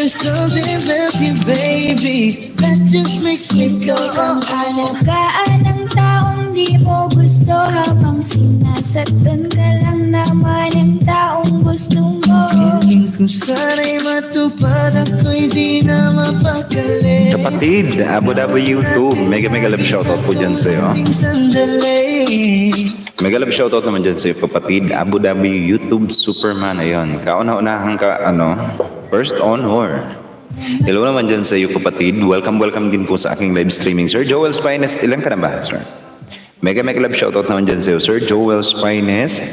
there's something about you, baby, that just makes me go. Ang alagaan ng taong di mo gusto, habang sinasaktan ka lang naman ang taong gusto mo. Hingin ko sana'y matupad, ako'y di na mapakali. Kapatid, Abu Dhabi YouTube. Mega love shoutout po dyan sa'yo. Ting sandali. Mega love shoutout naman dyan sa'yo, kapatid. Abu Dhabi YouTube Superman. Ayun, kauna-unahan ka, first honor. Hello naman dyan sa'yo, kapatid. Welcome din po sa aking live streaming. Sir Joel's Finest, ilan ka na ba, sir? Mega love shoutout naman dyan sa'yo, Sir Joel's Finest.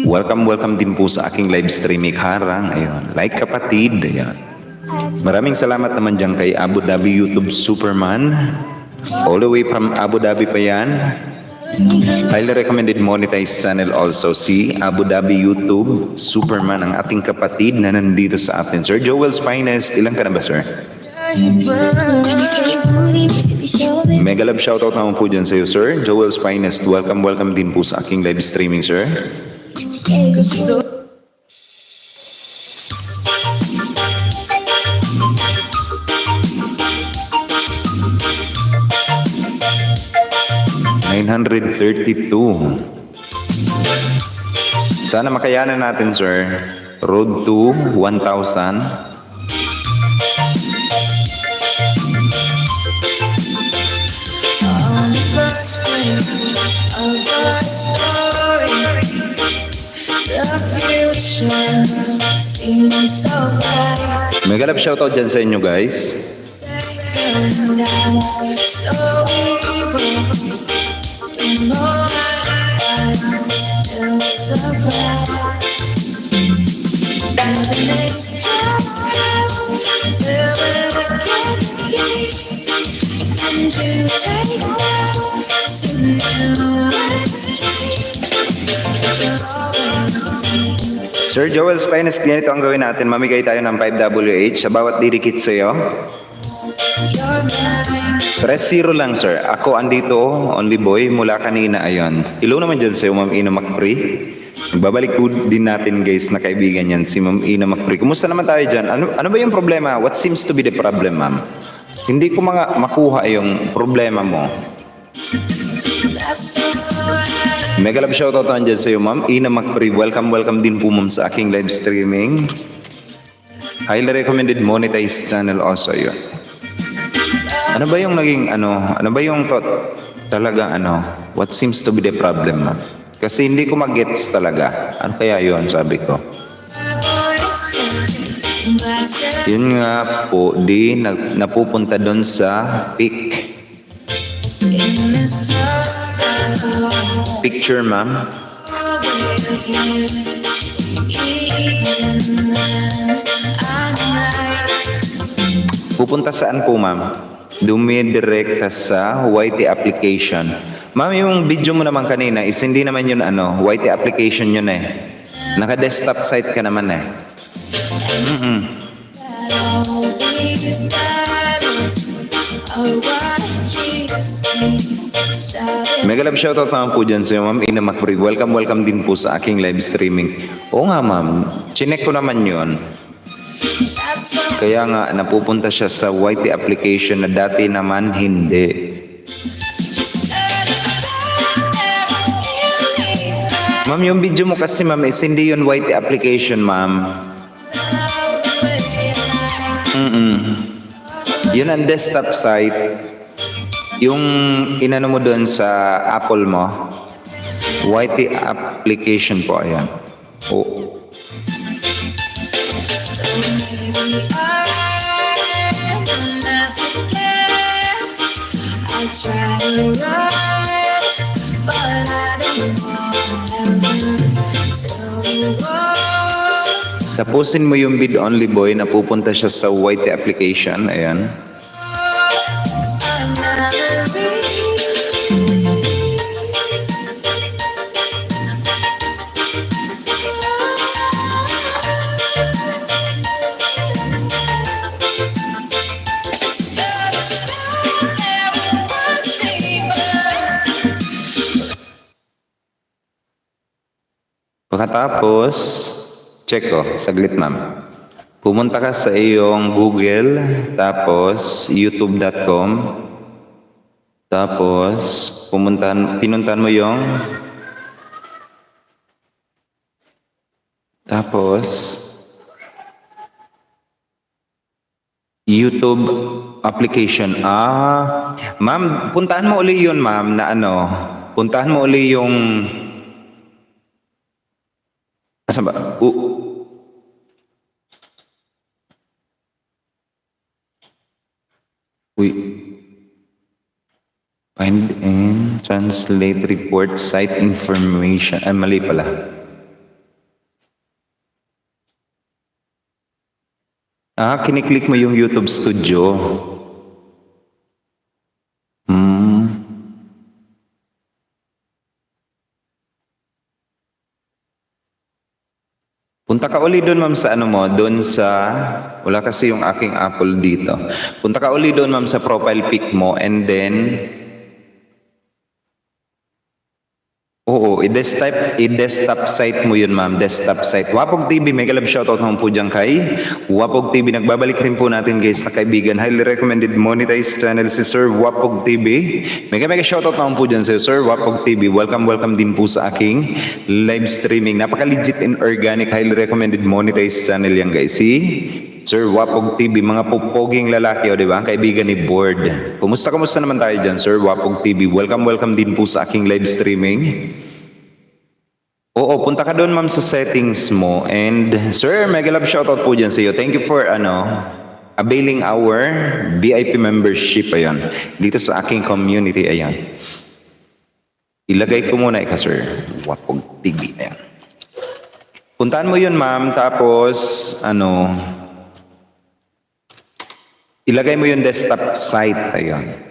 Welcome din po sa aking live streaming. Harang, ayun. Like, kapatid, ayun. Maraming salamat naman dyan kay Abu Dhabi YouTube Superman. All the way from Abu Dhabi pa yan. Highly recommended monetized channel also si Abu Dhabi YouTube Superman, ang ating kapatid na nandito sa atin. Sir Joel's Finest, ilang ka na ba, sir? Mega love shoutout naman po dyan sa iyo, Sir Joel's Finest. Welcome din po sa aking live streaming, sir. Gusto 932. Sana makayanan natin, sir. Road to 1,000. on the first frame of our story. The future seems so bright. Mega love shoutout dyan sa inyo, guys. Turned out so evil. Don't know why I'm still so bright. The next just where the cats escaped, and you take now to new extremes. Sir Joel's Finest, ganito ang gawin natin. Mamigay tayo ng 5WH sa bawat didikit sa iyo. You're mine. Press 0 lang, sir. Ako andito, only boy, mula kanina, ayon. Hello naman dyan sa'yo, Ma'am Ina Macpri. Babalik po din natin, guys, na kaibigan yan, si Ma'am Ina Macpri. Kumusta naman tayo dyan? Ano ba yung problema? What seems to be the problem, ma'am? Hindi ko makuha yung problema mo. That's so right. Mega love shoutout naman dyan sa'yo, Ma'am Ina Macpri. Welcome din po, ma'am, sa aking live streaming. Highly recommended monetized channel also yun. Ano ba yung naging ano ba yung talaga what seems to be the problem, ma'am? Kasi hindi ko mag-gets talaga. Ano kaya yun, sabi ko. Yun nga po, napupunta doon sa picture, ma'am. Pupunta saan po, ma'am? Dumidirect ka sa YT application. Ma'am, yung video mo naman kanina is hindi naman yun YT application yun eh. Naka-desktop site ka naman eh. Mega love shoutout naman po dyan sa Ma'am Ina Macpri. Welcome din po sa aking live streaming. Oo nga, ma'am. Chinek ko naman yun. Kaya nga, napupunta siya sa YT application na dati naman hindi. Ma'am, yung video mo kasi, ma'am, is hindi yun YT application, ma'am. Yun ang desktop site. Yung inano mo doon sa Apple mo, YT application po, ayan. Oh. Tapusin mo yung bid only boy, napupunta siya sa YT application, ayan. Pagkatapos, check ko, saglit, ma'am. Pumunta ka sa iyong Google, tapos youtube.com, tapos pinuntahan mo yung, tapos YouTube application. Ma'am, puntahan mo uli yun, ma'am, na ano, puntahan mo uli yung, asan ba? Uy. Find and translate report site information. Ay, mali pala. Kiniklik mo yung YouTube Studio. Punta ka uli doon, ma'am, sa ano mo, doon sa, wala kasi yung aking Apple dito. Punta ka uli doon, ma'am, sa profile pic mo, and then, i-desktop site mo yun, ma'am. Desktop site. Wapog TV, mega love shoutout naman po dyan kay Wapog TV. Nagbabalik rin po natin, guys, na kaibigan. Highly recommended monetized channel si Sir Wapog TV. Mega shoutout naman po dyan sa Sir Wapog TV. Welcome din po sa aking live streaming. Napaka-legit and organic. Highly recommended monetized channel yan, guys. Sir Wapog TV, mga pupoging lalaki, di ba? Kaibigan ni Board. Kumusta naman tayo dyan, Sir Wapog TV? Welcome din po sa aking live streaming. Oo, punta ka doon, ma'am, sa settings mo. And, sir, mega love shoutout po dyan sa iyo. Thank you for, availing our VIP membership, ayan. Dito sa aking community, ayan. Ilagay ko muna ika, sir. Wapog TV, ayan. Puntaan mo yun, ma'am, tapos, ilagay mo yung desktop site, ayan.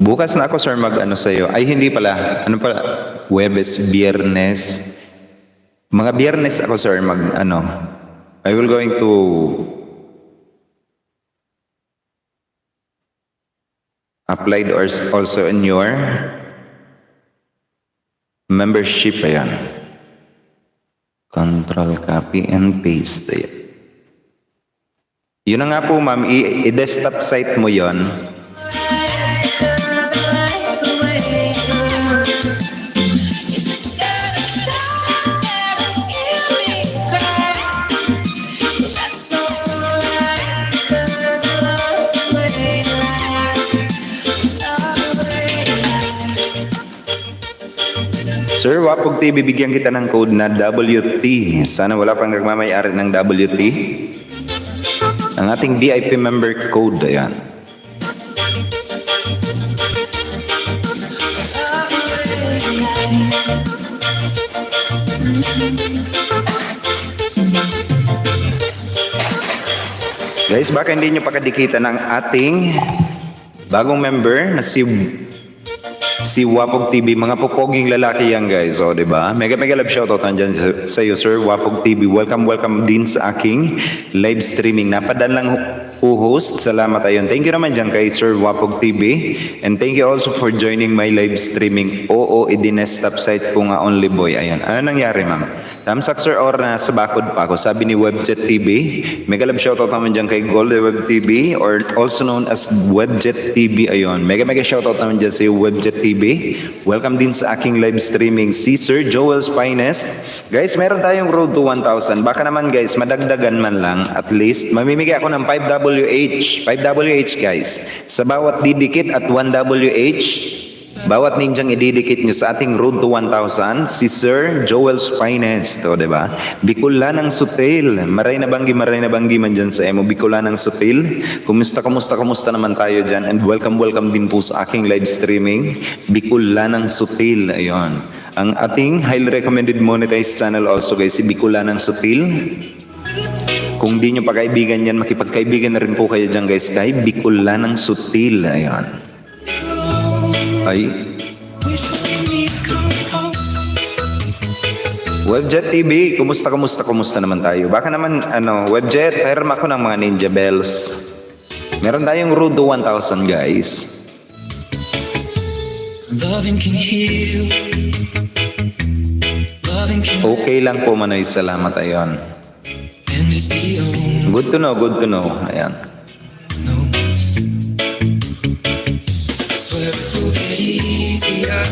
Bukas na ako, sir, sa iyo. Ay, hindi pala. Ano pala? Huwebes, Biyernes. Mga Biyernes ako, sir, I will going to apply also in your membership, ayan. Control, copy, and paste, ayan. Yun na nga po, ma'am. I-desktop site mo yon. Sir, Wapog TV, bigyan kita ng code na WT. Sana wala pang nagmamayari ng WT. Ang ating VIP member code, ayan. Guys, baka hindi nyo pakadikita ng ating bagong member na si Wapog TV, mga pupoging lalaki yan, guys. O, diba? Mega love shoutout nandyan sa iyo, Sir Wapog TV. Welcome din sa aking live streaming. Napadan lang host. Salamat ayon. Thank you naman dyan kay Sir Wapog TV. And thank you also for joining my live streaming. Oo, i-desktop site ko nga only boy. Ayan. Ano nangyari, ma'am? Tamsak, sir, or nasa bakod pa ako. Sabi ni Webjet TV. Mega love shoutout naman dyan kay Gold Web TV, or also known as Webjet TV. Ayon. Mega shoutout naman dyan sa Webjet TV. Welcome din sa aking live streaming si Sir Joel's Finest. Guys, meron tayong road to 1,000. Baka naman, guys, madagdagan man lang. At least, mamimigay ako ng 5WH. 5WH, guys. Sa bawat didikit at 1WH, bawat ninjang ididikit nyo sa ating road to 1,000, si Sir Joel's Finest. O, diba? Bikulanang Sutil. Maray na banggi man dyan sa emo. Bikulanang Sutil. Kumusta naman tayo dyan? And welcome din po sa aking live streaming. Bikulanang Sutil. Ayun. Ang ating highly recommended monetized channel also, guys, si Bikulanang Sutil. Kung di nyo pa kaibigan yan, makipagkaibigan na rin po kayo dyan, guys, kay Bikulanang Sutil. Ayun. Ay. Webjet TV, kumusta naman tayo? Baka naman, Webjet, hiram ako ng mga Ninja Bells. Meron tayong road to 1,000, guys. Loving can heal. Loving can Okay lang po, Manoy. Salamat, ayon. and it's the only Good to know, good to know. Ayan. swear it will get easier.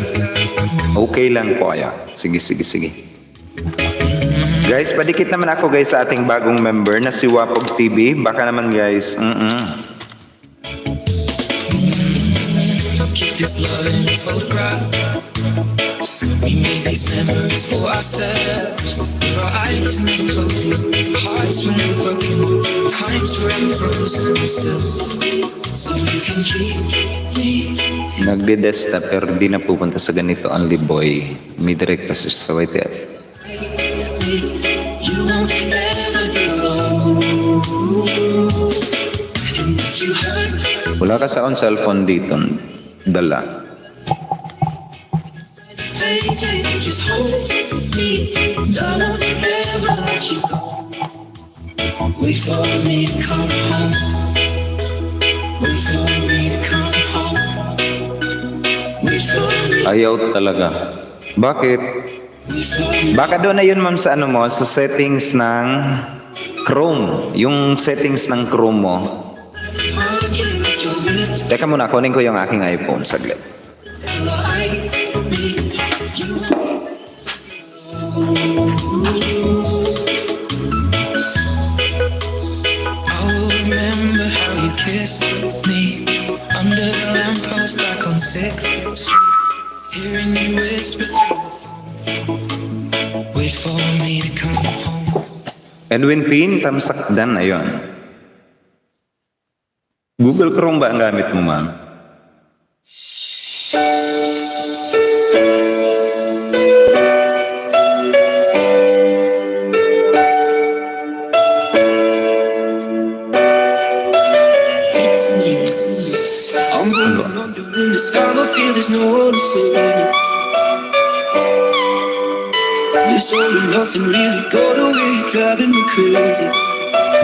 Okay lang po, ayan. Sige, sige, sige. Guys, padikit naman ako guys sa ating bagong member na si Wapog TV. Baka naman guys, Keep this love in its photograph. We made these memories for ourselves. With our eyes never closing, hearts were never broken, times forever frozen still. So you can keep me. nagdedesta pero di na pupunta sa ganito only boy. May direct pa siya sa YTF. You won't ever be alone. And if you hurt Wala ka sa on cellphone dito. Dala. these pages, just hold me. I won't ever let you go. Wait for me to come home. Wait for me to come home. Wait for me. Ayaw talaga. Bakit? Wait for me. Baka doon na yun ma'am sa ano mo, sa settings ng Chrome. Yung settings ng Chrome mo. Teka muna, kunin ko yung aking iPhone. Saglit. I'll remember how you kissed me under the lamppost back on 6th Street. Hearing you whisper through the phone. Wait for me to come home. Edwin Pin, Tamsakdan, ayun. Google Chrome ba ang gamit mo, ma'am? It's me. I'm going on during this time. I feel there's no one to save me. This all or nothing really got away, driving me crazy.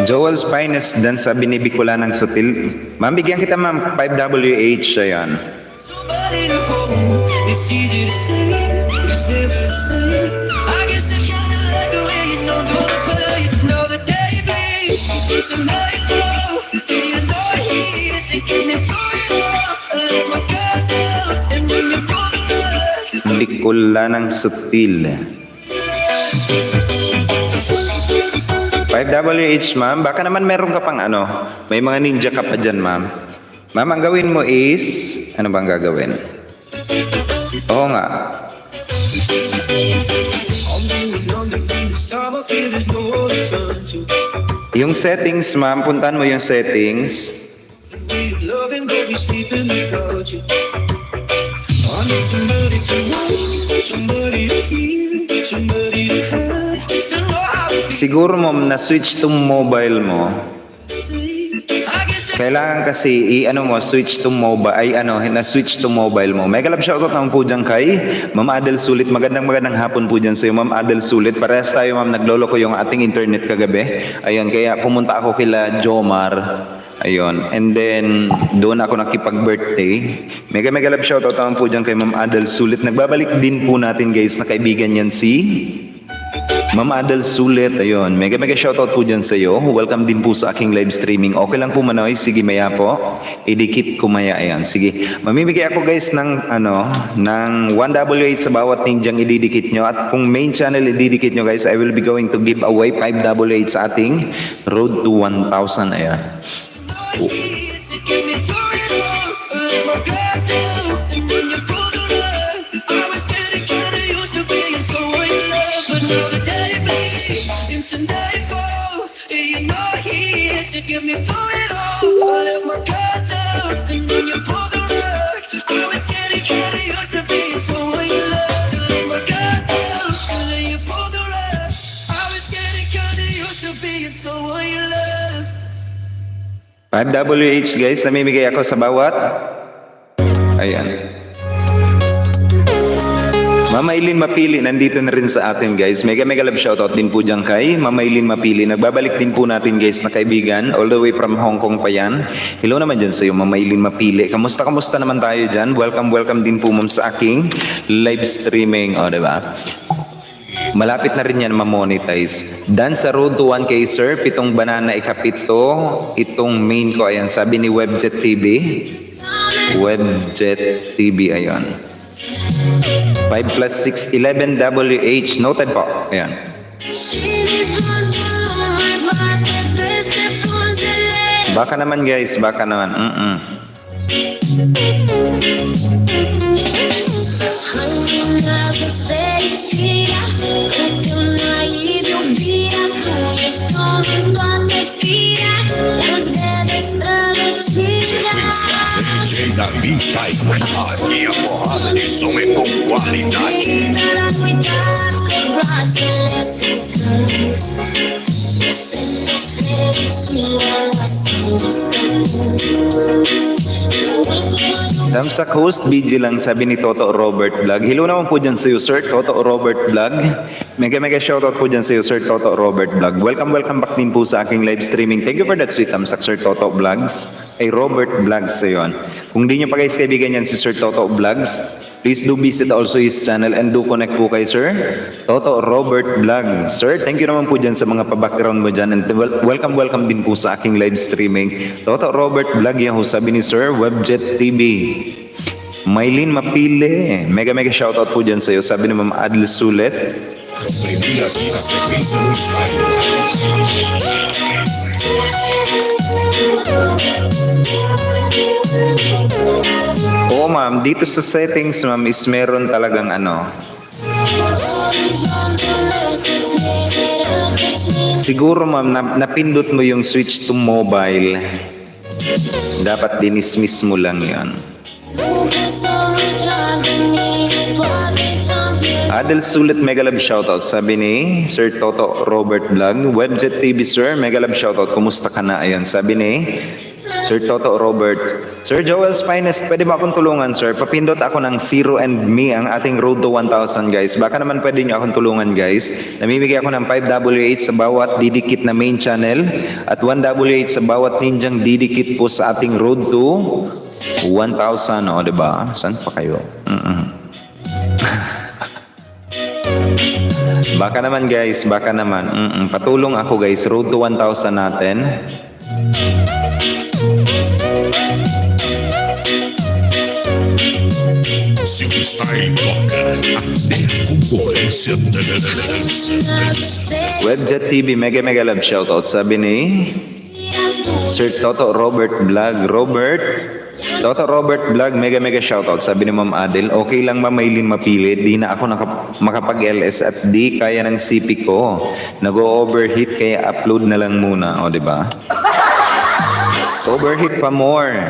Joel's Finest dan sa binibikula ng sutil. Ma'am, bigyan kita ma'am, 5WH, ayan. Somebody to hold. It's easy to say, but it's never the same. I guess I kinda like the way you know gonna play. Know the day bleeds, it's a night flow. You're not here, taking me through it all. I let my guard down, and when you pull the rug, Bikula ng sutil. 5WH, ma'am. Baka naman meron ka pang ano. May mga ninja ka pa dyan, ma'am. Ma'am, ang gawin mo is... Ano bang gagawin? Oo nga. I'm moving on during this time. I feel there's no one to turn to. Yung settings, ma'am. Puntahan mo yung settings. Way of loving, but we sleeping without you. I need somebody to love, somebody to hear, somebody to have, just to know how it Siguro, ma'am, na-switch to mobile mo. feels. I guess Kailangan kasi i-ano mo, switch to mobile, ay ano, na-switch to mobile mo. Mega love shoutout naman po dyan kay Ma'am Adel Sulit. Magandang hapon po dyan sa'yo, Ma'am Adel Sulit. Parehas tayo, ma'am, naglolo ko yung ating internet kagabi. Ayun, kaya pumunta ako kila Jomar. Ayun, and then doon ako nakipag-birthday. Mega love shoutout naman po dyan kay Ma'am Adel Sulit. Nagbabalik din po natin guys na kaibigan yan si Ma'am Adel Sulit, ayun. Mega shoutout po dyan sa iyo. Welcome din po sa aking live streaming. Okay lang po, Manoy? Sige, maya po. Idikit ko maya, ayan. Sige. Mamimigay ako guys ng, ng 1W8 sa bawat ninjang ididikit nyo. At kung main channel ididikit nyo guys, I will be going to give away 5W8 sa ating road to 1,000, ayan. it's to get me through it all. I let my guard down, and when you pull the rug, I was getting kinda used to being so in love, but now the day bleeds into nightfall. You're not here to get me through it all. I let my guard down, and when you pull the rug, I was getting kinda used to being so in love. I let my guard down, and then you pull the rug. I was getting kinda used to being so in love. 5WH guys, namimigay ako sa bawat. Ayan. Mama Eileen Mapili, nandito na rin sa atin guys. Mega love shoutout din po dyan kay Mama Eileen Mapili. Nagbabalik din po natin guys na kaibigan. All the way from Hong Kong pa yan. Hello naman dyan sa iyo Mama Eileen Mapili. Kamusta naman tayo dyan? Welcome din po ma'am sa aking live streaming. O diba? Malapit na rin yan ma-monetize. Dan sa road to 1K sir, 7 banana ikapito. Itong main ko, ayan, sabi ni Webjet TV. Webjet TV, ayan. 5 plus 6, 11 WH. Noted po. Ayan. Baka naman guys, baka naman. DJ Davi está aqui a porrada de som é com qualidade. Damsak host, BG lang, sabi ni Toto Robert Vlog. Hello naman po dyan sa iyo, Sir Toto Robert Vlog. Mega shoutout po dyan sa iyo, Sir Toto Robert Vlog. Welcome back din po sa aking live streaming. Thank you for that sweet Damsak, Sir Toto Vlogs. Ay Robert Vlogs sa yon. Kung di nyo pa guys kaibigan yan si Sir Toto Vlogs, please do visit also his channel and do connect po kay Sir Toto Robert Vlog. Sir, thank you naman po dyan sa mga pa-background mo dyan. And welcome din po sa aking live streaming. Toto Robert Vlog yan ho, sabi ni Sir Webjet TV. Maylin Mapili. Mega shoutout po dyan sa iyo. Sabi ni Ma'am Adel Sulet. Sobrevive aqui na sequência do Instagram. Oo ma'am, dito sa settings ma'am is meron talagang ano. Siguro ma'am, napindot mo yung switch to mobile. Dapat dinismiss mo lang yan. Adel Sulit, mega love shoutout. Sabi ni Sir Toto Robert Vlog. Webjet TV sir, mega love shoutout. Kumusta ka na? Ayan, sabi ni Sir Toto Robert. Sir Joel's Finest, pwede ba akong tulungan sir? Papindot ako ng Zero and Me, ang ating road to 1,000 guys. Baka naman pwede nyo akong tulungan guys. Namimigay ako ng 5 WH sa bawat didikit na main channel at 1 WH sa bawat ninjang didikit po sa ating road to 1,000. O diba? Saan pa kayo? Baka naman guys, baka naman. Patulong ako guys, road to 1,000 natin. Se o style toca, até concorrência dança. Webjet TV, mega love shoutout. Sabi ni Sir Toto Robert Vlog. Toto Robert Vlog, mega shoutout. Sabi ni Ma'am Adel, okay lang Ma'am Maylin Mapili, di na ako makapag-LS at di kaya ng CP ko. Nag-overheat kaya upload na lang muna. O, diba? Overheat pa more.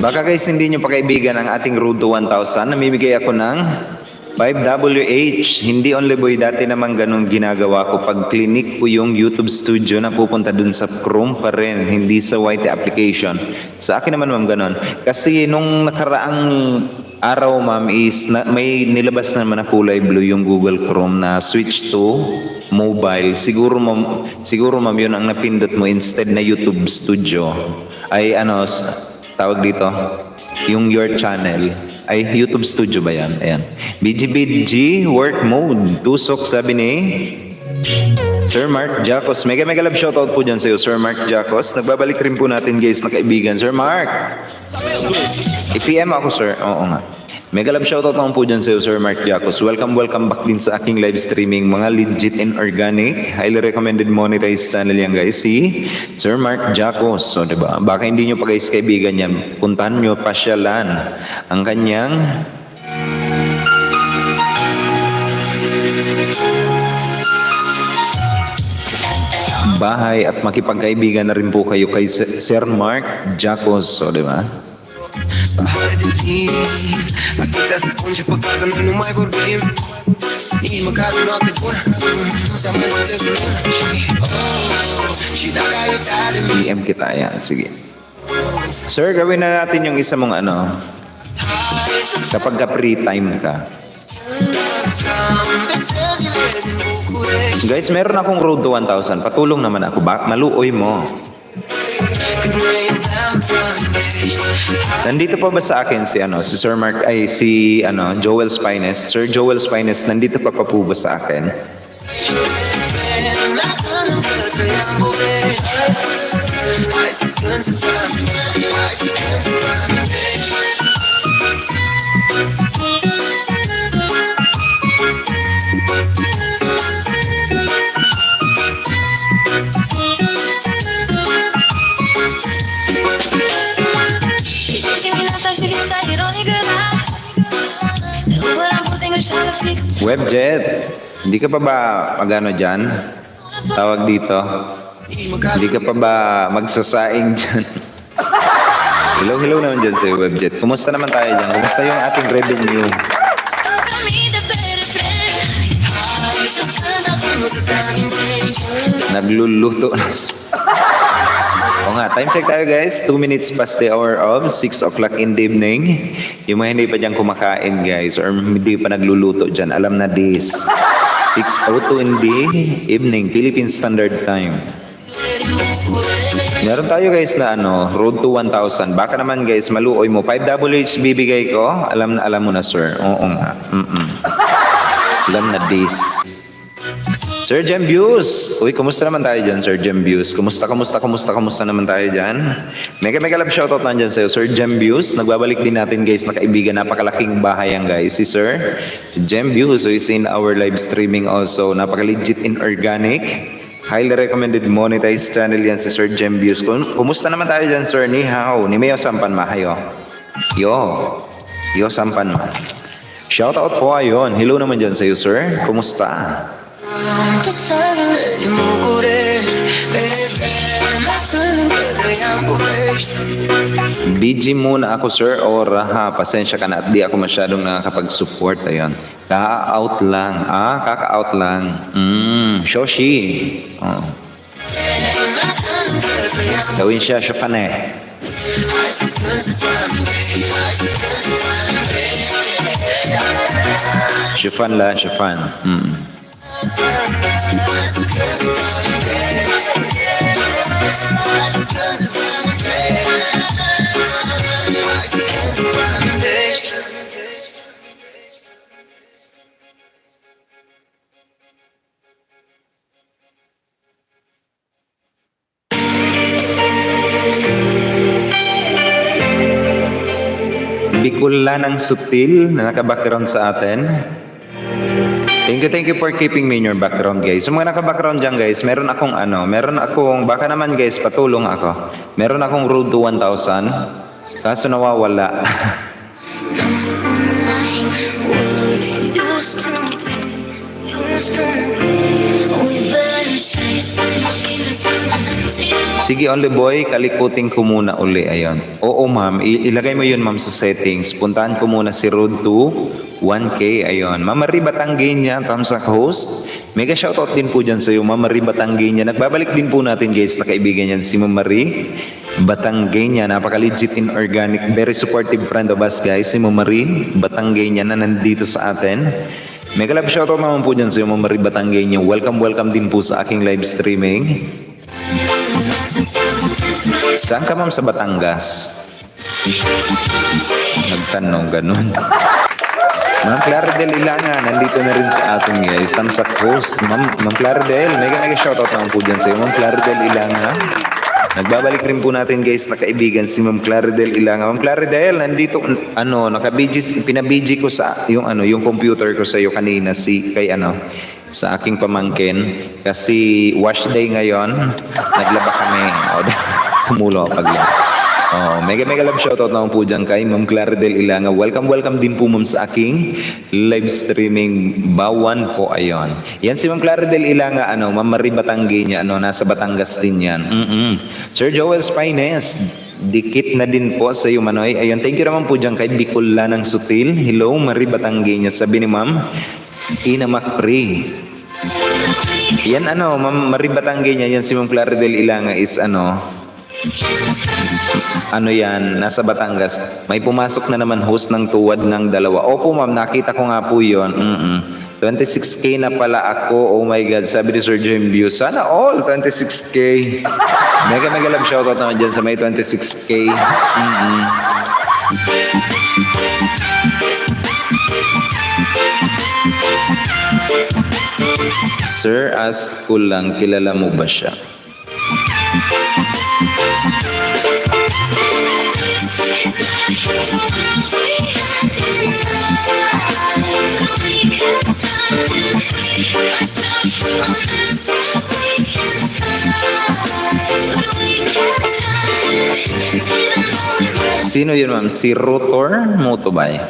Baka guys hindi nyo pa kaibigan ang ating road to 1,000. Namimigay ako ng 5 WH. Hindi only boy, dati naman ganun ginagawa ko. Pag clinic ko yung YouTube studio na pupunta dun sa Chrome pa rin, hindi sa YT application. Sa akin naman ma'am ganun. Kasi nung nakaraang araw ma'am is may nilabas naman na kulay blue yung Google Chrome na switch to mobile. Siguro ma'am yun ang napindot mo instead na YouTube studio. Ay ano, tawag dito, yung your channel. Ay, YouTube studio ba yan? Ayan. BGBG work mode. Tusok, sabi ni Sir Mark Jacos. Mega love shoutout po dyan sa iyo, Sir Mark Jacos. Nagbabalik rin po natin guys na kaibigan. Sir Mark! I-PM ako, sir. Oo nga. Mega love shoutout naman po dyan sa iyo, Sir Mark Jacos. Welcome back din sa aking live streaming. Mga legit and organic. Highly recommended monetized channel yan guys. Si Sir Mark Jacos. So, diba? Baka hindi nyo pa guys kaibigan yan. Puntahan nyo, pasyalan ang kanyang bahay at makipagkaibigan na rin po kayo kay Sir Mark Jacos. So, diba? Bahară din timp, atâtea se spun ce păcat că noi nu mai vorbim. 이 막가슴 앞에 보나 잠깐만 쉬다가 다른 PM kita, ayan, sige. Sir, gawin na natin yung isa mong ano, kapag ka free time ka. Guys, meron akong road to 1,000. Patulong naman ako. Maluoy mo. Nandito pa ba sa akin si si Sir Mark ay si Joel Spines. Sir Joel Spines, nandito pa po ba sa akin? Webjet, hindi ka pa ba dyan? Tawag dito. Hindi ka pa ba magsasaing dyan? Hello naman dyan sa Webjet. Kumusta naman tayo dyan? Kumusta yung ating revenue? Nagluluto na. O nga, time check tayo guys. 2 minutes past the hour of 6 o'clock in the evening. Yung mga hindi pa dyan kumakain guys or hindi pa nagluluto dyan, alam na this. 6:02 in the evening, Philippine Standard Time. Meron tayo guys na road to 1,000. Baka naman guys, maluoy mo. 5WH bibigay ko. Alam mo na sir. Oo nga. Alam na this. Sir Gembius. Uy, kumusta naman tayo dyan, Sir Gembius? Kumusta naman tayo dyan? Mega love shoutout na dyan sa'yo, Sir Gembius. Nagbabalik din natin guys na kaibigan. Napakalaking bahay yan guys. Si Sir Gembius who is in our live streaming also. Napaka-legit in organic. Highly recommended monetized channel yan si Sir Gembius. Kumusta naman tayo dyan, Sir? Ni hao. Ni Mayo Sampan Mahayo. Yo Sampan Ma. Shoutout po ayon. Hello naman dyan sa'yo, Sir. Kumusta? BG muna ako sir o raha, pasensya ka na at di ako masyadong nakakapag-support. Ayun, kaka-out lang. Shoshi. Gawin siya fan eh. Shifan. Bicol ng sutil na naka-background sa atin. Thank you for keeping me in your background guys. So mga naka-background dyan guys, meron akong baka naman guys, patulong ako. Meron akong road to 1,000. Kaso nawawala. Sige, only boy, kalikutin ko muna uli. Ayun. Oo, ma'am. Ilagay mo yun, ma'am, sa settings. Puntahan ko muna si road to 1K. Ayun. Mama Marie Batanggenya, Tamsak host. Mega shoutout din po dyan sa iyo, Mama Marie Batanggenya. Nagbabalik din po natin, guys, na kaibigan yan, si Mama Marie Batanggenya. Napaka-legit in organic. Very supportive friend of us, guys. Si Mama Marie Batanggenya na nandito sa atin. Mega love shoutout naman po dyan sa iyo, Mama Marie Batanggenya. Welcome din po sa aking live streaming. Saan ka, ma'am? Sa Batangas? Nagtanong, ganun. Ma'am Claridel Ilanga, nandito na rin sa ating guys. Tamsak host. Ma'am Claridel, mega shoutout naman po dyan sa iyo, Ma'am Claridel Ilanga. Nagbabalik rin po natin guys na kaibigan si Ma'am Claridel Ilanga. Ma'am Claridel, nandito, pinabiji ko sa yung computer ko sa iyo kanina sa aking pamangkin kasi wash day ngayon, naglaba kami. Tumulo paglaba. Mega love shoutout naman po dyan kay Ma'am Claridel Ilanga. Welcome din po ma'am sa aking live streaming Bawan po ayon. Yan si Ma'am Claridel Ilanga, Ma'am Marie Batanggenya, nasa Batangas din yan. Sir Joel Spines, dikit na din po sa iyo Manoy. Ayun, thank you naman po dyan kay Bicol ng Sutil. Hello, Marie Batanggenya. Sabi ni Ma'am Inamak pre. Yan ano, Ma'am Maribatangge niya, yan si Ma'am Claridel Ilanga is ano yan, nasa Batangas. May pumasok na naman host ng tuwad ng dalawa. Opo ma'am, nakita ko nga po yun. 26K na pala ako. Oh my God, sabi ni Sir Jim Views. Sana all 26K. Mega love shoutout naman dyan sa may 26K. Sir, ask ko lang, kilala mo ba siya? Sino yun ma'am? Si Rotor Motobay.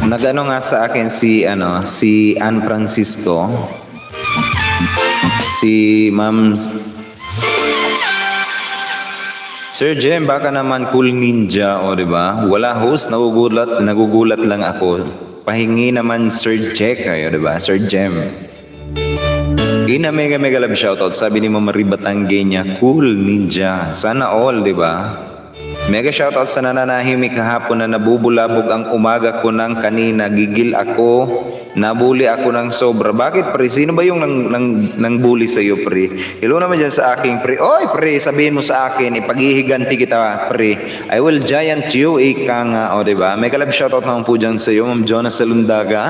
Nagano nga sa akin si Ann Francisco, si Ma'am Sir Jem, baka naman cool ninja, o di ba? Wala host, nagugulat lang ako. Pahingi naman Sir Jack kayo, di ba? Sir Jem. Ina mega love shoutout, sabi ni Mama Ribatangge niya, cool ninja. Sana all, di ba? Mega shoutout sa nananahimik kahapon na nabubulabog ang umaga ko ng kanina. Gigil ako, nabuli ako ng sobra. Bakit pre? Sino ba yung nang bully sa iyo pre? Hello naman dyan sa aking pre. Oy pre, sabihin mo sa akin, ipaghihiganti kita pre. I will giant you, ika nga. O diba? Mega love shoutout naman po dyan sa iyo, Ma'am Jonas Salundaga.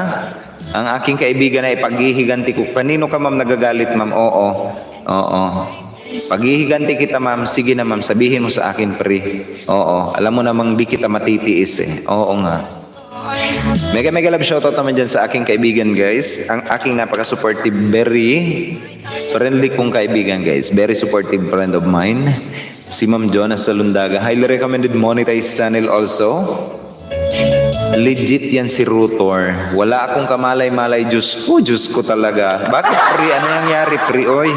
Ang aking kaibigan na ipaghihiganti ko. Kanino ka ma'am nagagalit ma'am? Oo. Paghihiganti kita ma'am, sige na ma'am, sabihin mo sa akin pre. Oo, alam mo namang di kita matitiis eh. Oo nga. Mega love shoutout naman dyan sa aking kaibigan guys. Ang aking napaka-supportive, very friendly kong kaibigan guys. Very supportive friend of mine. Si Ma'am Jonas Salundaga. Highly recommended monetized channel also. Legit yan si Rutor. Wala akong kamalay-malay. Diyos ko talaga. Bakit pre? Ano nangyari pre? Oy.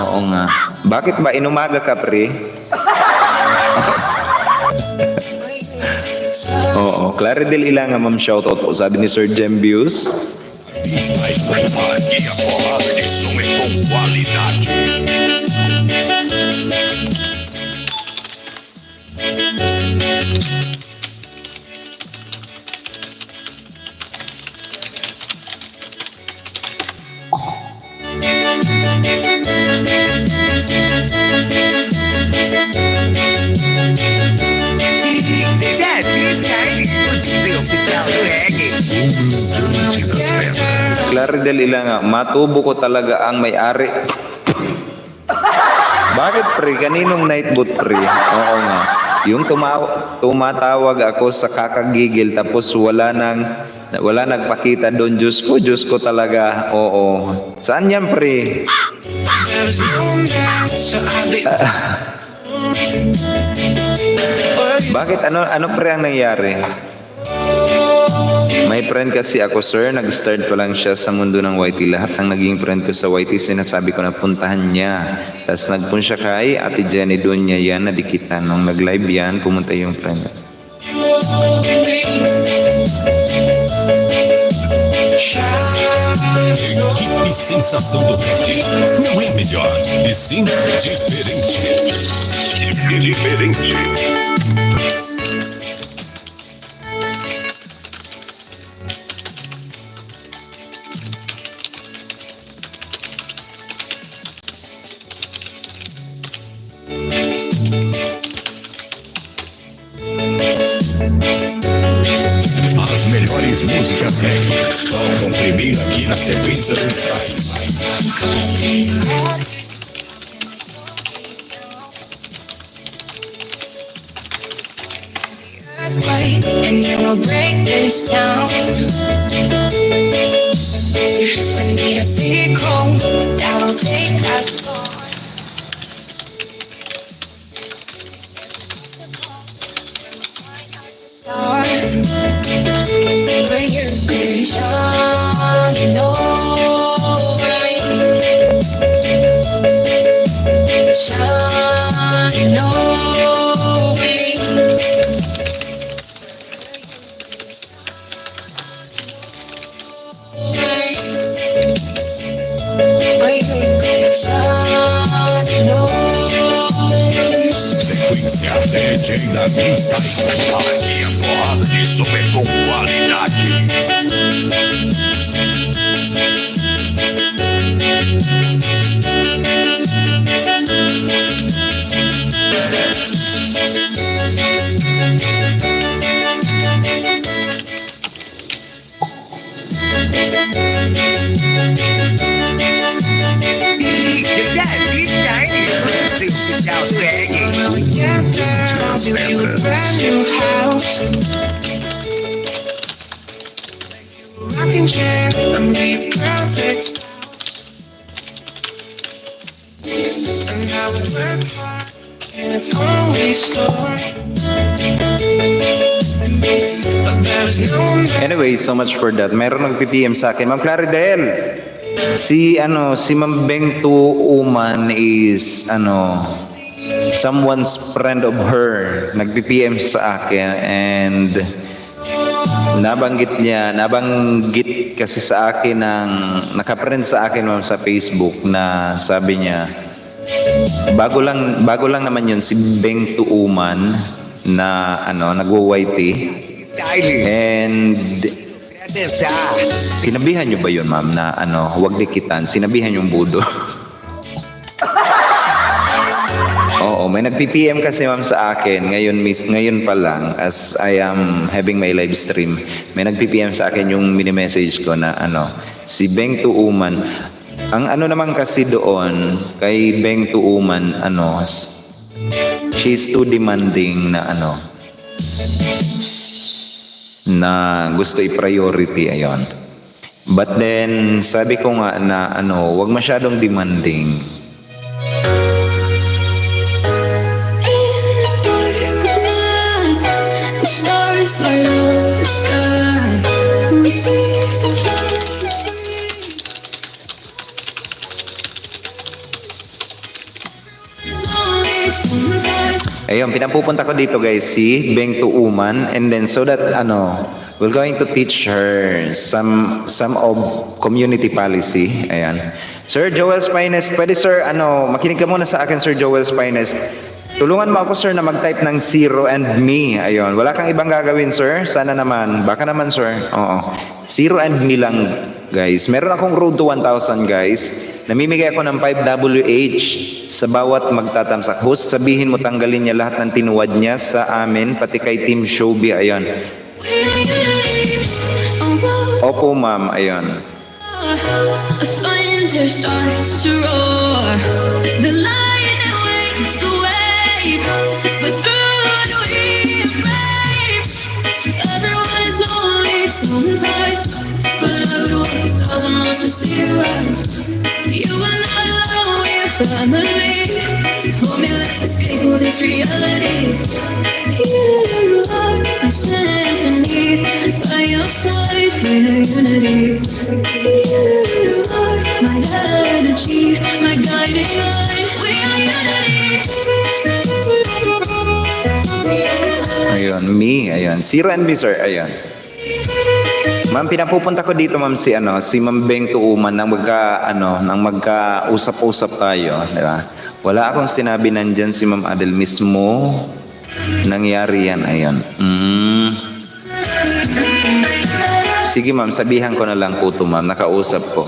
Oo nga. Bakit ba inumaga ka, pre? Oo. Claridel Ilanga, ma'am, shoutout po. Sabi ni Sir Jem Views. Magia porrada de som e com qualidade. Claridel Ilanga, matubo ko talaga ang may-ari. Bakit pre? Kaninong nightbot pre? Oo nga. Yung tumatawag ako sa kakagigil tapos wala nagpakita doon. Diyos ko talaga. Oo. Saan yan pre? Bakit? Ano pre ang nangyari? May friend kasi ako sir, nag-start pa lang siya sa mundo ng YT. Lahat ng naging friend ko sa YT, sinasabi ko na puntahan niya. Tapos nagpun siya kay Ate Jenny, doon niya yan, nadikitan. Nung nag-live yan, pumunta yung friend. Equipe Sensação do Reggae. Não é melhor, e sim diferente. Diferente. As melhores músicas reggae tocam primeiro aqui na sequência do Friday. And you will break this town. We need a vehicle that'll take us far. Where you're vision. DJ da Freestyle. Aqui é porrada de super com qualidade. Give you a brand new house, rocking chair, and be perfect. And I would work hard, and it's always story. But there's no Anyway, so much for that. Meron nag-PM sa akin, Ma'am Claridel. Si Ma'am Beng Uman is someone's friend of her. Nag-PM sa akin and nabanggit kasi sa akin naka-friend sa akin ma'am sa Facebook na sabi niya bago lang naman yun si Beng Uman na nagwo-YT and sinabihan niyo ba yun ma'am na huwag dikitan, sinabihan yung budo. Oo, may nag-PPM kasi ma'am sa akin ngayon pa lang as I am having my live stream. May nag-PPM sa akin yung mini-message ko na si Beng Uman. Ang naman kasi doon kay Beng Uman she's too demanding na gusto i-priority ayon. But then sabi ko nga na wag masyadong demanding. light up the sky. We see them flying free. There's only sometimes. Ayun, pinapupunta ko dito guys si Beng Uman and then so that we're going to teach her some of community policy. Ayan. Sir Joel's Finest, pwede sir makinig ka muna sa akin Sir Joel's Finest. Tulungan mo ako sir na mag-type ng zero and me. Ayun. Wala kang ibang gagawin sir. Sana naman. Baka naman sir. Oo. Zero and me lang guys. Meron akong road to 1,000 guys. Namimigay ako ng 5 WH sa bawat magtatamsak. Host, sabihin mo tanggalin niya lahat ng tinuwad niya sa amin. Pati kay Team Showbiz. Ayun. Opo ma'am. Ayun. A thunder starts to roar. The lion that wakes the wave, but through the waves, everyone is lonely sometimes. But I would walk 1,000 miles to see you rise. You are not alone, we're family. Hold me, let's escape all this reality. You are my symphony. By your side, we're unity. You are my energy, my guiding light. We are unity. Ayun. Me. Ayun. Zero and me sir. Ayun. Ma'am, pinapupunta ko dito ma'am si Ma'am Beng Uman nang magkausap-usap tayo, di ba? Wala akong sinabi nandyan si Ma'am Adel mismo. Nangyari yan, ayun. Sige ma'am, sabihan ko na lang po to ma'am, nakausap ko.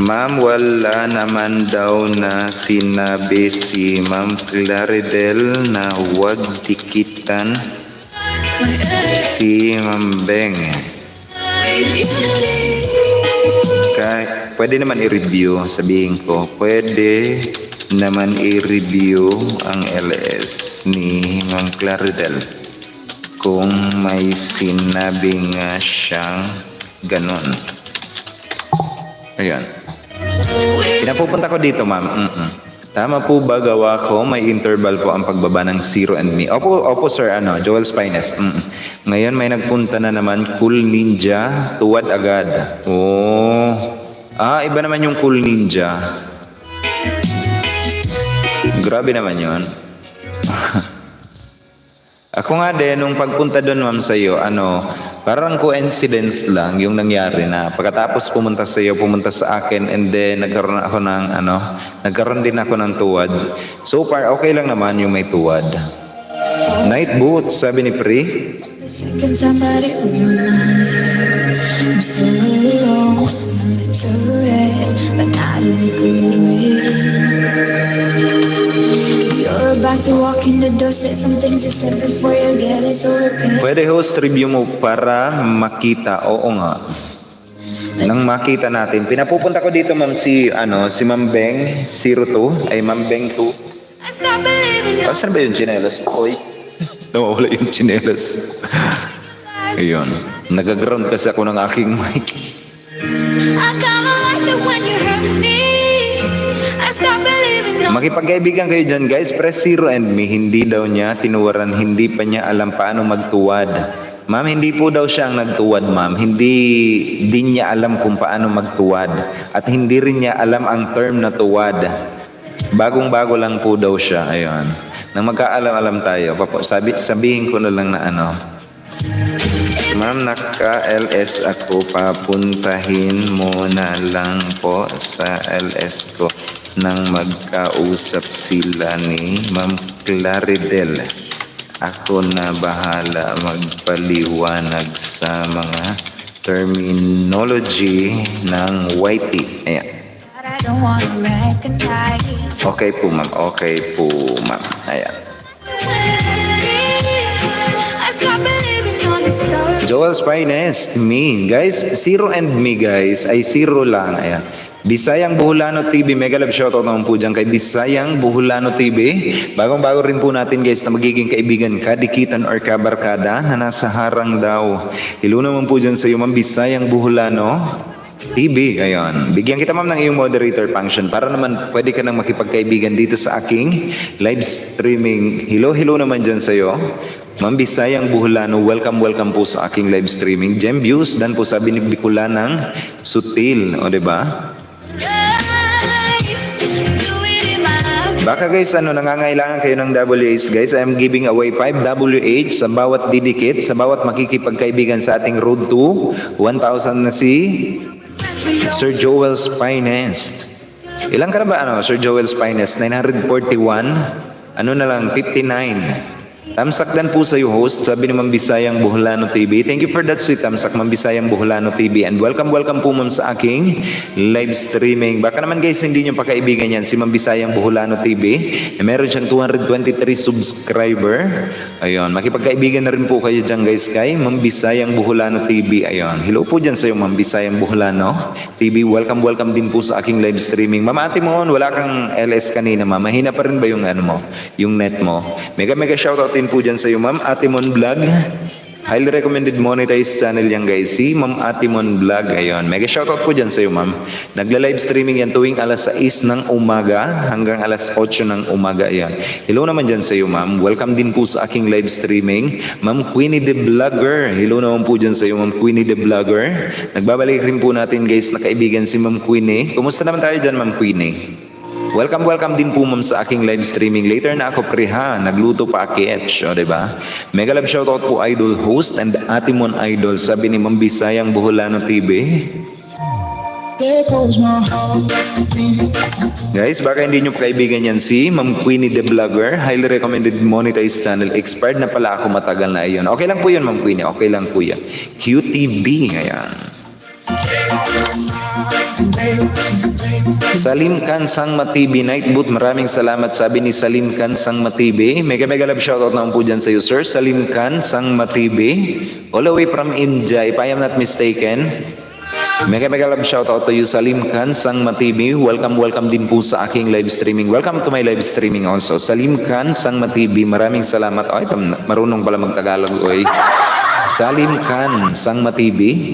Ma'am, wala naman daw na sinabi si Ma'am Claridel na huwag dikitan si Ma'am Beng. Pwede naman i-review, sabihin ko, pwede naman i-review ang LS ni Ma'am Claridel kung may sinabi nga siyang ganon. Ayan. Pinapupunta ko dito, ma'am. Tama po ba gawa ko? May interval po ang pagbaba ng zero and me. Opo sir, Joel's Finest. Ngayon may nagpunta na naman Cool Ninja, tuwad agad. Oh. Iba naman yung Cool Ninja. Grabe naman yun. Ako nga din, nung pagpunta doon ma'am sa'yo, parang coincidence lang yung nangyari na pagkatapos pumunta sa akin and then nagkaroon din ako ng tuwad. So far, okay lang naman yung may tuwad. Night boots, sabi ni Pri. The second time that it was mine, I'm still alone. My lips are red, but not in a good way. You're about to walk in the door, said some things you said before you get it, so repeat. Pwede host review mo para makita. Oo nga. Nang makita natin. Pinapupunta ko dito ma'am si Ma'am Beng 02 ay Ma'am Beng 2. I stop believing Saan ba yung chinelas? Oy. Nawawala yung chinelas. Ayun. Nagaground kasi ako ng aking mic. I kinda like it when you hurt me. I stop believing Makipagkaibigan kayo dyan guys. Press 0 and me. Hindi daw niya tinuwaran. Hindi pa niya alam paano magtuwad. Ma'am, hindi po daw siya ang nagtuwad, ma'am. Hindi din niya alam kung paano magtuwad. At hindi rin niya alam ang term na tuwad. Bagong-bago lang po daw siya. Ayun. Nang magkaalam-alam tayo, sabihin ko na lang na Ma'am, naka-LS ako. Papuntahin mo na lang po sa LS ko nang magkausap sila ni Ma'am Claridel. Ako na bahala magpaliwanag sa mga terminology ng YT. Ayan. but I don't wanna recognize. Okay po ma'am. Okay po ma'am. Ayan. I stop believing on the stars. Joel's Finest, me. Guys, 0 and me guys. Ay 0 lang. Ayan. Bisayang Buholano TV, mega love shoutout naman po dyan kay Bisayang Buholano TV. Bagong-bago rin po natin guys na magiging kaibigan, kadikitan or kabarkada na nasa harang daw. Hello naman po dyan sa iyo ma'am Bisayang Buholano TV. Ayun. Bigyan kita ma'am ng iyong moderator function para naman pwede ka nang makipagkaibigan dito sa aking live streaming. Hello naman dyan sa iyo. Ma'am Bisayang Buholano, welcome po sa aking live streaming. Gem views, dan po sabi ni Bicolanang Sutil. O diba? Baka guys, nangangailangan kayo ng WH guys. I am giving away 5 WH sa bawat didikit, sa bawat makikipagkaibigan sa ating road to 1,000 na si Sir Joel's Finest. Ilang ka na ba Sir Joel's Finest? 941. Ano na lang, 59. Tamsak dan po sa iyo host, sabi ni Ma'am Bisayang Buholano TV. Thank you for that sweet tamsak Ma'am Bisayang Buholano TV. And welcome po ma'am sa aking live streaming. Baka naman guys, hindi nyo pa kaibigan yan, si Ma'am Bisayang Buholano TV. Meron siyang 223 subscriber. Ayun, makipagkaibigan na rin po kayo dyan guys kay Ma'am Bisayang Buholano TV. Ayun, hello po dyan sa iyo Ma'am Bisayang Buholano TV. Welcome din po sa aking live streaming. Ma'am Ate Mon, wala kang LS kanina ma'am. Mahina pa rin ba yung yung net mo? Mega shoutout din po dyan sa iyo ma'am Ate Mon Vlog. Highly recommended monetized channel yan guys, si Ma'am Ate Mon Vlog. Ayun, mega shoutout po dyan sa iyo ma'am. Nagla-live streaming yan tuwing alas 6 ng umaga hanggang alas 8 ng umaga. Ayan. Hello naman dyan sa iyo ma'am. Welcome din po sa aking live streaming. Ma'am Queenie the Vlogger. Hello naman po dyan sa iyo Ma'am Queenie the Vlogger. Nagbabalik rin po natin guys na kaibigan si Ma'am Queenie. Kumusta naman tayo dyan Ma'am Queenie? Welcome din po ma'am sa aking live streaming. Later na ako preha, nagluto pa aketch, o diba? Mega love shoutout po Idol Host and Ate Mon Idol, sabi ni Ma'am Bisayang Buholano TV. Guys, baka hindi nyo kaibigan yan si Ma'am Queenie the Vlogger. Highly recommended monetized channel. Expired na pala ako, matagal na yun. Okay lang po yun Ma'am Queenie, okay lang po yan. QTV, ayan. Salim Khan Sangma TV Night Boot, maraming salamat, sabi ni Salim Khan Sangma TV. Mega love shoutout naman po dyan sa iyo Sir Salim Khan Sangma TV, all the way from India if I am not mistaken. Mega love shoutout to you Salim Khan Sangma TV. Welcome din po sa aking live streaming. Welcome to my live streaming also. Salim Khan Sangma TV, maraming salamat. Ay, marunong pala magtagalog. Oy. Salim Khan Sangma TV.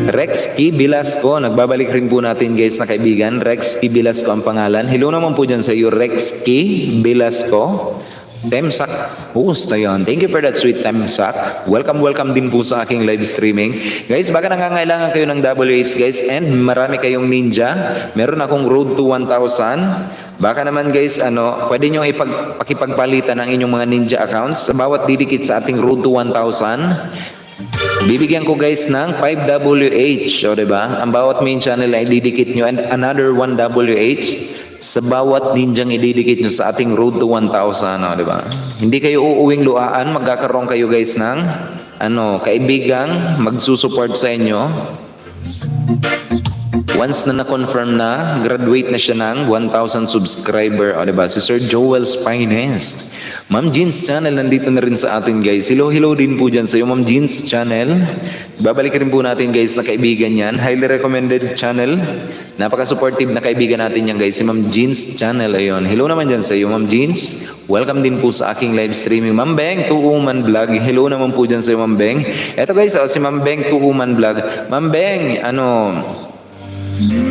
Rexky Bilasco, nagbabalik rin po natin guys na kaibigan. Rexky Bilasco ang pangalan. Hello naman po dyan sa iyo Rexky Bilasco. Temsak host, ayun. Thank you for that sweet Temsak. Welcome din po sa aking live streaming. Guys, baka nangangailangan kayo ng WH guys and marami kayong ninja. Meron akong road to 1,000. Baka naman guys, pwede nyo pakipagpalitan ang inyong mga ninja accounts sa bawat didikit sa ating road to 1,000. Bibigyan ko guys ng 5 WH, o diba? Ang bawat main channel ay didikit nyo and another 1 WH. sa bawat ninjang ididikit nyo sa ating road to 1,000, di ba? Hindi kayo uuwing luhaan, magkakaroon kayo guys ng kaibigang magsusupport sa inyo. Once na na-confirm na, graduate na siya ng 1,000 subscriber, o diba? Si Sir Joel's Finest. Ma'am Jeans Channel, nandito na rin sa atin guys. Hello din po dyan sa iyo, Ma'am Jeans Channel. Babalik rin po natin guys na kaibigan yan. Highly recommended channel. Napaka-supportive na kaibigan natin yan guys, si Ma'am Jeans Channel. Ayun. Hello naman dyan sa iyo, Ma'am Jeans. Welcome din po sa aking live streaming. Ma'am Beng, Tuuman Vlog. Hello naman po dyan sa iyo, Ma'am Beng. Eto guys, si Ma'am Beng, Tuuman Vlog. Ma'am Beng,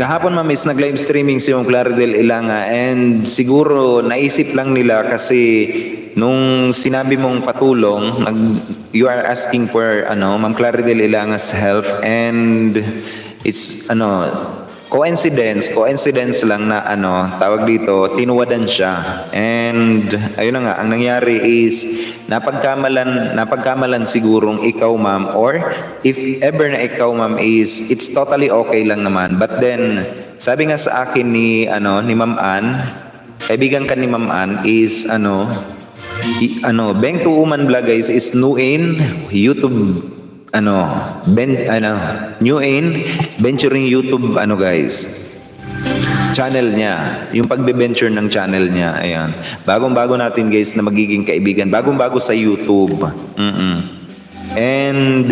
kahapon ma'am is nag-live streaming si Ma'am Claridel Ilanga and siguro naisip lang nila kasi nung sinabi mong patulong, you are asking for Ma'am Claridel Ilanga's help and it's coincidence lang na tawag dito, tinuwadan siya. And ayun na nga, ang nangyari is napagkamalan sigurong ikaw ma'am, or if ever na ikaw ma'am is it's totally okay lang naman. But then sabi nga sa akin ni Ma'am Ann, kaibigan ka ni Ma'am Ann is Beng Tuuman Vlog guys is new in YouTube new in venturing YouTube guys channel niya, yung pagbe-venture ng channel niya. Ayan, bagong-bago natin guys na magiging kaibigan, bagong-bago sa YouTube. And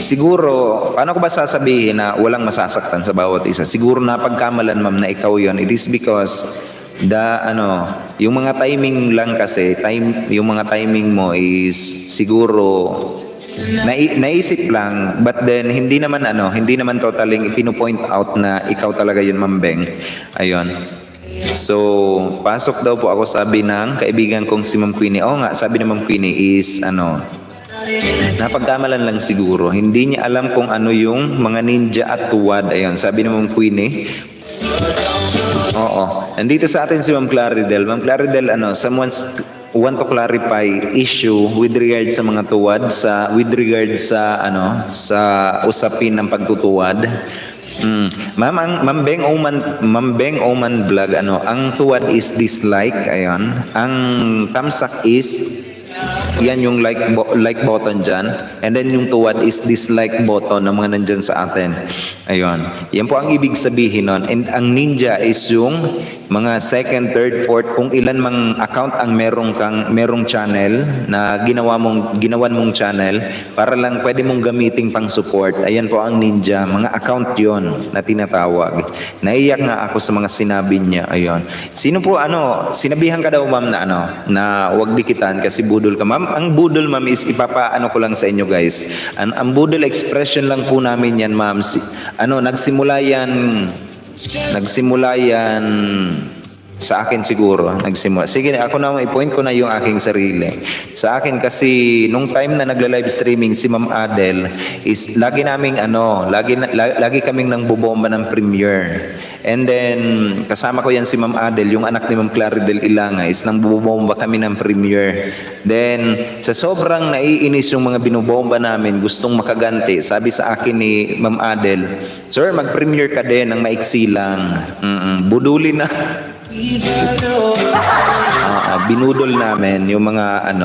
siguro, paano ko ba sasabihin na walang masasaktan sa bawat isa? Siguro napagkamalan ma'am na ikaw yon. It is because yung mga timing lang kasi, yung mga timing mo is siguro naisip lang, but then hindi naman totally ipino-point out na ikaw talaga yun, Ma'am Beng. Ayun. So, pasok daw po ako, sabi ng kaibigan kong si Ma'am Queenie. Oo nga, sabi ni Ma'am Queenie is napagkamalan lang siguro. Hindi niya alam kung ano yung mga ninja at tuwad. Ayun, sabi ni Ma'am Queenie. Oo. Nandito sa atin si Ma'am Claridel. Ma'am Claridel, someone's want to clarify issue with regard sa mga tuwad, with regard sa usapin ng pagtutuwad. Ma'am Beng Oman Vlog, ang tuwad is dislike, ayon. Ang tamsak is yan yung like button dyan, and then yung tuwad is dislike button ng mga nandyan sa atin. Ayun, yan po ang ibig sabihin nun. And ang ninja is yung mga second, third, fourth, kung ilan mang account ang merong channel na ginawan mong channel para lang pwede mong gamitin pang support. Ayan po ang ninja, mga account yon na tinatawag. Naiyak nga ako sa mga sinabi niya. Ayun, sino po sinabihan ka daw ma'am na wag dikitan kasi budol ka ma'am. Ang budol ma'am is ipapaano ko lang sa inyo guys. Ang budol expression lang po namin yan ma'am. Nagsimula yan sa akin siguro. Sige, ako na i-point ko na yung aking sarili. Sa akin kasi nung time na nagla-live streaming si Ma'am Adel is lagi kaming nang bubomba ng premiere. And then kasama ko yan si Ma'am Adel, yung anak ni Ma'am Claridel Ilanga is nang bubomba kami ng premiere. Then sa sobrang naiinis yung mga binubomba namin, gustong makaganti, sabi sa akin ni Ma'am Adel, "Sir, mag-premiere ka din ng maiksi lang." Buduli na. Binudol namin yung mga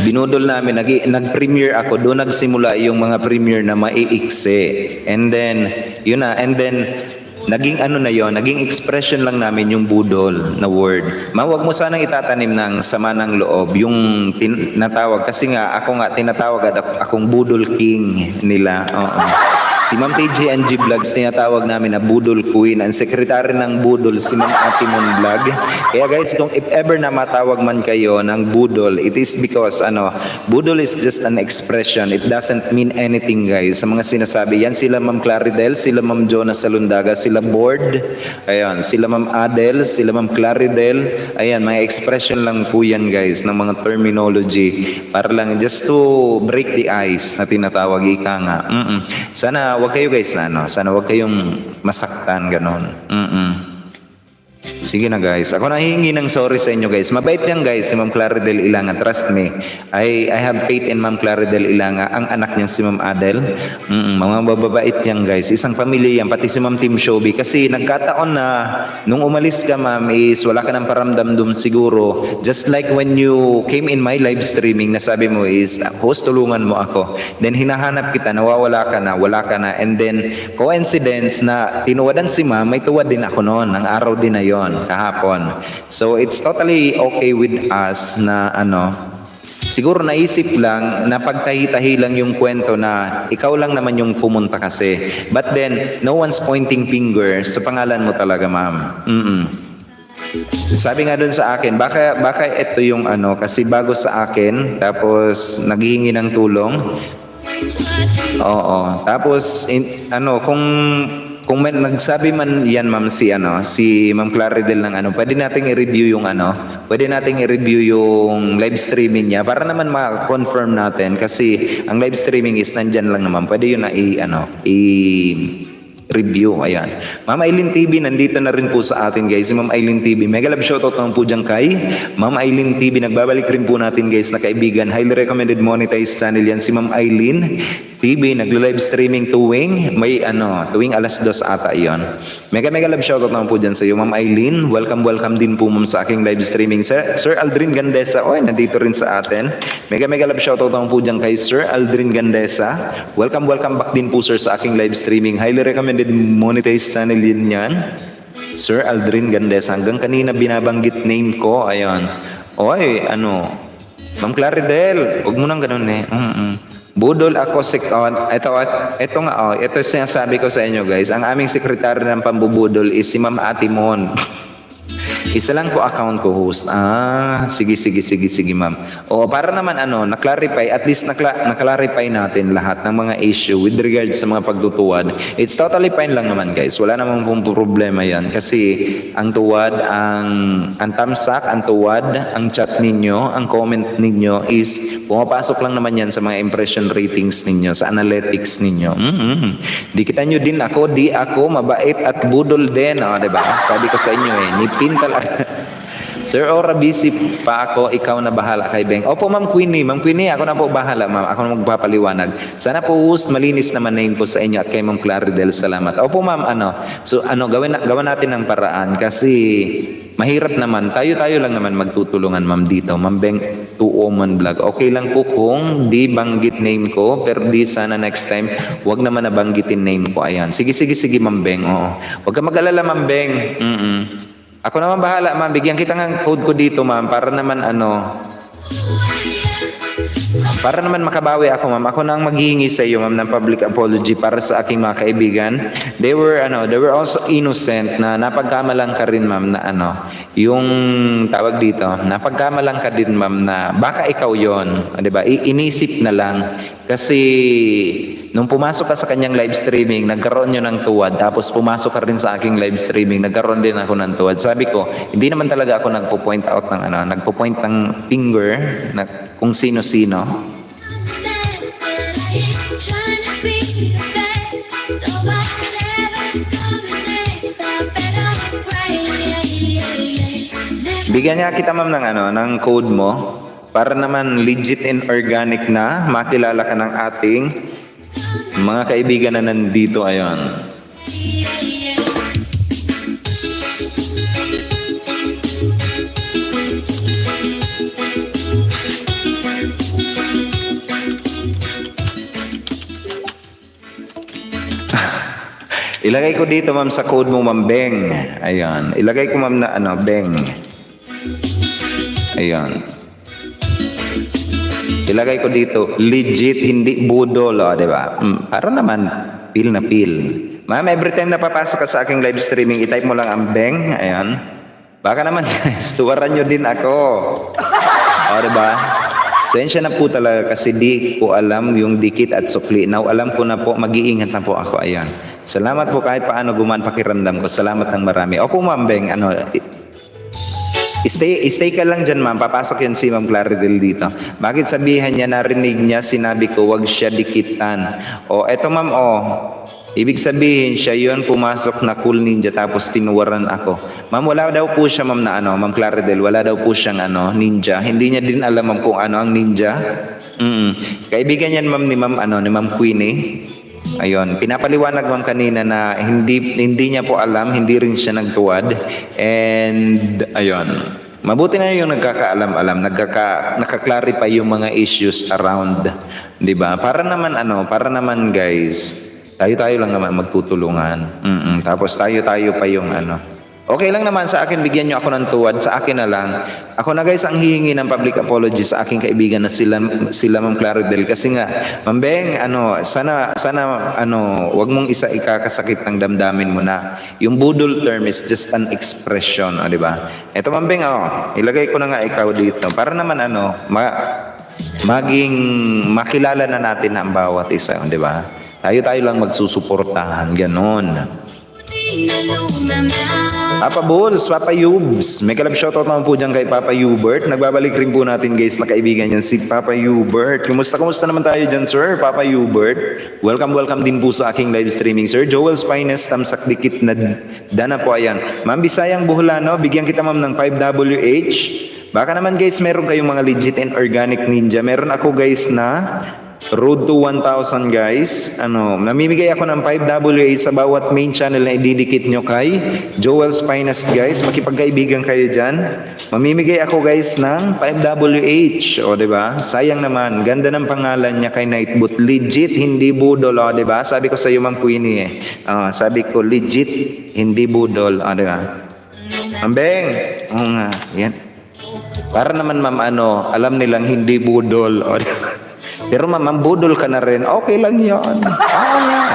binudol namin, nag-premiere ako, doon nagsimula yung mga premiere na maiiksi. And then naging naging expression lang namin yung budol na word. Wag mo sanang itatanim ng sama ng loob yung tinatawag, kasi nga ako tinatawag akong budol king nila. Si Ma'am TJ NG Vlogs, tinatawag namin na Budol Queen. Ang sekretary ng Budol, si Ma'am Atimon Vlog. Kaya guys, kung if ever na matawag man kayo ng Budol, it is because Budol is just an expression. It doesn't mean anything guys. Sa mga sinasabi, yan sila Ma'am Claridel, sila Ma'am Jonas Salundaga, sila Board, ayan, sila Ma'am Adel, sila Ma'am Claridel. Ayan, mga expression lang po yan guys, ng mga terminology. Para lang just to break the ice na tinatawag, ika nga. Sana wag kayo guys sana wag kayong masaktan ganon. Sige na guys. Ako na hihingi ng sorry sa inyo guys. Mabait yan guys si Ma'am Claridel Ilanga. Trust me. I have faith in Ma'am Claridel Ilanga. Ang anak niyan si Ma'am Adel. Mga bababait yan guys. Isang pamilya yan. Pati si Ma'am Tim Shobi. Kasi nagkataon na nung umalis ka ma'am is wala ka ng paramdam dun siguro. Just like when you came in my live streaming na sabi mo is host tulungan mo ako. Then hinahanap kita. Nawawala ka na. Wala ka na. And then coincidence na tinuwadan si ma'am. May tuwad din ako noon. Ang araw din na yon kahapon. So it's totally okay with us na siguro naisip lang na pagtahi-tahi lang yung kwento na ikaw lang naman yung pumunta kasi. But then no one's pointing fingers sa pangalan mo talaga ma'am. Sabi nga dun sa akin, baka ito yung kasi bago sa akin tapos naghihingi ng tulong. Oo. Tapos kung may nagsabi man yan ma'am si Ma'am Claridel ng pwede nating i-review yung live streaming niya para naman ma-confirm natin kasi ang live streaming is nandyan lang naman. Pwede yun na review. Ayan. Ma'am Aileen TV, nandito na rin po sa atin guys. Si Ma'am Aileen TV. Mega love shoutout naman po dyan kay Ma'am Aileen TV. Nagbabalik rin po natin guys na kaibigan. Highly recommended monetized channel yan. Si Ma'am Aileen TV. Naglo-live streaming tuwing alas 2 ata yon. Mega love shoutout naman po dyan sa iyo Ma'am Aileen. Welcome din po ma'am sa aking live streaming. Sir Aldrin Gandesa. Nandito rin sa atin. Mega love shoutout naman po dyan kay Sir Aldrin Gandesa. Welcome back din po sir sa aking live streaming. Highly recommended monetized channel yan. Sir Aldrin Gandesa. Hanggang kanina binabanggit name ko. Ayun. Ma'am Claridel, huwag mo nang ganun eh. Budol ako ito sinasabi ko sa inyo guys. Ang aming sekretary ng pambubudol is si Ma'am Atimon. Isa lang po account ko host. Sige ma'am. Para naman na-clarify, at least na-clarify natin lahat ng mga issue with regards sa mga pagtutuwad. It's totally fine lang naman guys. Wala namang pong problema yan. Kasi ang tuwad, ang tamsak, ang tuwad, ang chat ninyo, ang comment ninyo is pumapasok lang naman yan sa mga impression ratings ninyo, sa analytics ninyo. Di kita nyo din ako, di ako mabait at budol din. Diba? Sabi ko sa inyo nipin talaga. Sir Ora, busy pa ako, ikaw na bahala kay Beng. Opo Ma'am Queenie, ako na po bahala ma'am, ako na magpapaliwanag. Sana po host, malinis naman name po sa inyo at kay Ma'am Claridel, salamat. Opo ma'am, gawan natin ng paraan kasi mahirap naman, tayo lang naman magtutulungan ma'am dito. Ma'am Beng, 2 Oman Vlog. Okay lang po kung di banggit name ko, pero di sana next time, wag naman nabanggitin name ko. Ayan. Sige Ma'am Beng. Wag ka mag-alala Ma'am Beng. Ako naman bahala, ma'am. Bigyan kita ng code ko dito, ma'am, para naman makabawi ako, ma'am. Ako na ang maghihingi sa iyo, ma'am, ng public apology para sa aking mga kaibigan. They were also innocent na napagkamalang ka rin, ma'am, na yung tawag dito, napagkamalang ka din, ma'am, na baka ikaw yon, 'di ba? Inisip na lang kasi nung pumasok ka sa kanyang live streaming, nagkaroon yun ng tuwad. Tapos pumasok ka rin sa aking live streaming, nagkaroon din ako ng tuwad. Sabi ko, hindi naman talaga ako nagpo-point out ng nagpo-point ng finger na kung sino-sino. Bigyan niya kita ma'am ng code mo para naman legit and organic na makilala ka ng ating mga kaibigan na nandito. Ayon. Ilagay ko dito ma'am sa code mo ma'am Beng. Ayan. Ilagay ko ma'am na Beng. Ayan. Ilagay ko dito legit, hindi budol, di ba? Para naman feel na feel. Ma'am, every time na papasok ka sa aking live streaming, i-type mo lang ang Beng. Ayan. Baka naman guys, tuwaran nyo din ako. Di ba? Sensya na po talaga kasi di ko alam yung dikit at sukli. Now alam ko na po, mag-iingat na po ako. Ayan. Salamat po kahit paano gumaan pakiramdam ko. Salamat ng marami. Opo ma'am Beng, stay ka lang dyan ma'am. Papasok yan si Ma'am Claridel dito. Bakit sabihan niya, narinig niya, sinabi ko, wag siya dikitan. Eto ma'am, Ibig sabihin, siya yun pumasok na cool ninja tapos tinuwaran ako. Ma'am, wala daw po siya, ma'am, na ano, Ma'am Claridel, wala daw po siyang ano, ninja. Hindi niya din alam, ma'am, kung ano ang ninja. Kaibigan yan, ma'am, ni Ma'am Queenie. Ayun, pinapaliwanag, ma'am, kanina na hindi niya po alam, hindi rin siya nagtuwad. And, ayun. Mabuti na yung nagkakaalam-alam, nakaklarify yung mga issues around, 'di ba? Para naman guys, tayo lang naman magtutulungan. Tapos tayo pa yung ano. Okay lang naman sa akin, bigyan niyo ako ng tuwad, sa akin na lang. Ako na guys ang hihingi ng public apology sa aking kaibigan na sila Ma'am Claridel kasi nga, Ma'am Beng, sana wag mong ikakasakit ng damdamin mo na. Yung budol term is just an expression, di ba? Eto, Ma'am Beng, ilagay ko na nga ikaw dito para naman maging makilala na natin ang bawat isa, di ba? Tayo lang magsusuportahan, ganon. Papa Bulls, Papa Yubes. May kalab shoutout naman po dyan kay Papa Hubert. Nagbabalik rin po natin guys na kaibigan yan si Papa Hubert. Kumusta naman tayo dyan, sir? Papa Hubert. Welcome din po sa aking live streaming, sir. Joel's Finest, tamsak dikit na dana po, ayan. Ma'am Bisayang Buhlano, bigyan kita, ma'am, ng 5WH. Baka naman guys, meron kayong mga legit and organic ninja. Meron ako guys na Road to 1,000 guys. Namimigay ako ng 5WA sa bawat main channel na ididikit nyo kay Joel's Finest guys. Makipagkaibigan kayo dyan. Mamimigay ako guys ng 5WH. O, diba? Sayang naman. Ganda ng pangalan niya kay Nightboot. Legit, hindi budol. O, diba? Sabi ko sa iyo, Ma'am Queenie sabi ko, legit, hindi budol. O, diba? Ambeng. Oo nga. Yan. Para naman, ma'am, alam nilang hindi budol. O, diba? Pero ma'am, budol ka na rin. Okay lang yan.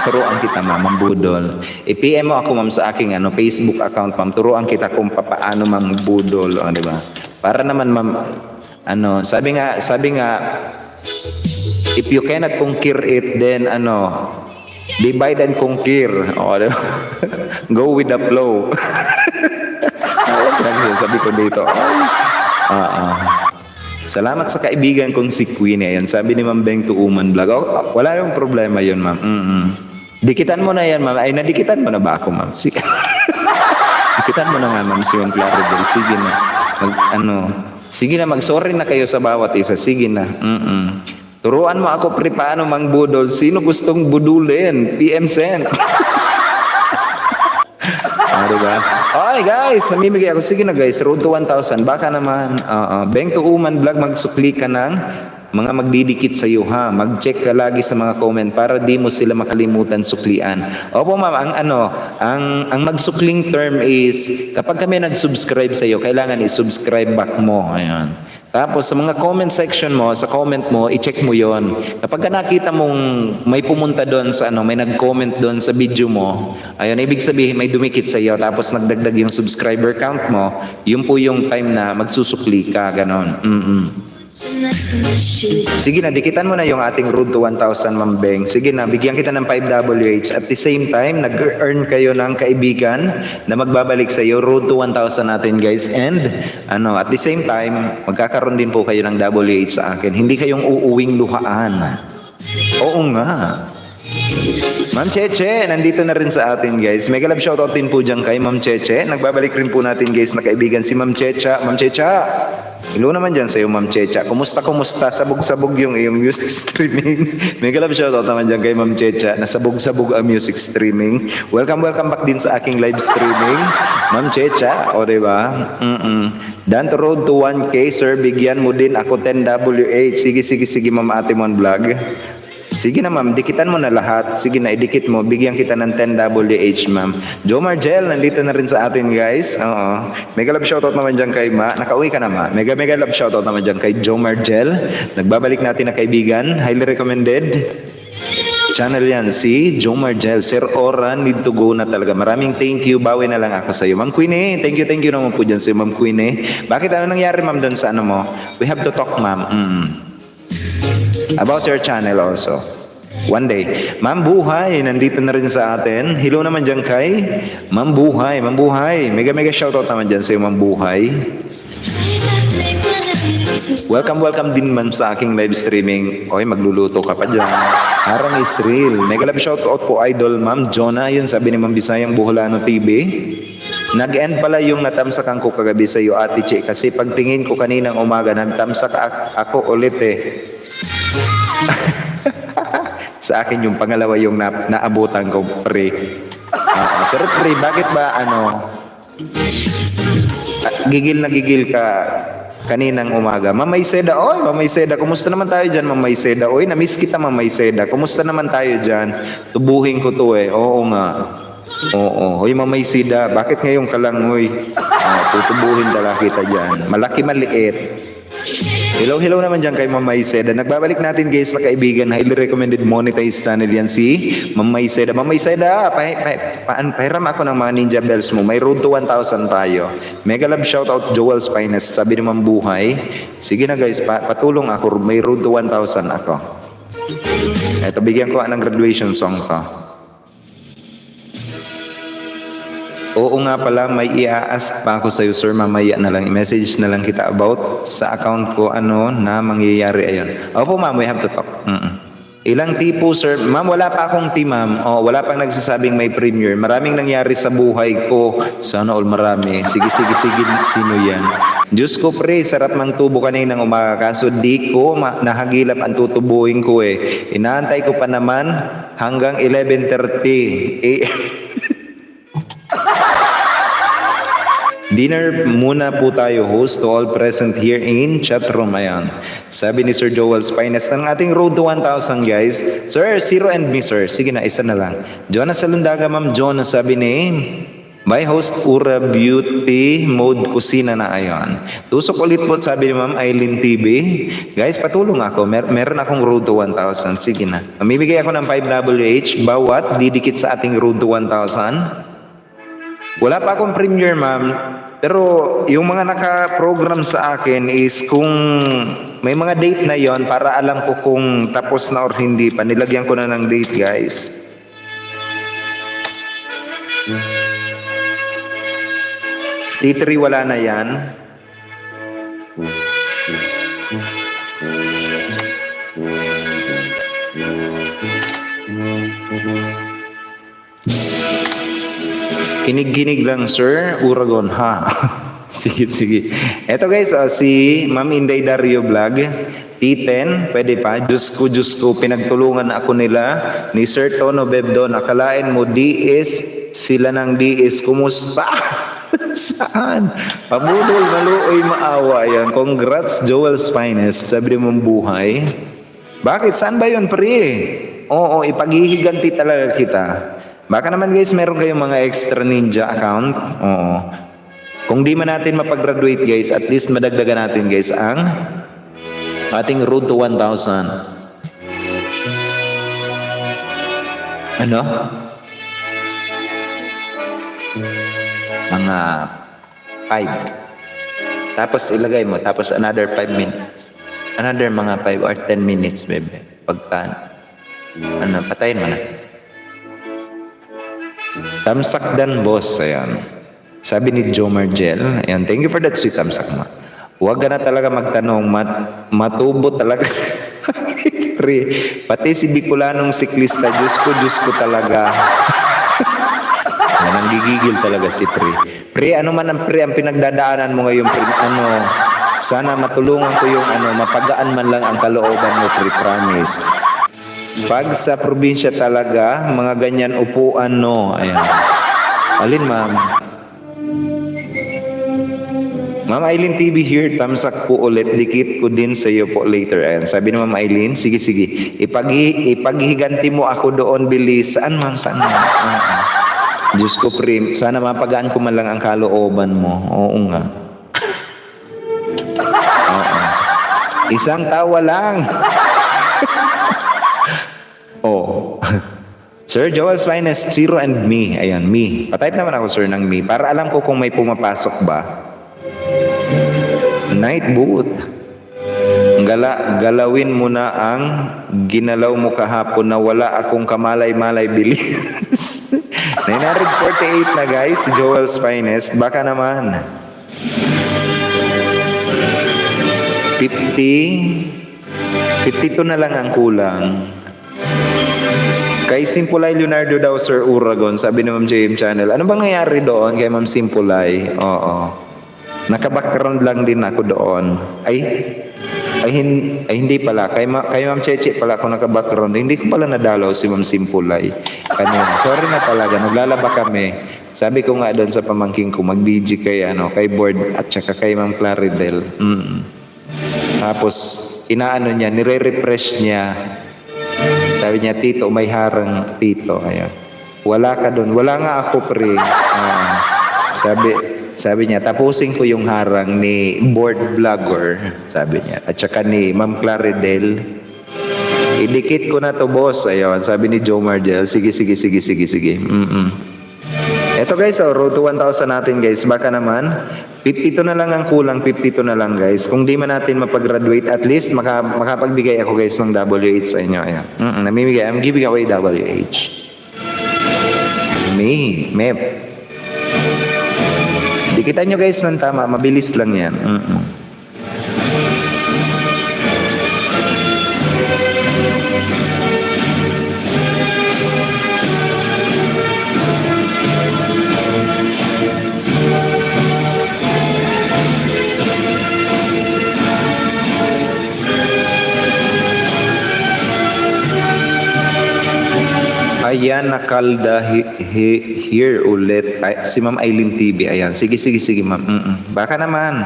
Turuan kita, ma'am, budol. I-PM mo ako, ma'am, sa aking Facebook account, ma'am. Turuan kita kung paano, ma'am, budol. O, diba? Para naman, ma'am, sabi nga, if you cannot conquer it, then, divide and conquer. O, diba? Go with the flow. Sabi ko dito. Salamat sa kaibigan kong si Queen. Ayan, sabi ni Ma'am Beng Tuuman Vlog. Wala yung problema yun, ma'am. Dikitan mo na yan, ma'am. Ay, nadikitan mo na ba ako, ma'am? Dikitan mo na nga, ma'am, si Ma'am Claribel. Sige na. Sige na, mag-sorry na kayo sa bawat isa. Sige na. Turuan mo ako, paano mang budol. Sino gustong budulin? PM send. Diba? Okay guys, namimigay ako. Sige na guys, road to 1,000. Baka naman, Beng Tuuman Vlog, magsukli ka ng mga magdidikit sa iyo, ha? Mag-check ka lagi sa mga comment para di mo sila makalimutan suklian. Opo ma'am, ang magsukling term is, kapag kami nag-subscribe sa iyo, kailangan i-subscribe back mo. Ayan. Tapos sa mga comment section mo, sa comment mo, i-check mo yon. Kapag nakita mong may pumunta doon sa may nag-comment doon sa video mo, ayun, ibig sabihin may dumikit sa iyo, tapos nagdagdag yung subscriber count mo, yun po yung time na magsusukli ka, ganon. Sige na, dikitan mo na yung ating road to 1,000, Ma'am Beng. Sige na, bigyan kita ng 5WH. At the same time, nag-earn kayo ng kaibigan na magbabalik sa iyo. Road to 1,000 natin, guys. And, at the same time, magkakaroon din po kayo ng WH sa akin. Hindi kayong uuwing luhaan. Oo nga. Ma'am Cheche, nandito na rin sa atin guys. Mega love shoutout din po dyan kay Ma'am Cheche. Nagbabalik rin po natin guys na kaibigan si Ma'am Checha. Ma'am Checha, hello naman dyan sa iyo Ma'am Checha. Kumusta? Sabog-sabog yung iyong music streaming. Mega love shoutout naman dyan kay Ma'am Checha na sabog-sabog ang music streaming. Welcome back din sa aking live streaming. Ma'am Checha, o diba? Dan to road to 1K sir, bigyan mo din ako 10WH. Sige Ma'am Ate Mon Vlog. Sige na ma'am, dikitan mo na lahat. Sige na, idikit mo. Bigyan kita ng 10WH ma'am. Jo Margel, nandito na rin sa atin guys. Oo. Mega love shoutout naman dyan kay Ma. Nakauwi ka na Ma. Mega love shoutout naman dyan kay Jo Margel. Nagbabalik natin na kaibigan. Highly recommended. Channel yan, si Jo Margel. Sir Oran, need to go na talaga. Maraming thank you. Bawi na lang ako sa iyo. Ma'am Queenie, thank you naman po dyan sa Ma'am Queenie. Bakit nangyari ma'am doon sa mo? We have to talk ma'am. About your channel also. One day. Ma'am Buhay, nandito na rin sa atin. Hello naman dyan kay Ma'am Buhay. Ma'am Buhay, mega shoutout naman dyan sa iyo Ma'am Buhay. Welcome din man sa aking live streaming. Oy, magluluto ka pa dyan. Harang Israel. Mega love shoutout po idol Ma'am Jonah. Yun sabi ni Ma'am Bisayang Buholano TV. Nag-end pala yung natamsakan ko kagabi sa iyo Ate Che. Kasi pagtingin ko kaninang umaga, nagtamsak ako ulit eh. Sa akin yung pangalawa yung naabutan ko pre. Pero pre, bakit ba gigil na gigil ka kaninang umaga? Mamay Seda, oy, Mamay Seda, kumusta naman tayo dyan, Mamay Seda? Oy, namiss kita, Mamay Seda. Kumusta naman tayo dyan? Tubuhin ko to eh. Oo nga. Oo. Hoy, Mamay Seda, bakit ngayon ka lang, hoy? Tutubuhin talaga kita dyan. Malaki, maliit. Hello naman dyan kay Mamay Seda. Nagbabalik natin guys na kaibigan. Highly recommended monetized channel yan si Mamay Seda. Mamay Seda, pahiram ako ng mga ninja bells mo. May road to 1,000 tayo. Mega love shoutout Joel's Finest. Sabi ni Mambuhay. Sige na guys, patulong ako. May road to 1,000 ako. Eto, bigyan ko ng graduation song ko. Oo nga pala, may i-ask pa ako sa iyo sir, mamaya na lang, i-message na lang kita about sa account ko na mangyayari ayon. Opo ma'am, we have to talk. Ilang tipo sir? Ma'am, wala pa akong team ma'am. Wala pang nagsasabing may premiere. Maraming nangyari sa buhay ko. Sana all marami. Sige, sino yan? Diyos ko pre, sarap mang tubo kaninang umaga. Kaso di ko nahagilap ang tutubuhin ko eh. Inaantay ko pa naman hanggang 11:30. Dinner muna po tayo, host to all present here in chatroom. Ayan. Sabi ni Sir Joel's Finest ng ating road to 1,000 guys. Sir, zero and me sir. Sige na, isa na lang. Jonas Salundaga, Ma'am John, sabi ni by host Ura Beauty Mode Kusina na ayon. Tusok ulit po, sabi ni Ma'am Eileen TV. Guys, patulong ako. Meron akong road to 1,000. Sige na. Mamibigay ako ng 5WH bawat didikit sa ating road to 1,000. Wala pa akong premiere ma'am, pero yung mga naka-program sa akin is kung may mga date na yon para alam ko kung tapos na or hindi pa. Nilagyan ko na ng date guys. T3 wala na yan. Kinig-kinig lang sir, Uragon ha. Sige. Eto guys, si Ma'am Inday Dario Vlog, T10, pwede pa. Diyos ko, pinagtulungan ako nila ni Sir Tono Bebdo. Nakalain mo, DS, sila ng DS, kumusta? Saan? Pabulol, maluoy, maawa yan. Congrats, Joel's Finest. Sabi mong buhay. Bakit? Saan ba yun, pre? Oo, ipaghihiganti talaga kita. Baka naman guys, meron kayong mga extra ninja account. Oo. Kung di man natin mapag-graduate guys, at least madagdagan natin guys ang ating road to 1,000. Ano? Mga 5. Tapos ilagay mo, tapos another 5 minutes. Another mga 5 or 10 minutes, bebe. Pagka, patayin mo na. Tamsak dan boss, ayan. Sabi ni Joe Margel, ayan, thank you for that sweet tamsak ma. Huwag ka na talaga magtanong, matubo talaga. Pati si Bicolanong siklista, Diyos ko talaga. Nanggigigil talaga si Pre. Pre, ano man ang Pre, ang pinagdadaanan mo ngayon, Pre, sana matulungan ko yung mapagaan man lang ang kalooban mo, Pre, promise. Pag sa probinsya talaga, mga ganyan upuan, no. Ayan. Alin, ma'am? Ma'am Eileen TV here, tamsak po ulit. Dikit ko din sa iyo po later. Ayan. Sabi ni Ma'am Eileen, sige. Ipaghiganti mo ako doon, bilis. Saan, ma'am? Saan, ma'am? Diyos ko, Prim. Sana mapagaan ko man lang ang kalooban mo. Oo nga. Oo. Isang tawa lang. Oh. Sir Joel's Finest, zero and me. Ayan, me. Patype naman ako, sir, ng me. Para alam ko kung may pumapasok ba. Night boot. Galawin mo na ang ginalaw mo kahapon na wala akong kamalay-malay bilis. 948 na guys, si Joel's Finest. Baka naman. 52 na lang ang kulang. Kay Simpulay Leonardo daw, Sir Uragon, sabi ni Ma'am JM Channel. Ano bang nangyari doon kay Ma'am Simpulay? Oo. Naka-background lang din ako doon. Ay hindi pala. Kay Ma'am Cheche pala ako naka-background. Hindi ko pala nadalaw si Ma'am Simpulay. Kanina. Sorry na talaga. Naglalaba kami. Sabi ko nga doon sa pamangking ko, mag-BG kay Board at saka kay Ma'am Claridel. Tapos, inaano niya, nire-refresh niya. Sabi niya, Tito, may harang, Tito. Ayan. Wala ka doon. Wala nga ako, pre. Sabi niya, tapusin ko yung harang ni Board Vlogger. Sabi niya. At saka ni Ma'am Claridel. Idikit ko na to, boss. Ayun, sabi ni Joe Margel. Sige. Eto guys, road to 1,000 natin guys. Baka naman, 52 na lang ang kulang, 52 na lang guys. Kung di man natin mapagraduate, at least makapagbigay ako guys ng WH sa inyo. Ayan. Namimigay, I'm giving away WH. Mep. Dikitan nyo guys ng tama, mabilis lang yan. Ayan, nakalda here ulit. Si Ma'am Aileen TV. Ayan, sige Ma'am. Baka naman.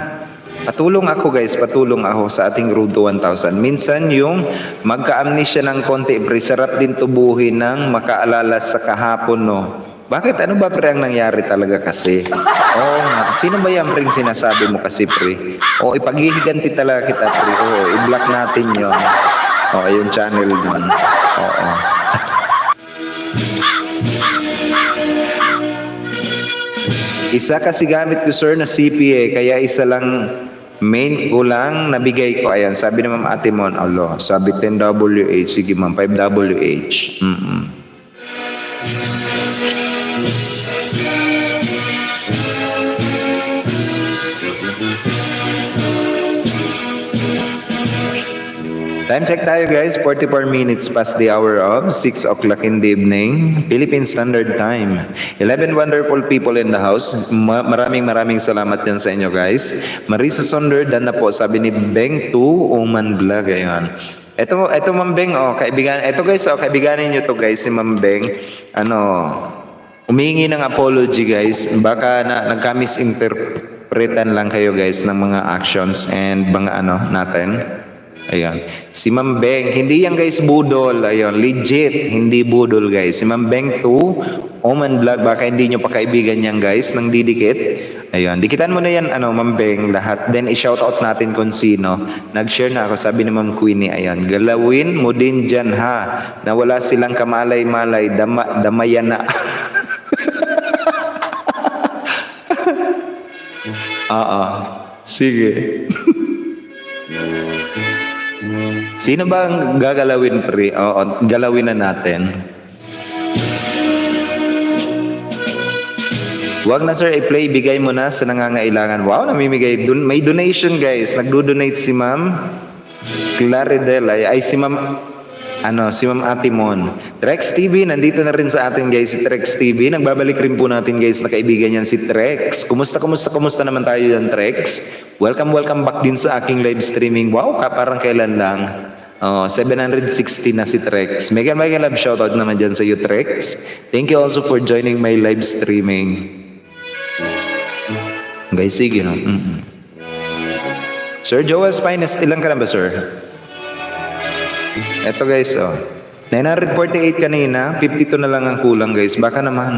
Patulong ako guys, patulong ako sa ating road to 1,000. Minsan yung magka-amnesia ng konti, pre, sarap din tubuhin ng makaalala sa kahapon, no? Bakit? Ano ba, pre, ang nangyari talaga kasi? Oo nga. Sino ba yan, pre, sinasabi mo kasi, pre? O, ipaghihiganti talaga kita, pre. Oo, i-block natin yun. Oo, yung channel dun. Oo. Isa kasi gamit ko, sir, na CPA, kaya isa lang main ko lang nabigay ko. Ayan, sabi ni Ma'am Ate Mon, alo, sabi 10WH, sige ma'am, 5WH. Time check tayo guys, 44 minutes past the hour of 6 o'clock in the evening, Philippine Standard Time. 11 wonderful people in the house. Maraming salamat din sa inyo guys. Marisa Sonder, dan na po, sabi ni Beng 2, Oman Vlog, ayan. Ito Ma'am Beng, kaibigan, ito guys, kaibiganin nyo to guys, si Ma'am Beng, humihingi ng apology guys, baka nagka-misinterpretan lang kayo guys ng mga actions and mga natin. Ayan. Si Ma'am Beng, hindi yan guys budol. Ayun, legit, hindi budol guys. Si Ma'am Beng 2, Oman Vlog, baka hindi nyo pa kaibigan yan guys, nang didikit. Ayun, dikitan mo na yan, Ma'am Beng, lahat. Then, i-shoutout natin kung sino. Nag-share na ako, sabi ni Ma'am Queenie, ayan, galawin mo din dyan ha, na wala silang kamalay-malay, damayan na. Sige. Sino ba ang gagalawin, pre? Oo, galawin na natin. Wag na sir, i-play, bigay mo na sa nangangailangan. Wow, namimigay. May donation guys. Nagdo-donate si Ma'am Claridel. Si Ma'am Ate Mon. Trex TV, nandito na rin sa atin guys si Trex TV. Nagbabalik rin po natin guys na kaibigan yan si Trex. Kumusta naman tayo yan, Trex? Welcome back din sa aking live streaming. Wow, parang kailan lang. 760 na si Trex. Mega love shoutout naman dyan sa iyo, Trex. Thank you also for joining my live streaming. Guys, sige no. Sir Joel's Finest, ilan ka na ba, sir? Eto guys, 948 kanina, 52 na lang ang kulang guys. Baka naman,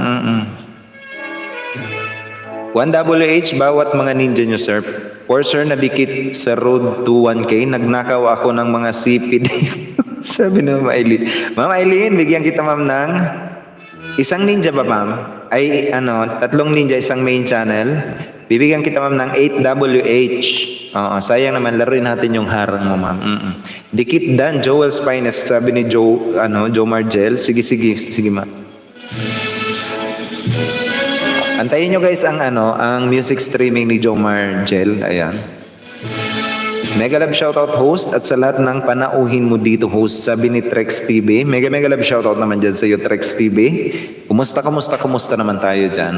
1WH bawat mga ninja nyo, sir. For sir, nadikit sa road to 1K, nagnakaw ako ng mga CPD. Sabi na Ma'am Aileen. Ma'am Aileen, bigyan kita ma'am ng isang ninja ba ma'am? Ay, 3 ninja, isang main channel. Bibigyan kita ma'am ng 8WH. Sayang naman, laruin natin yung harang mo ma'am. Dikit dan, Joel's Finest, sabi ni Joe Margel. Sige ma'am. Antayin nyo guys ang music streaming ni Joe Margel. Ayan. Mega love shoutout host at sa lahat ng panauhin mo dito host, sabi ni Trex TV. Mega love shoutout naman dyan sa iyo Trex TV. Kumusta naman tayo dyan?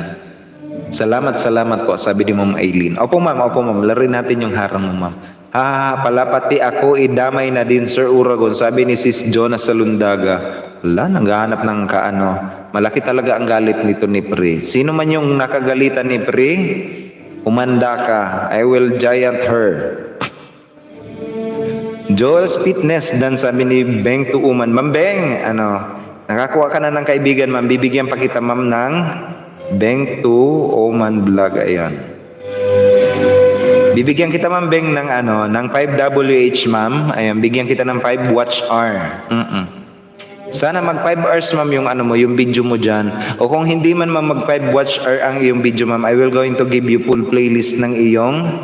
Salamat po, sabi ni Ma'am Aileen. Opo ma'am, larin natin yung harang mo ma'am. Palapati ako, idamay na din Sir Uragon, sabi ni Sis Jonas Salundaga. Wala, naghahanap ng kaano. Malaki talaga ang galit nito ni Pre. Sino man yung nakagalitan ni Pre, umanda ka, I will giant her. Joel's Fitness dan sabi ni Beng Tuuman. Ma'am Beng, nakakuha ka na ng kaibigan ma'am. Bibigyan pa kita ma'am ng Beng Tuuman vlog. Ayan. Bibigyan kita ma'am Beng ng 5 WH ma'am. Ayan, bigyan kita ng 5 watch hour. Sana mag 5 hours ma'am yung yung video mo diyan. O kung hindi man ma'am mag 5 watch hour ang iyong video ma'am, I will going to give you full playlist ng iyong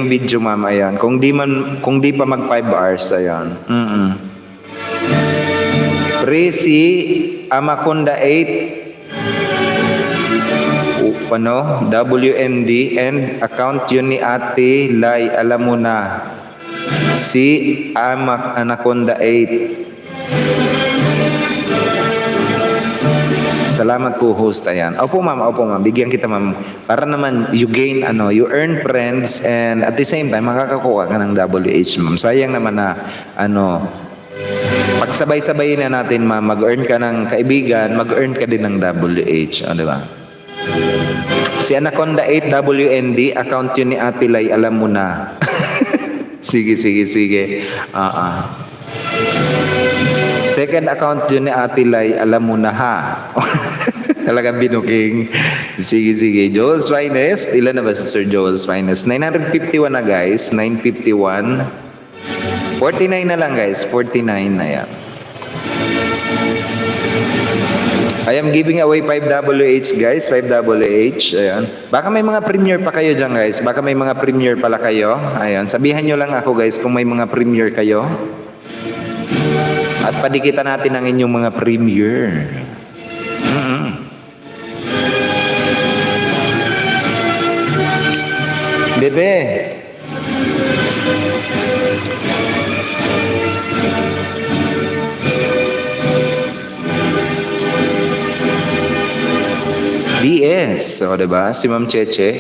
video ma'am. Ayan. Kung di pa mag 5 hours, ayan. Presi Amakonda 8 WND and account yun ni Ate Lai, alam mo na. Si Anaconda 8. Salamat po host. Ayan. Opo ma'am. Bigyan kita ma'am. Para naman you gain you earn friends and at the same time makakakuha ka ng WH ma'am. Sayang naman na pagsabay-sabayin na natin ma'am, mag-earn ka ng kaibigan, mag-earn ka din ng WH, di ba? Si Anaconda 8 WND, account yun ni Ate Lai, alam mo na. Sige. Second account yun ni Ate Lai, alam mo na ha. Talagang binuking. Sige. Joel's Finest. Ilan na ba si Sir Joel's Finest? 951 na guys. 951. 49 na lang guys. 49 na yan. I am giving away 5 WH guys. 5 WH. Ayan. Baka may mga premiere pa kayo dyan guys. Baka may mga premiere pala kayo. Ayan. Sabihan nyo lang ako guys kung may mga premiere kayo. At padikitan natin ang inyong mga premiere. Bebe. DS. O, diba? Si Ma'am Cheche.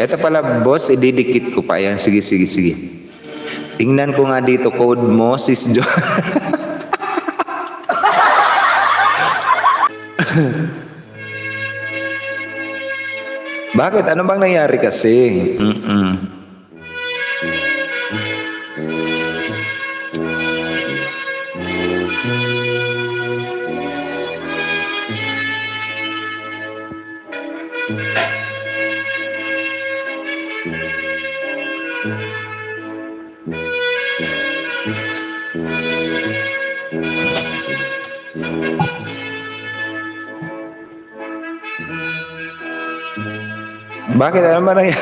Ito pala, boss, ididikit ko pa. Ayan, sige. Tingnan ko nga dito, code mo, sis Jo. Bakit? Ano bang nangyari kasi? Bakit? Ano ba nangyari?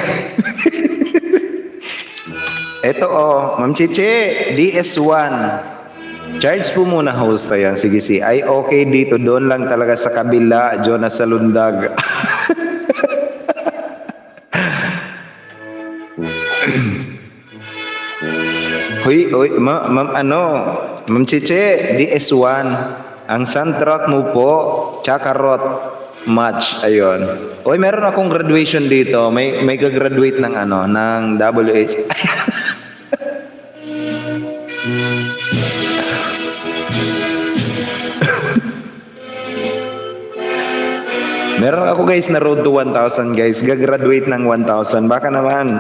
Ito Ma'am Chiche, DS1. Charge po muna host. Ayan, sige. Ay okay dito, doon lang talaga sa kabila, Jonas Salundag. Hoy, Ma'am Chiche, DS1. Ang santrot mo po, Chakarot match. Ayun. Hoy, meron akong graduation dito. May gagraduate ng ng WH. Meron ako guys na road to 1,000 guys. Gagraduate ng 1,000. Baka naman.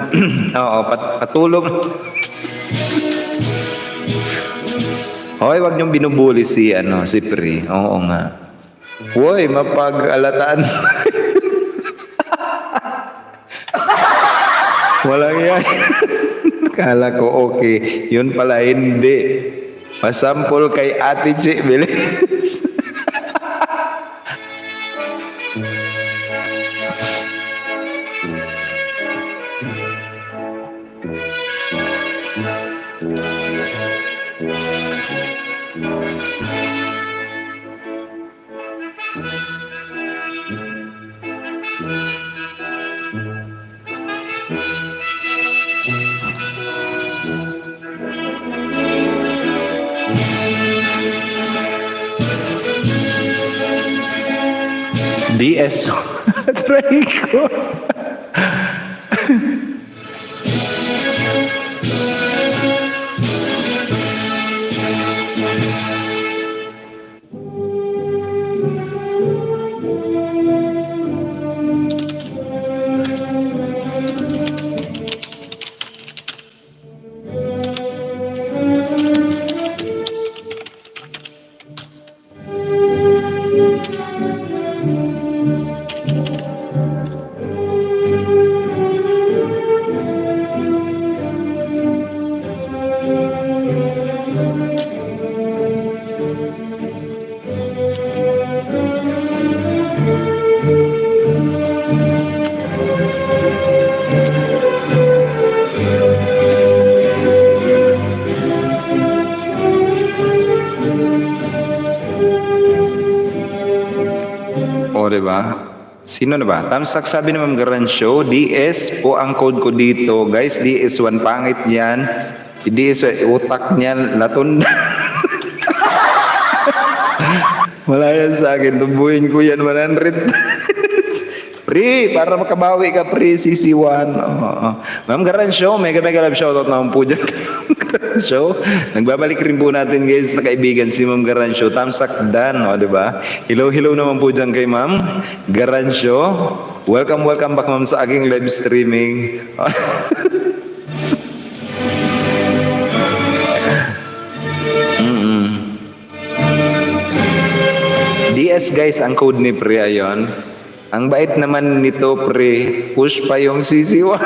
Oo, patulong. Hoy, wag niyong binubuli si Pri. Oo nga. Hoy, mapag-alataan. Walang yan. Kala ko okay. Yun pala hindi. Pasampol kay Ate Che. Bilis. DS. Try ko. O, diba? Sino na ba? Tamsak sabi ni Ma'am Garancio, DS po ang code ko dito. Guys, DS1 pangit yan. Si DS, utak niya, laton. Wala yan sa akin. Tubuhin ko yan 100. Pre, para makabawi ka, pre, CC1. Ma'am Garancio, mega love shoutout naman po dyan. Garancio, nagbabalik rin po natin guys na kaibigan si Ma'am Garancio. Tamsak Dan, diba? Hello naman po dyan kay Ma'am Garancio. Welcome back ma'am sa aking live streaming. DS guys, ang code ni pre ayon. Ang bait naman nito pre, push pa yung CC1.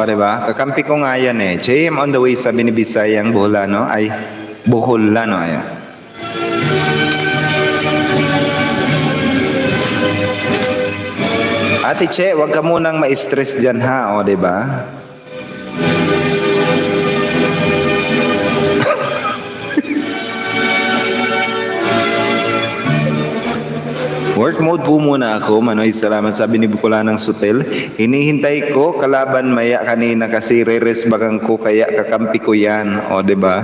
Diba? Kakampi ko nga yan eh. JM on the way, sabi ni Bisayang Boholano. Ay, Boholano. Ayan. Ate Che, wag ka munang ma-stress dyan ha. O, diba? Work mode po muna ako, Manoy. Salamat, sabi ni Bukulanang Sutel. Hinihintay ko kalaban maya kanina kasi re-resbagan ko kaya kakampi ko yan. O, diba?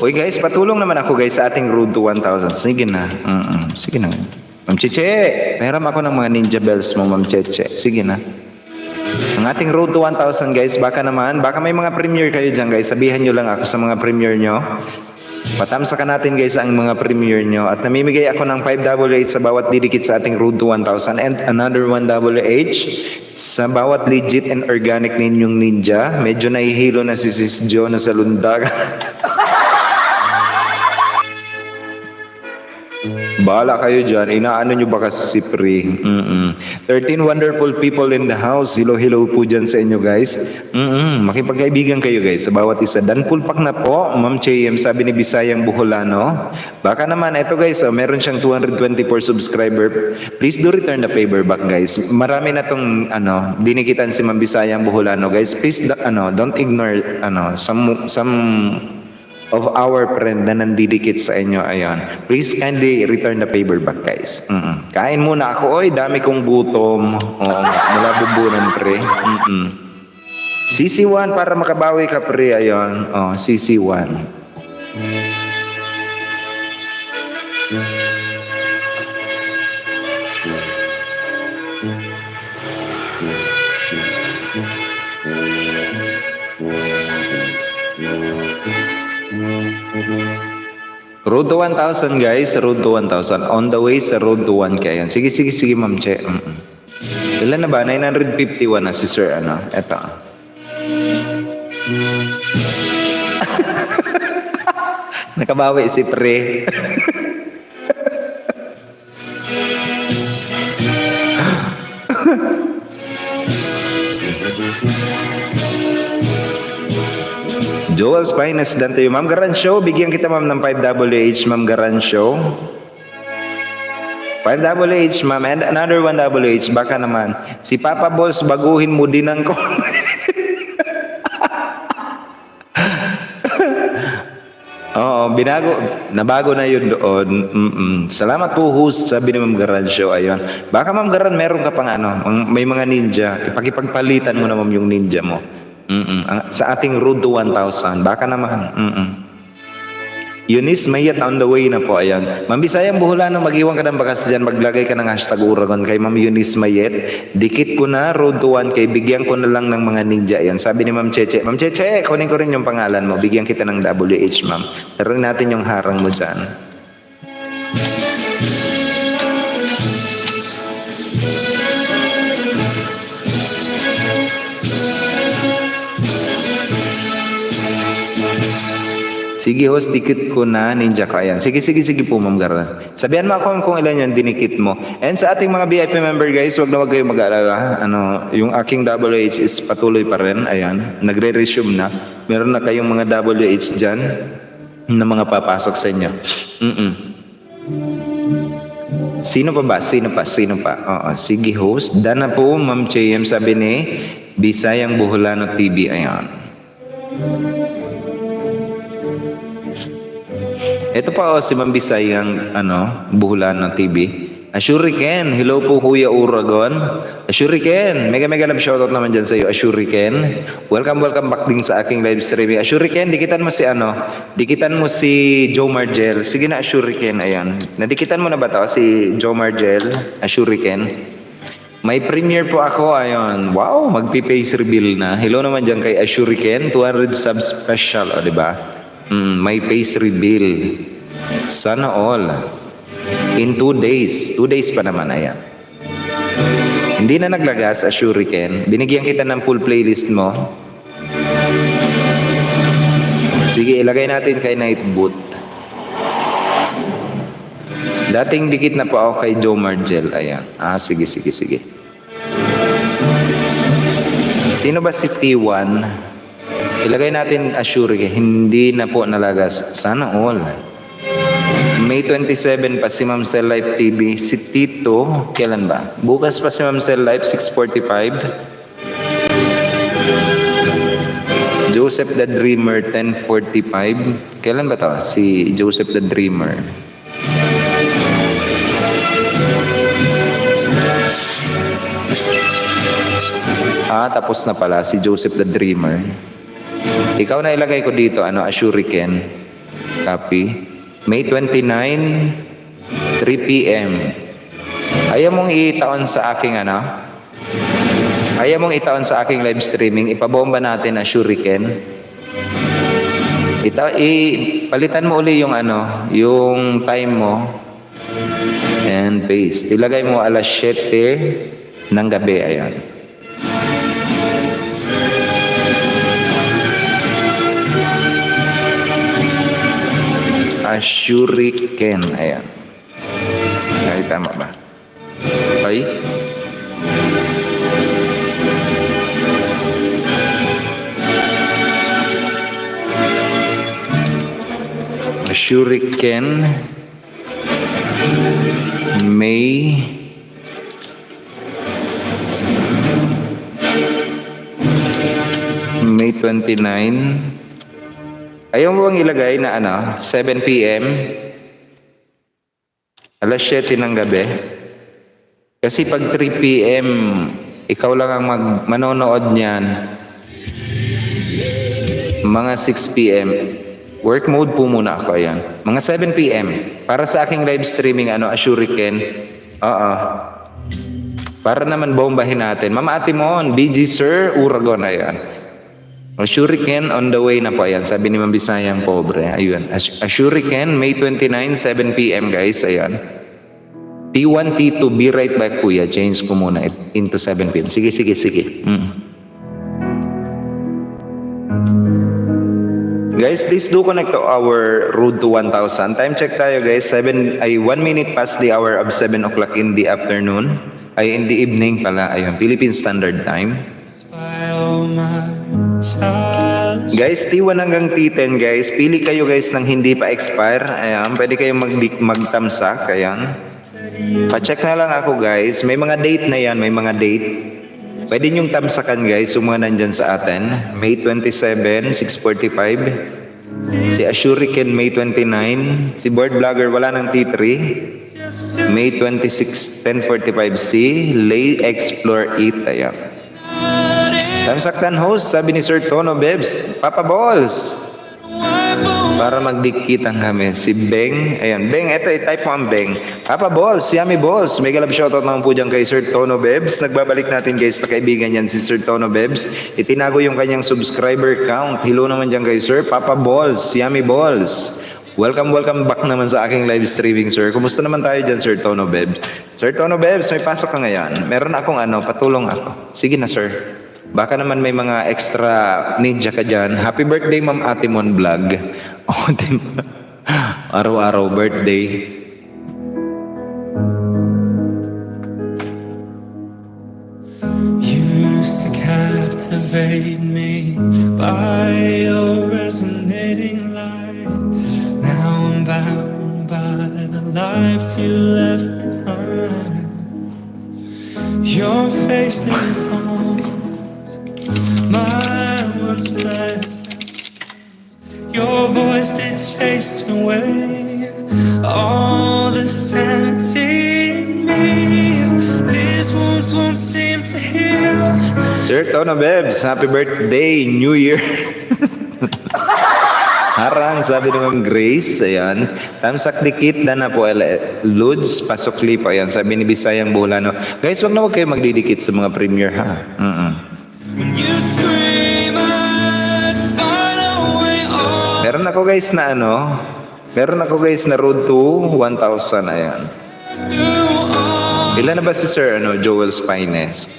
Uy guys, patulong naman ako guys sa ating road to 1,000. Sige na. Sige na. Ma'am Cheche, meron ako ng mga ninja bells mo, Ma'am Cheche. Sige na. Ang ating road to 1,000 guys, baka may mga premiere kayo dyan guys. Sabihan nyo lang ako sa mga premiere nyo. Patamsakan natin guys ang mga premiere nyo. At namimigay ako ng 5WH sa bawat didikit sa ating road to 1,000 and another 1WH sa bawat legit and organic ninyong ninja. Medyo nahihilo na si Sis Jo na sa lundag. Bahala kayo dyan. Inaano nyo ba kasi si Pri? 13 wonderful people in the house. Hello po dyan sa inyo guys. Makipagkaibigan kayo guys sa bawat isa. Dan full pack na po, Ma'am Cheyem, sabi ni Bisayang Buholano. Baka naman, ito guys, meron siyang 224 subscriber. Please do return the favor back guys. Marami na tong, dinikitan si Ma'am Bisayang Buholano guys. Please, don't ignore, some of our friend na nandidikit sa inyo. Ayan. Please kindly return the favor back, guys. Kain muna ako. Oy, dami kong gutom. Oo, mula bubunan, pre. CC1 para makabawi ka, pre. Ayan. CC1. Road to 1,000 guys, road to 1,000. On the way sa road to 1K. Ayan. Sige, Ma'am Che. Ilan na ba? 951 na si Sir, Eto. Nakabawi si Pre. World's finest done to you. Ma'am Garancio, bigyan kita ma'am ng 5WH, Ma'am Garancio. 5WH, ma'am, and another 1WH. Baka naman, si Papa Balls, baguhin mo din ang ko. Oo, nabago na yun doon. Salamat po, host, sabi ni Ma'am Garancio. Ayun. Baka Ma'am Garan, meron ka pang may mga ninja. Ipagpalitan mo na ma'am yung ninja mo. Sa ating Road to 1,000. Baka naman. Eunice Mayet on the way na po. Ayan. Ma'am Bisayang Buholano, mag-iwan ka ng bakas dyan. Maglagay ka ng hashtag Uragon kay Ma'am Eunice Mayet. Dikit ko na, Road to 1 kay bigyan ko na lang ng mga ninja. Ayan. Sabi ni Ma'am Cheche. Ma'am Cheche, kunin ko rin yung pangalan mo. Bigyan kita ng WH, ma'am. Taruin natin yung harang mo dyan. Sige host, dikit ko na ninja ka. Ayan. Sige po Ma'am Garan. Sabihan mo ako kung ilan yung dinikit mo. And sa ating mga VIP member guys, wag kayong mag-aalala. Yung aking WH is patuloy pa rin. Ayan. Nagre-resume na. Meron na kayong mga WH dyan na mga papasok sa inyo. Sino pa? Oo, sige host. Dana po Ma'am Chayem, sabi ni Bisayang Buholano TV. Ayan. Ito pa si Ma'am Bisayang Buholano TV. Ashuriken, hello po Kuya Uragon. Ashuriken, mega love shoutout naman dyan sa iyo Ashuriken. Welcome back din sa aking live streaming. Ashuriken, dikitan mo si Joe Margel. Sige na Ashuriken, ayan. Nadikitan mo na ba to si Joe Margel? Ashuriken. May premiere po ako, ayun. Wow, magpi-face reveal na. Hello naman dyan kay Ashuriken, 200 subs special, di ba? May face reveal. Sana all. In 2 days. 2 days pa naman, ayan. Hindi na naglagas, Ashuriken. Binigyan kita ng full playlist mo. Sige, ilagay natin kay Nightboot. Dating dikit na po ako kay Joe Margel. Ayan. Sige. Sino ba si T1? Ilagay natin Ashuriken. Hindi na po nalagas. Sana all. May 27 pa si Ma'am Cell Life TV. Si Tito, kailan ba? Bukas pa si Ma'am Cell Life, 6:45. Joseph the Dreamer, 10:45. Kailan ba to? Si Joseph the Dreamer. Tapos na pala si Joseph the Dreamer. Ikaw na ilagay ko dito, Ashuriken. Copy. May 29, 3 p.m. Ayaw mong itaon sa aking live streaming. Ipabomba natin Ashuriken. Palitan mo uli yung yung time mo. And paste. Ilagay mo alas 7 ng gabi. Ayan. Ashuriken. Ayan. Ay, tama ba? Okay. Ashuriken. May 29. Ayaw mo bang ilagay na 7 p.m. alas 7 ng gabi? Kasi pag 3 p.m. ikaw lang ang manonood niyan. Mga 6 p.m. Work mode po muna ako, ayan. Mga 7 p.m. Para sa aking live streaming, Ashuriken. Para naman bombahin natin. Ma'am Ate Mon, BG Sir, Uragon, ayan. Ashuriken on the way na po. Ayan, sabi ni Ma'am Bisayang pobre. Ayun. Ashuriken, May 29, 7 p.m. guys. Ayan. T1, T2, be right back kuya. Change ko muna into 7 p.m. Sige. Guys, please do connect to our Road to 1,000. Time check tayo guys. 1 minute past the hour of 7 o'clock in the afternoon. In the evening pala. Ayun, Philippine Standard Time. Guys, T1 hanggang T10 guys. Pili kayo guys ng hindi pa expire. Ayan, pwede kayong magtamsak. Ayan. Pa-check na lang ako guys. May mga date na yan, may mga date. Pwede nyong tamsakan guys, yung mga nandyan sa atin. May 27, 6:45. Si Ashuriken, May 29. Si Board Vlogger, wala ng T3. May 26, 10:45. Si Lay Explore 8. Ayan. Tamsaktan host, sabi ni Sir Tono Bebs, Papa Balls. Para magdikitan kami. Si Beng, ayan, Beng, eto, i-type mo ang Beng. Papa Balls, Yummy Balls. May galab shoutout naman po dyan kay Sir Tono Bebs. Nagbabalik natin guys na kaibigan yan si Sir Tono Bebs. Itinago yung kanyang subscriber count. Hello naman dyan kay Sir. Papa Balls, Yummy Balls. Welcome back naman sa aking live streaming, sir. Kumusta naman tayo dyan, Sir Tono Bebs? Sir Tono Bebs, may pasok ka ngayon. Meron akong patulong ako. Sige na, sir. Baka naman may mga extra ninja ka dyan. Happy birthday, Ma'am Atimon Vlog. Oh, diba? Araw-araw birthday. You used to captivate me by your resonating light. Now I'm bound by the life you left behind. Your face it haunts my once pleasant. Your voice it chased away all the sanity in me. These wounds won't seem to heal. Sir Tono Bebs, happy birthday, New Year. Harang, sabi naman Grace, ayan. Tamsak dikit na po, Ludes, pasok lipa, ayan. Sabi ni Bisayang Bulano. Guys, wag kayo magdidikit sa mga premiere, ha? When you scream, I'd find a way on. Meron ako guys na road to 1,000, ayan. Through all Ilan na ba si Sir, Joel's Finest?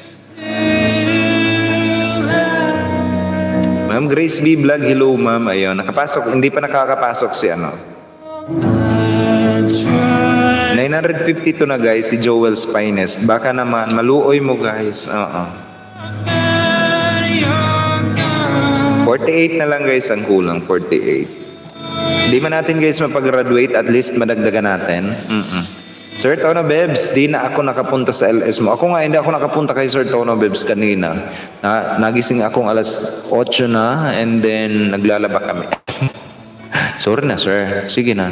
Ma'am Grace B. Vlog, hello ma'am, ayun. Nakapasok, hindi pa nakakapasok si I've tried. 952 na guys, si Joel's Finest. Baka naman, maluoy mo guys. 48 na lang guys ang kulang, 48. Hindi man natin guys mapag-graduate, at least madagdagan natin. Sir Tono Bebs, di na ako nakapunta sa LS mo. Ako nga, hindi ako nakapunta kay Sir Tono Bebs kanina. Nagising akong alas 8 na, and then naglalaba kami. Sorry na sir, sige na.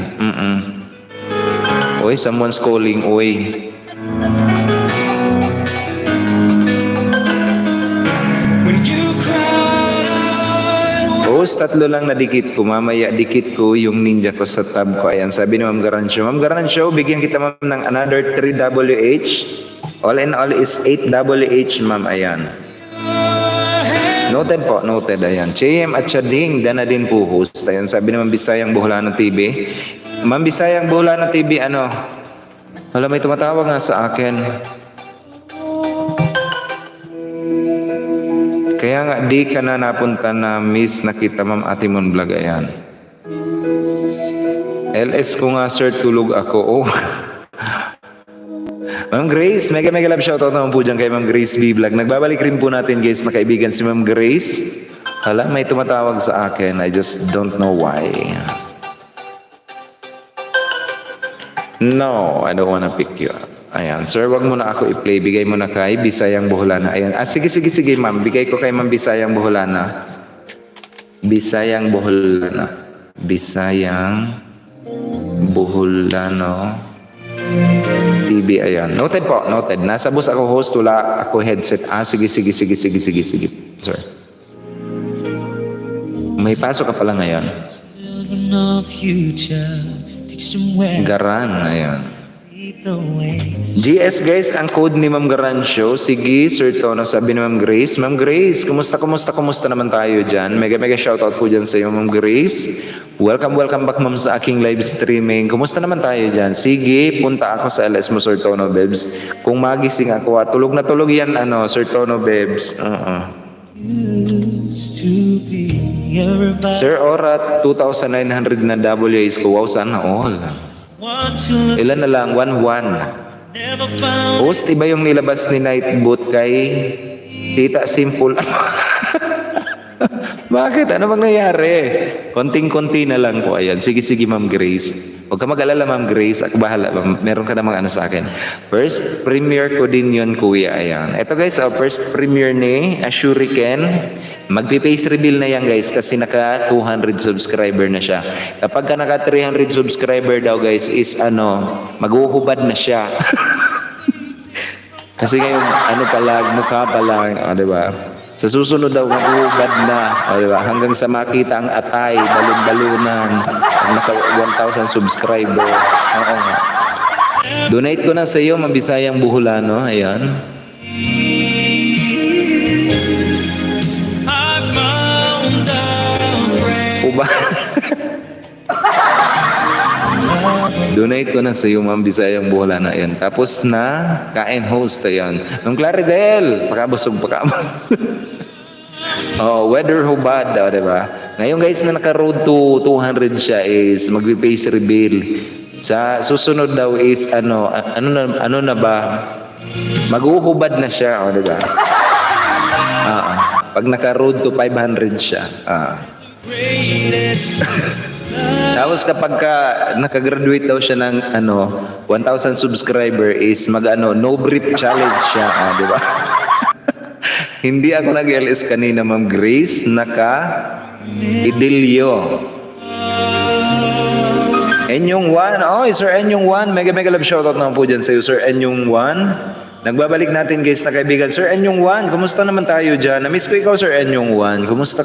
Oy, someone's calling, oy. When you cried, Host, 3 lang na dikit ko. Mamaya dikit ko yung ninja ko sa tab ko. Ayan, sabi ni Ma'am Garancio. Ma'am Garancio, bigyan kita ma'am ng another 3WH. All in all is 8WH, ma'am. Ayan. Noted po, noted. Ayan. JM at Chading, dana din po host. Ayan, sabi ni Ma'am Bisayang Buholano TV. Ma'am Bisayang Buholano TV, wala, may tumatawag nga sa akin. Kaya nga, di ka na napunta na miss na kita, Ma'am Atimon Vlog. Ayan. LS ko nga, sir, tulog ako. Oh. Ma'am Grace, mega love shoutout naman po dyan kay Ma'am Grace B. Vlog. Nagbabalik rin po natin guys na kaibigan si Ma'am Grace. Hala, may tumatawag sa akin. I just don't know why. No, I don't wanna pick you up. Ayan, sir, wag mo na ako i-play. Bigay mo na kay Bisayang Buholana. Ayan. Sige, ma'am. Bigay ko kay Ma'am Bisayang Buholana. Bisayang Buholano. TV, ayan. Noted po, noted. Nasa bus ako host, wala ako headset. Sige. Sir. May pasok ka pala ngayon. children of future, teach them where Garan, ayan. lead the way. GS guys, ang code ni Ma'am Garancio. Sige, Sir Tono, sabi ni Ma'am Grace. Ma'am Grace, kumusta naman tayo dyan? Mega shoutout po dyan sa iyo, Ma'am Grace. Welcome back ma'am sa aking live streaming. Kumusta naman tayo dyan? Sige, punta ako sa LS mo, Sir Tono Bebs. Kung magising ako, tulog na tulog yan, Sir Tono Bebs. Used to be everybody Sir Orat, 2,900 na WAs ko. Wow, sana all. want to look, Ilan na lang? 1-1. never found Host, iba yung nilabas ni Nightboot kay Tita Simple. Bakit? Ano bang nangyari? Konting-konti na lang po. Ayan. Sige, sige, Ma'am Grace. Huwag ka mag-alala, Ma'am Grace. Ako bahala. Meron ka namang ano sa akin. First premiere ko din yun, Kuya. Ayan. Ito guys, first premiere ni Ashuriken. Magpi-face reveal na yan, guys, kasi naka 200 subscriber na siya. Kapag ka naka 300 subscriber daw, guys, is maghuhubad na siya. Kasi ngayon, mukha pa lang, di ba? Sa susunod daw, mag-uubad na, di ba? Hanggang sa makita ang atay, balon-balunan, ang naka 1,000 subscriber. Oo nga. Donate ko na sa iyo, Mabisayang Buholano. Ayan. Uba. Donate ko na sa iyo, Ma'am Bisayang Buholano. Ayan. Tapos na, kain host. Ayan. Nung Claridel, pakabusog. Weather hubad, diba? Ngayon guys, na naka-road to 200 siya is magpi-face reveal. Sa susunod daw is ano na ba? Maghuhubad na siya, diba? Pag naka-road to 500 siya. Tapos kapag nakagraduate daw siya ng 1,000 subscriber is no brief challenge siya, di ba? Hindi ako nag-LS kanina, Ma'am Grace, naka-idilyo. Enyong Juan, Sir Enyong Juan, mega love shoutout naman po dyan sa iyo, Sir Enyong Juan. Nagbabalik natin guys na kaibigan. Sir Enyong Juan, kumusta naman tayo dyan? Na-miss ko ikaw, Sir Enyong Juan. Kumusta?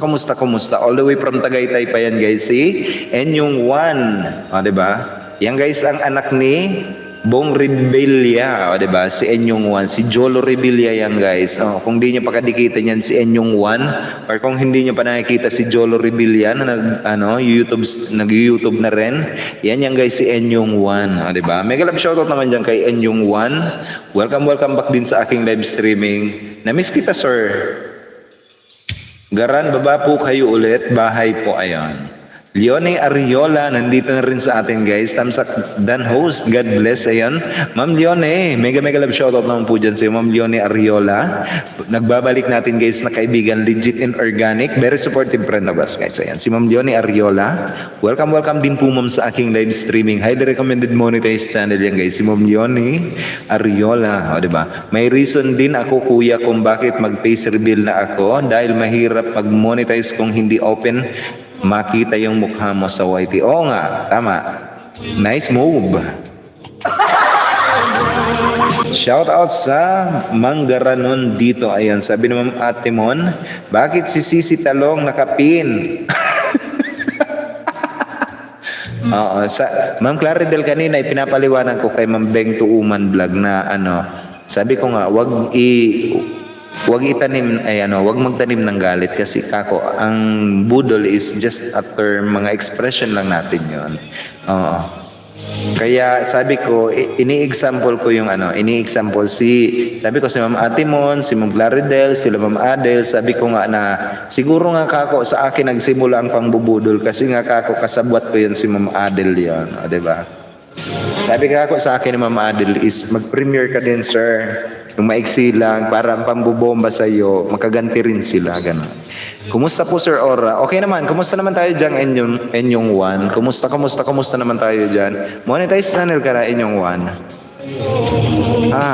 All the way from Tagaytay pa yan guys, si Enyong Juan. Diba? Yan guys ang anak ni Bong Rebilla, diba? Si Enyong Juan, si Jolo Rebilla yan guys. Kung di nyo pa kadikitan yan si Enyong Juan, or kung hindi nyo pa nakikita si Jolo Rebilla na nag-YouTube na rin, yan guys si Enyong Juan, diba? Mega love shoutout naman dyan kay Enyong Juan. Welcome back din sa aking live streaming. Na-miss kita, sir. Garan, baba po kayo ulit. Bahay po, ayan. Leonie Ariola, nandito na rin sa atin guys. Tamsak Dan host, God bless. Ayan, Ma'am Leonie, mega love shoutout naman po dyan sa Ma'am Leonie Ariola. Nagbabalik natin guys na kaibigan, legit and organic. Very supportive friend of us guys. Ayan, si Ma'am Leonie Ariola. Welcome din po ma'am sa aking live streaming. Highly recommended monetized channel yan guys. Si Ma'am Leonie Ariola. Diba? May reason din ako kuya kung bakit mag-face reveal na ako. Dahil mahirap mag-monetize kung hindi open makita yung mukha mo sa YT. Oo nga, tama. Nice move. Shout out sa Manggaranon dito. Ayan, sabi ni Ma'am Atimon, bakit si Sisi Talong nakapin? Ma'am Claridel kanina, ipinapaliwanag ko kay Ma'am Beng Tuuman vlog na sabi ko nga, wag magtanim ng galit kasi kako ang budol is just a term, mga expression lang natin yon. Kaya sabi ko ini-example ko yung sabi ko si Ma'am Atimon, si Ma'am Claridel, sila Ma'am Adel, sabi ko nga na siguro nga kako sa akin nagsimula ang pangbubudol kasi nga kako kasabwat ko yun si Ma'am Adel yon, di ba? Sabi kako sa akin ni Ma'am Adel is mag-premiere ka din, sir. Yung maiksi lang, para pambubomba sa iyo, makaganti rin sila, gano'n. Kumusta po, Sir Ora? Okay naman, kumusta naman tayo dyan, Enyong Juan? Kumusta naman tayo dyan? Monetize channel ka na, Enyong Juan.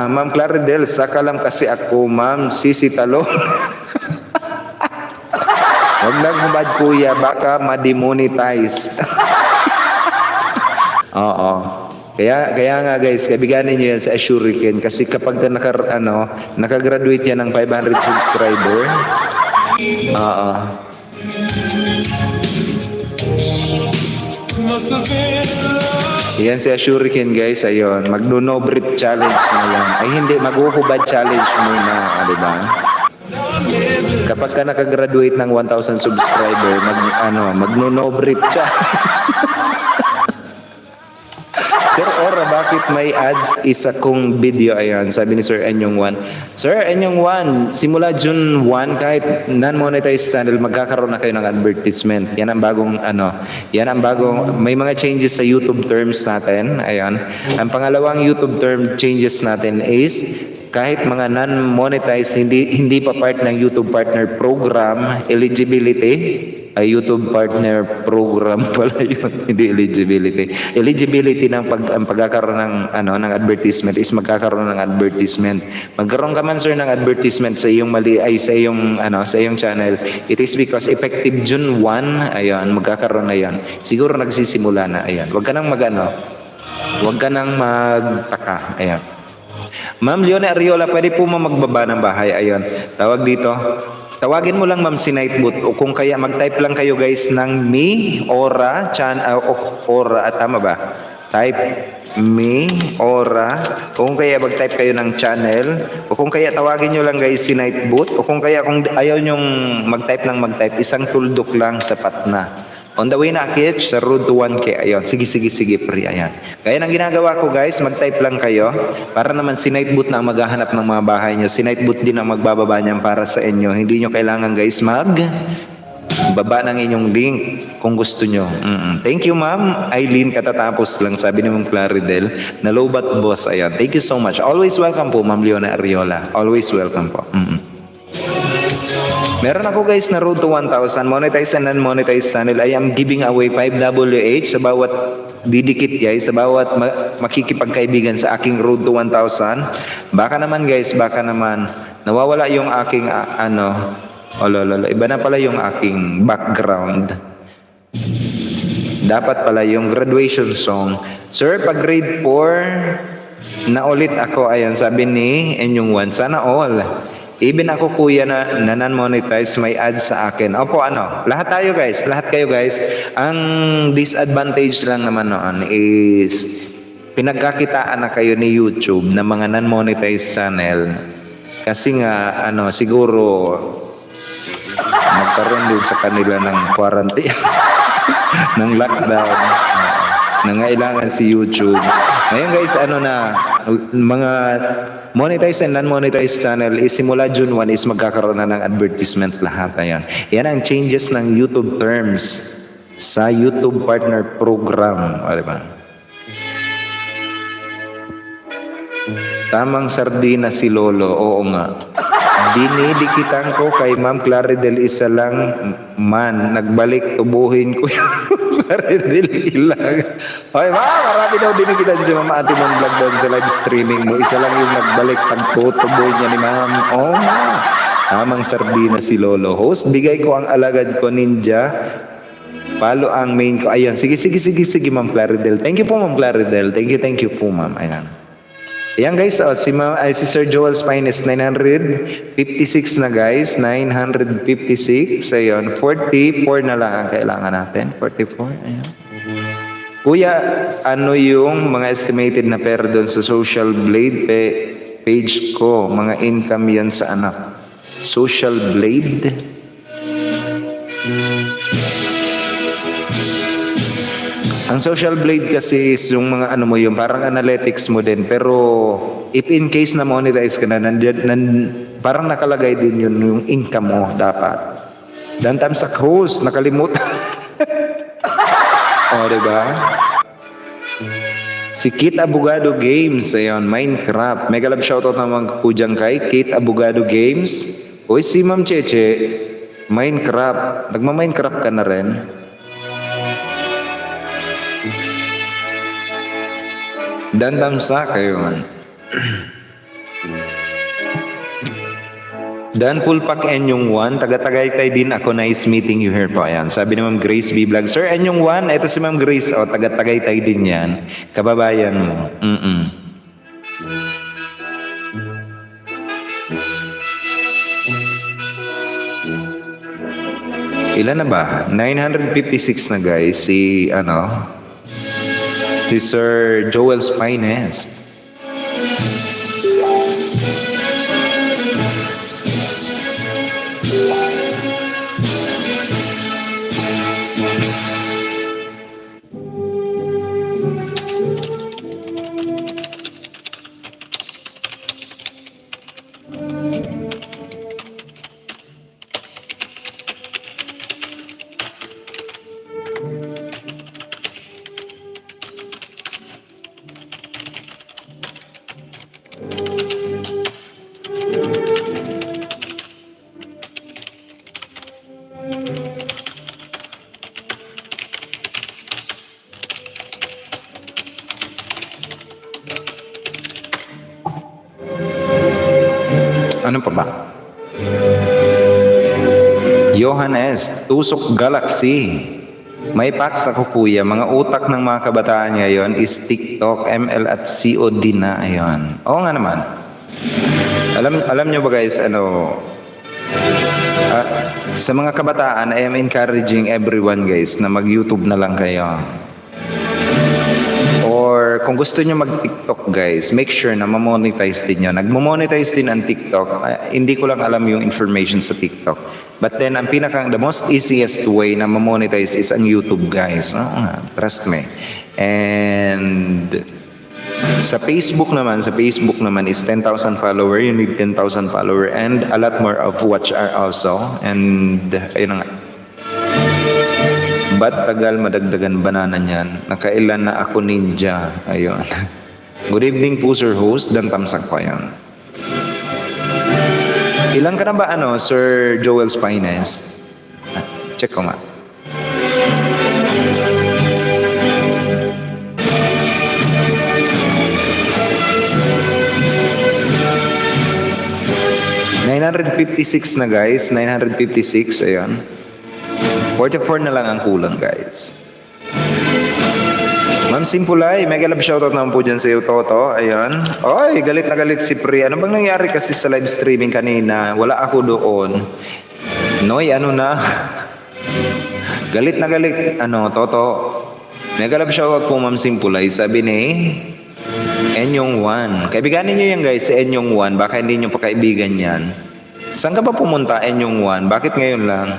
Ma'am Claridel, saka lang kasi ako, Ma'am Sisi Talong. Huwag lang hubad, kuya, baka ma-demonetize. Oo. Kaya nga guys, kaibiganin niyo yan sa Ashuriken kasi kapag nakagraduate yan ng 500 subscriber, yan si Ashuriken guys, ayun, magno-no brief challenge na yan. Ay hindi, mag-uhubad challenge muna, di ba? Kapag ka nakagraduate ng 1,000 subscriber, magno-no brief challenge. Sir Ora, bakit may ads isa kong video? Ayan, sabi ni Sir Enyong Juan. Sir Enyong Juan, simula June 1, kahit non-monetized channel, magkakaroon na kayo ng advertisement. Yan ang bagong, may mga changes sa YouTube terms natin. Ayan. Ang pangalawang YouTube term changes natin is, kahit mga non-monetized, hindi pa part ng YouTube Partner Program, eligibility, ay YouTube Partner Program pala yun, hindi eligibility. Eligibility ng ang pagkakaroon ng ng advertisement is magkakaroon ng advertisement. Magkaroon ka man sir ng advertisement sa iyong sa iyong channel. It is because effective June 1, ayun, magkakaroon na 'yan. Siguro nagsisimula na, ayun. Huwag ka nang huwag ka nang magtaka, ayun. Ma'am Leone Ariola, pwede po magbaba ng bahay. Ayun, tawag dito. Tawagin mo lang ma'am si Nightboot o kung kaya mag-type lang kayo guys ng me, ora, ora, tama ba? Type me, ora, o kung kaya mag-type kayo ng channel, o kung kaya tawagin nyo lang guys si Nightboot, o kung kaya kung ayaw nyong mag-type ng mag-type, isang tuldok lang sapat na. On the way na Kitch, sa road to 1K. Ayun, sige, pre. Ayan. Kaya nang ginagawa ko guys, mag-type lang kayo para naman si Nightboot na ang maghahanap ng mga bahay nyo. Si Nightboot din ang magbababa niyan para sa inyo. Hindi nyo kailangan guys baba ng inyong link kung gusto nyo. Thank you ma'am Eileen, katatapos lang sabi ni Ma'am Claridel na lowbat boss. Ayan. Thank you so much. Always welcome po Ma'am Leona Ariola. Always welcome po. Meron ako guys na road to 1,000 monetized and non-monetized channel. I am giving away 5WH sa bawat didikit guys, sa bawat makikipagkaibigan sa aking road to 1,000. Baka naman guys, nawawala yung aking iba na pala yung aking background. Dapat pala yung graduation song. Sir, pag grade 4 na ulit ako, ayan, sabi ni Enyong 1, sana all. Even ako kuya na non-monetize may ads sa akin. Opo, lahat kayo guys. Ang disadvantage lang naman noon is pinagkakitaan na kayo ni YouTube na mga non-monetized channel. Kasi nga, siguro magkaroon din sa kanila ng quarantine, ng lockdown. Nangailangan si YouTube. Ngayon guys, mga monetized and non-monetized channel is simula June 1 is magkakaroon na ng advertisement lahat. Ayan. Yan ang changes ng YouTube terms sa YouTube Partner Program. Diba? Tamang sardina si Lolo. Oo nga. Dinidikitan ko kay Ma'am Claridel isa lang man. Nagbalik tubuhin ko yung Claridel ilang. Okay, marami daw dinikitan si Mama Ate Mong Vlog doon sa live streaming mo. Isa lang yung nagbalik pagtutuboy niya ni Ma'am. Oh, tamang sardina si Lolo. Host, bigay ko ang alagad ko ninja. Follow ang main ko. Ayun, sige Ma'am Claridel. Thank you po Ma'am Claridel. Thank you po Ma'am. Ayan. Ayan guys, si Sir Joel's Finest 956 na guys, 956. Ayun, 44 na lang ang kailangan natin. 44, ayan. Kuya, ano yung mga estimated na pera doon sa Social Blade page ko? Mga income yan sa Social Blade? Ang Social Blade kasi is yung mga yung parang analytics mo din. Pero if in case na monetize ka na, parang nakalagay din yun yung income mo dapat. Dan time sa host, nakalimutan. O, diba? Si Kit Abogado Games, ayun, Minecraft. Mega love shoutout naman po dyan kay Kit Abogado Games. Uy, si Ma'am Cheche, Minecraft. Nagma-Minecraft ka na rin. Dandamsa kayo man. Dan Pulpak Enyong 1, taga-Tagaytay din ako, nice meeting you here po. Ayan, sabi ni Ma'am Grace B. Vlog. Sir Enyong 1, ito si Ma'am Grace, taga-Tagaytay din yan. Kababayan mo. Ilan na ba? 956 na guys, si Sir Joel's Finest. Ano pa ba? Johannes, Tusok Galaxy. May packs ako kuya. Mga utak ng mga kabataan ngayon is TikTok, ML at COD na. Ayun. Oo nga naman. Alam nyo ba guys, sa mga kabataan, I am encouraging everyone guys na mag-YouTube na lang kayo. Or kung gusto nyo mag-TikTok guys, make sure na ma-monetize din nyo. Nagmo-monetize din ang TikTok. Hindi ko lang alam yung information sa TikTok. But then, the most easiest way na ma-monetize is ang YouTube guys. Trust me. And sa Facebook naman is 10,000 follower. You need 10,000 follower and a lot more of watch hour also. And ayun nga. Ba't tagal madagdagan banana niyan? Nakailan na ako ninja. Ayun. Good evening po sir host. Dan tamsak pa yan. Ilan ka na ba Sir Joel's Finest? Check ko nga. $956 na guys. 956. Ayun. 44 na lang ang kulang guys. Ma'am Simpulay, mega love shoutout naman po dyan sa iyo, Toto. Ayan. Oy, galit na galit si Pri. Ano bang nangyari kasi sa live streaming kanina? Wala ako doon. Noy, ano na? Galit na galit. Toto. Mega love shoutout po, Ma'am Simpulay. Sabi ni Enyong Juan. Kaibiganin nyo yan guys, si Enyong Juan. Baka hindi nyo pa kaibigan yan. Saan ka ba pumunta, Enyong Juan? Bakit ngayon lang?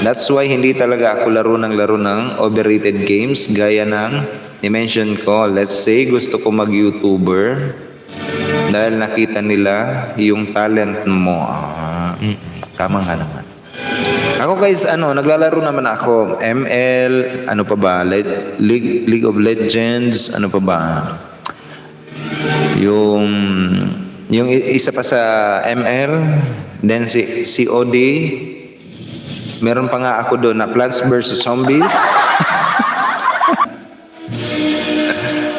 That's why hindi talaga ako laro ng overrated games gaya ng i-mention ko. Let's say gusto ko mag-YouTuber dahil nakita nila yung talent mo. Tama nga naman. Ako guys, naglalaro naman ako. ML, ano pa ba? League of Legends, ano pa ba? Yung isa pa sa ML, then si COD. Meron pa nga ako doon na Plants vs. Zombies.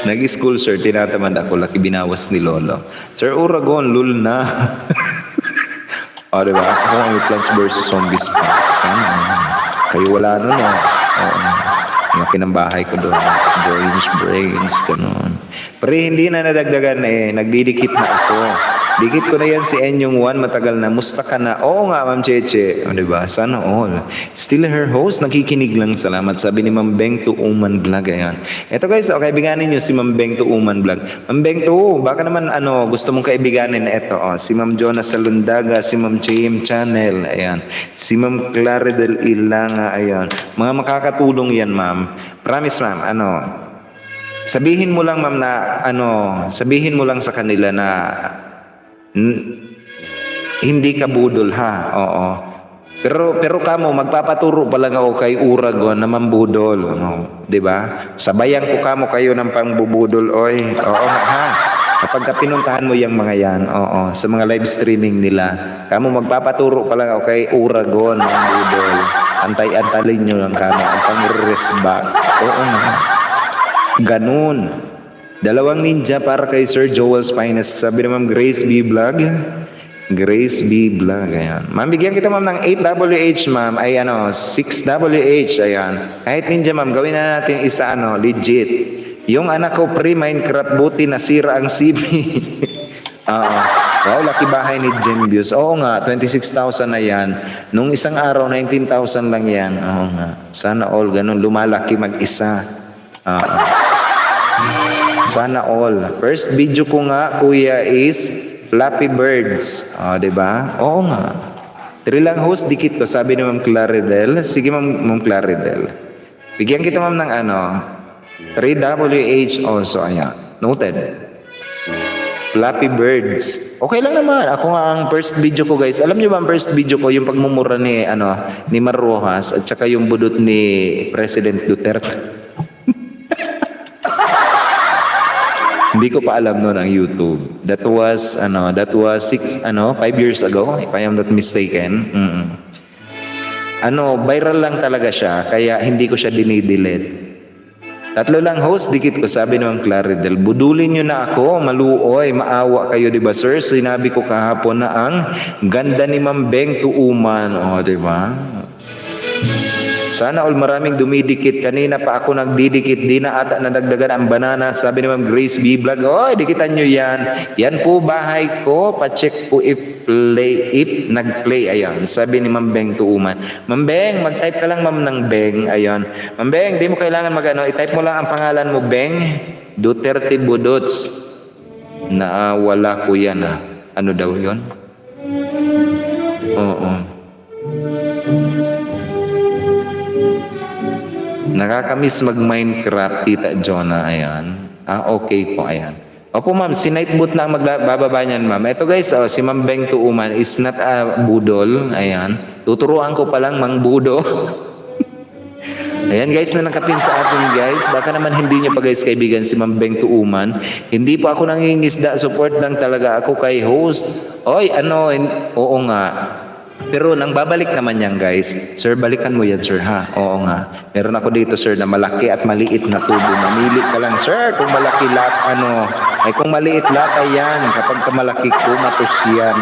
Nag-school sir, tinatamad ako, laki binawas ni Lolo. Sir Uragon, lul na. O, diba? Ako ang Plants vs. Zombies pa. Sana. Kayo wala nun laki ng bahay ko doon. Brains, ganun. Pero hindi na nadagdagan nagdidikit na ako. Dikit ko na yan si Enyong Juan, matagal na. Musta ka na? Oo nga, Ma'am Cheche. O, diba? Sana all. Still her host, nakikinig lang. Salamat. Sabi ni Ma'am Beng to Uman Vlog. Ayan. Ito guys, kaibiganin nyo si Ma'am Beng to Uman Vlog. Ma'am Beng to, baka naman gusto mong kaibiganin na ito. Si Ma'am Jonas Salundaga, si Ma'am JM Channel. Ayan. Si Ma'am Claridel Ilanga. Ayan. Mga makakatulong yan, Ma'am. Promise, Ma'am. Sabihin mo lang, Ma'am, na sabihin mo lang sa kanila na hindi ka budol ha. Oo. Pero kamo magpapaturo pa lang ako kay Uragon na mambudol, 'di ba? Sabayan ko kamo kayo ng pangbubudol oy. Oo ha. Kapag pinuntahan mo yung mga yan, sa mga live streaming nila, kamo magpapaturo pa lang ako kay Uragon ng budol. Antay-antalin nyo lang kamo ang pang-resback. Oo na. Ganun. 2 ninja para kay Sir Joel's Finest. Sabi ni Ma'am Grace B. Vlog. Grace B. Vlog. Ayan. Ma'am, bigyan kita ma'am ng 8WH ma'am. Ay 6WH. Ayan. Kahit ninja ma'am, gawin na natin isa legit. Yung anak ko pre-Minecraft buti nasira ang CB. Wow, laki bahay ni Gembius. Oo nga, 26,000 na yan. Nung isang araw, 19,000 lang yan. Oo nga. Sana all ganun. Lumalaki mag-isa. Sana all. First video ko nga, kuya, is Flappy Birds. Diba? Oo nga. 3 lang host, dikit ko. Sabi ni Ma'am Claridel. Sige, Ma'am Claridel. Bigyan kita, Ma'am, ng 3WH also. Ayan. Noted. Flappy Birds. Okay lang naman. Ako nga ang first video ko, guys. Alam niyo ba ang first video ko, yung pagmumura ni Mar Rojas at saka yung budot ni President Duterte. Hindi ko pa alam noon ang YouTube. That was 5 years ago, if I am not mistaken. Viral lang talaga siya, kaya hindi ko siya dinidelete. Tatlo lang host, dikit ko. Sabi naman Claridel, budulin nyo na ako, maluoy, maawa kayo, di ba sir? Sinabi ko kahapon na ang ganda ni Ma'am Beng Tuuman. O, di ba? Sana all maraming dumidikit. Kanina pa ako nagdidikit. Di na ata nadagdagan ang banana. Sabi ni Ma'am Grace B. Vlog, oy, dikitan nyo yan. Yan po bahay ko. Pacheck po if nag-play. Ayan. Sabi ni Ma'am Beng Tuuman. Ma'am Beng, mag-type ka lang ma'am ng Beng. Ayan. Ma'am Beng, di mo kailangan mag-ano. I-type mo lang ang pangalan mo, Beng. Duterte Budots. Wala ko yan ha. Ano daw yon? Oo. Nakakamiss mag-Minecraft, Tita Jonah. Ayan. Okay po. Ayan. Opo ma'am, si Nightboot na ang magbababa niyan ma'am. Ito guys, si Ma'am Beng Tuuman is not a budol. Ayan. Tuturuan ko pa lang mang budo. Ayan guys na nakapin sa atin guys. Baka naman hindi niyo pa guys kaibigan si Ma'am Beng Tuuman. Hindi po ako nangingisda. Support lang talaga ako kay host. Oy, oo nga. Pero nang babalik naman yan guys, sir balikan mo yan sir ha, oo nga. Meron ako dito sir na malaki at maliit na tubo. Mamili ka lang sir kung malaki ay kung maliit lata yan. Kapag malaki kumatos yan.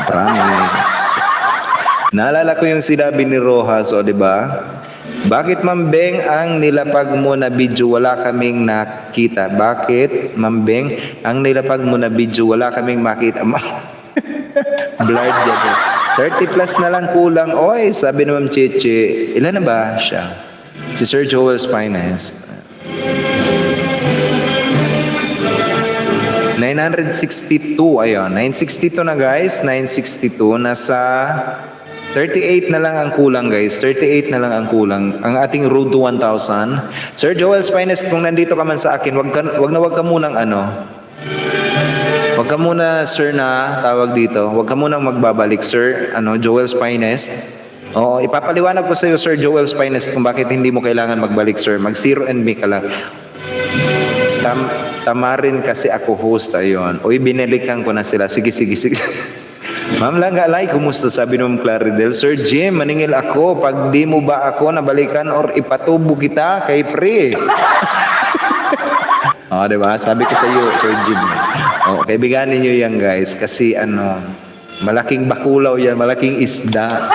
Promise. Naalala ko yung sinabi ni Rojas, o diba? Bakit Ma'am Beng ang nilapag mo na video wala kaming nakita? Bakit Ma'am Beng ang nilapag mo na video wala kaming makita? Blurred yan. 30 plus na lang kulang. Oy, sabi ni Ma'am Chichi. Ilan na ba siya? Si Sir Joel's Finest. 962. Ayun. 962 na guys. 962. Nasa 38 na lang ang kulang guys. 38 na lang ang kulang. Ang ating road to 1,000. Sir Joel's Finest, kung nandito ka man sa akin, wag ka munang Huwag ka muna, sir, na tawag dito. Huwag ka muna magbabalik, sir. Joel's Finest. Oo, ipapaliwanag ko sa iyo, Sir Joel's Finest, kung bakit hindi mo kailangan magbalik, sir. Mag-zero and me ka lang. Tamarin kasi ako host, ayon. Uy, binalikan ko na sila. Sige. Ma'am Langalay, kumusta? Sabi ni Ma'am Claridel, Sir Jim, maningil ako. Pag di mo ba ako nabalikan or ipatubo kita kay pre. Diba? Sabi ko sa iyo, Sir Jim. Kaibiganin nyo yan guys kasi malaking bakulaw yan, malaking isda.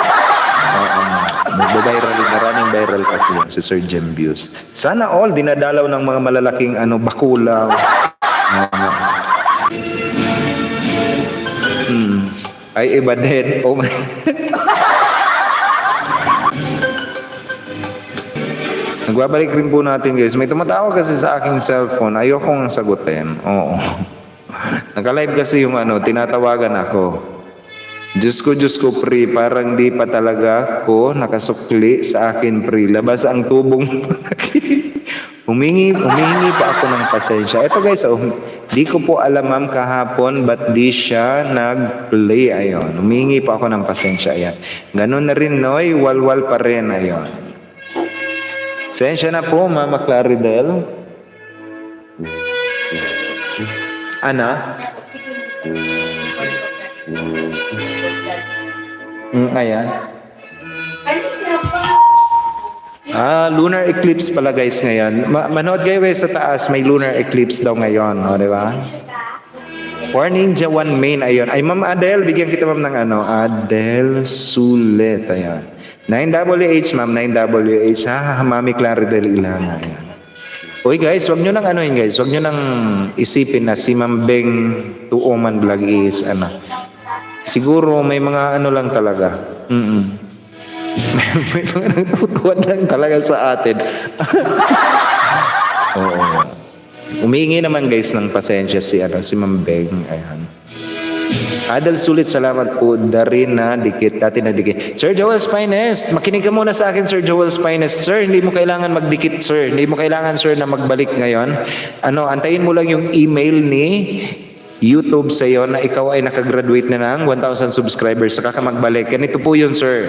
Nagbe-viral, maraming viral kasi yan si Sir Jim Views. Sana all dinadalaw ng mga malalaking bakulaw. Ay iba din. Oh my. Nagbabalik rin po natin guys. May tumatawag kasi sa aking cellphone. Ayokong sagutin. Oo. Naka-live kasi yung tinatawagan ako. Diyos ko pre, parang di pa talaga ko nakasukli sa akin pre. Labas ang tubong. Humingi pa ako ng pasensya. Ito guys, di ko po alam ma'am kahapon ba't di siya nag-play. Ayon. Humingi pa ako ng pasensya. Ayan. Ganun na rin noy, walwal pa rin. Ayon. Pasensya na po, Mama Claridel. Ana? Ayan. Lunar eclipse pala guys ngayon. Manood kayo guys sa taas, may lunar eclipse daw ngayon. Di ba? For Ninja 1 main, ayun. Ay, Ma'am Adele, bigyan kita ma'am ng Adele Sulet. Ayan. 9WH, ma'am, 9WH. Mami Claridel Ilana. Ayan. Uy guys, wag nyo nang guys. Wag nyo nang isipin na si Ma'am Beng Tuuman Vlog is siguro may mga lang talaga. May mga nagtutuwan lang talaga sa atin. Oo. Umihingi naman guys ng pasensya si Ma'am Beng. Ayan. Adel Sulit, salamat po. Darin na dikit, dati na dikit. Sir Joel's Finest, makinig ka muna sa akin, Sir Joel's Finest. Sir, hindi mo kailangan magdikit, sir. Hindi mo kailangan, sir, na magbalik ngayon. Antayin mo lang yung email ni YouTube sa iyo na ikaw ay nakagraduate na ng 1,000 subscribers. Saka ka magbalik. Ganito po yun, sir.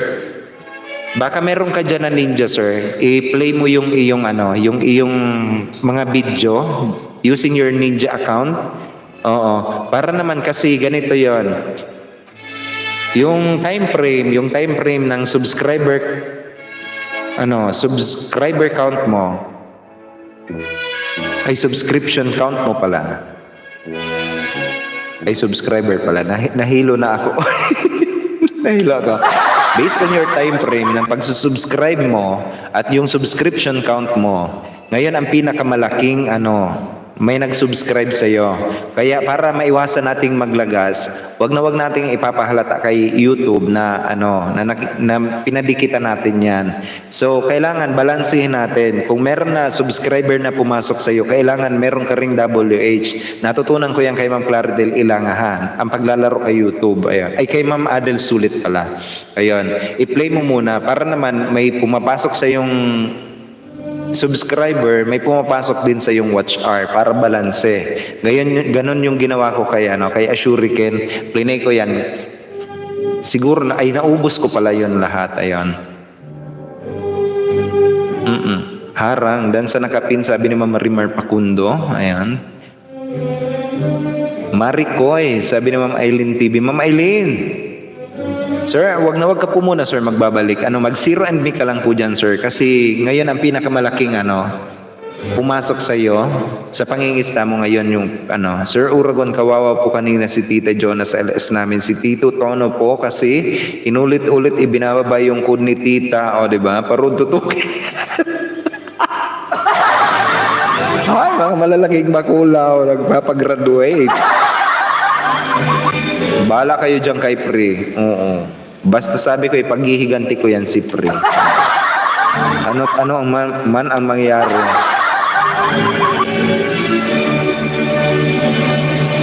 Baka meron ka dyan na ninja, sir. I-play mo yung iyong mga video using your ninja account. Oo. Para naman kasi ganito yon. Yung time frame ng subscriber count mo. Ay, subscription count mo pala. Ay, subscriber pala. Nahilo na ako. Nahilo ako. Based on your time frame ng pagsusubscribe mo at yung subscription count mo, ngayon ang pinakamalaking may nag-subscribe sa iyo. Kaya para maiwasan nating maglagas, wag nating ipapahalata kay YouTube na na pinadikitan natin 'yan. So kailangan balansehin natin. Kung meron na subscriber na pumasok sa iyo, kailangan meron ka ring WH. Natutunan ko 'yan kay Ma'am Claridel Ilangahan, ang paglalaro kay YouTube. Ayun. Ay kay Ma'am Adel Sulit pala. Ayun. I-play mo muna para naman may pumapasok sa yung subscriber, may pumapasok din sa yung watch hour para balanse. Ganon yung ginawa ko kay Ashuriken. Plinay ko yan. Siguro na ay naubos ko pala yon lahat. Ayon. Harang dan sa nakapin, sabi ni Ma'am Marimar Pacundo. Ayan. Maricoy, sabi ni Ma'am Aileen TV. Ma'am Aileen, sir, wag ka po muna, sir, magbabalik. Mag-zero and me ka lang po dyan, sir. Kasi ngayon ang pinakamalaking pumasok sa iyo sa pangingista mo ngayon yung Sir Uragon, kawawa po kanina si Tita Jonah sa LS namin. Si Tito Tono po kasi inulit-ulit ibinababa yung code ni Tita. O, diba? Parod tutukin. Ay, mga malalaking bakulaw, nagpapagraduate. Bahala kayo dyan kay Pri. Oo. Basta sabi ko, paghihiganti ko yan si Pri. Ano ang man ang mangyari.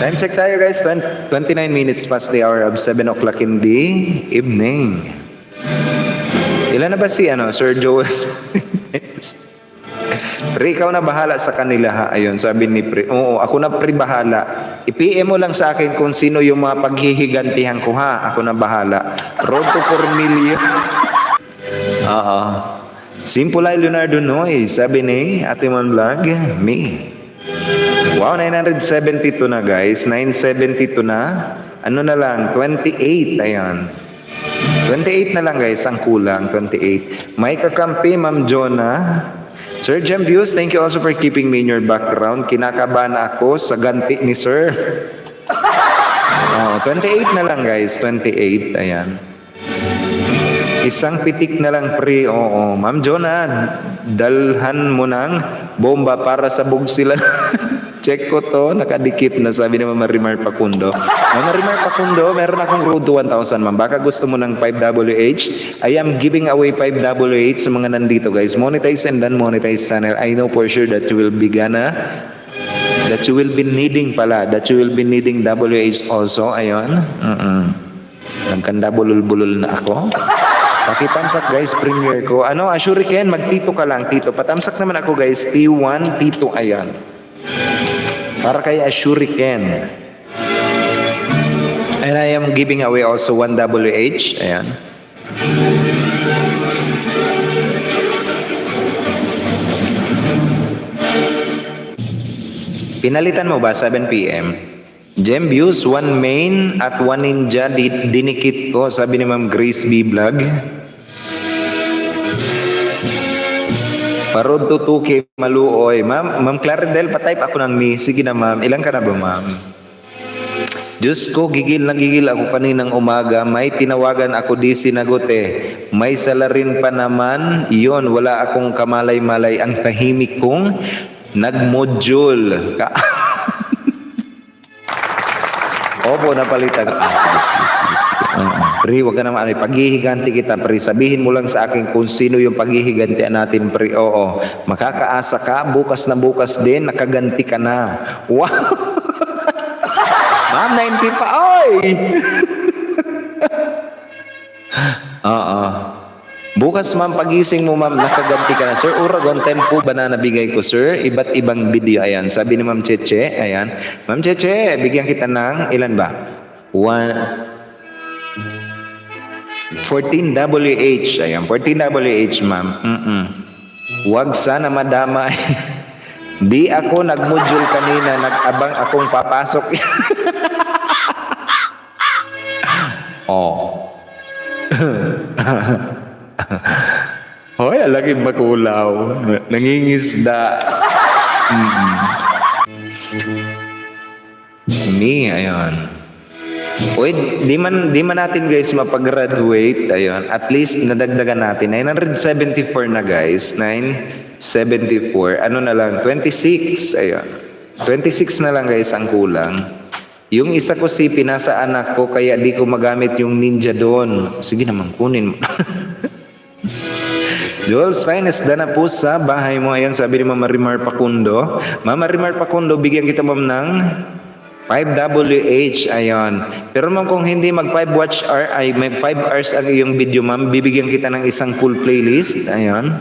Time check tayo, guys. 29 minutes past the hour of 7 o'clock in the evening. Ilan na ba si Sir Joel? Pri, ikaw na bahala sa kanila ha. Ayun, sabi ni Pri. Oo, ako na Pri bahala. I-PM mo lang sa akin kung sino yung mga paghihigantihan ko ha. Ako na bahala. Road to 4 million. Oo. Simple ay Leonardo Noy. Sabi ni Ate Man Vlog, me. Wow, 972 na guys. 972 na. Ano na lang, 28. Ayan. 28 na lang guys, ang kulang. 28. May kakampi, Ma'am Jonah. Sir Jem Views, thank you also for keeping me in your background. Kinakabahan ako sa ganti ni Sir. 28 na lang guys, 28. Ayan. Isang pitik na lang Pri. Oo, Ma'am Jonah, dalhan mo ng bomba para sa bugsilan. Check ko to, nakadikit na, sabi ni Ma'am Marimar Pacundo. Ma'am Marimar Pacundo, meron akong road to 1,000, ma'am. Baka gusto mo ng 5WH. I am giving away 5WH sa mga nandito, guys. Monetize and non-monetize channel. I know for sure that you will be that you will be needing WH also. Ayun. Nagkanda bulol-bulol na ako. Paki-thumbs guys, premiere ko. Ashuriken, magtito ka lang, tito. Patamsak naman ako, guys. T1, tito, ayan. Para kay Ashuriken. And I am giving away also 1WH. Ayan. Pinalitan mo ba 7 PM? Gem views, 1 main at 1 ninja dinikit ko, sabi ni Ma'am Grace B. Vlog. Parod tutuki maluoy. Ma'am Claridel, patype ako ng me. Sige na ma'am. Ilan ka na ba ma'am? Diyos ko, gigil ako kaninang umaga. May tinawagan ako di sinagot eh. May salarin pa naman. Iyon, wala akong kamalay-malay. Ang tahimik kong nag-module. Opo, napalitan. Sige. Pre, wag ka naman. Paghihiganti kita, pre. Sabihin mo lang sa akin kung sino yung paghihigantian natin, pre. Oo. Makakaasa ka. Bukas na bukas din. Nakaganti ka na. Wow! Ma'am, 90 pa. Oy! Oo. Bukas, ma'am, pagising mo, ma'am, nakaganti ka na. Sir Uragon, tempo ba na nabigay ko, sir? Iba't ibang video. Ayan. Sabi ni Ma'am Cheche. Ayan. Ma'am Cheche, bigyan kita ng, ilan ba? 14WH. Ayan. 14WH, ma'am. Huwag sana madama. Di ako nag-module kanina. Nag-abang akong papasok. Oh. Hoy, alaging makulaw. Nangingisda. Me, ayun. Uy, di man natin guys mapag-graduate, ayun. At least nadagdagan natin. 974 na guys. 974. Ano na lang, 26. Ayun. 26 na lang guys ang kulang. Yung isa ko si pinasa anak ko kaya di ko magamit yung ninja doon. Sige naman, kunin mo. Jules Finest, dana po sa bahay mo. Ayan, sabi ni Mama Rimar Pacundo. Mama Rimar Pacundo, bigyan kita ma'am ng 5WH, ayon. Pero ma'am, kung hindi mag 5 watch hour, ay may 5 hours ang iyong video ma'am, bibigyan kita ng isang full playlist, ayon.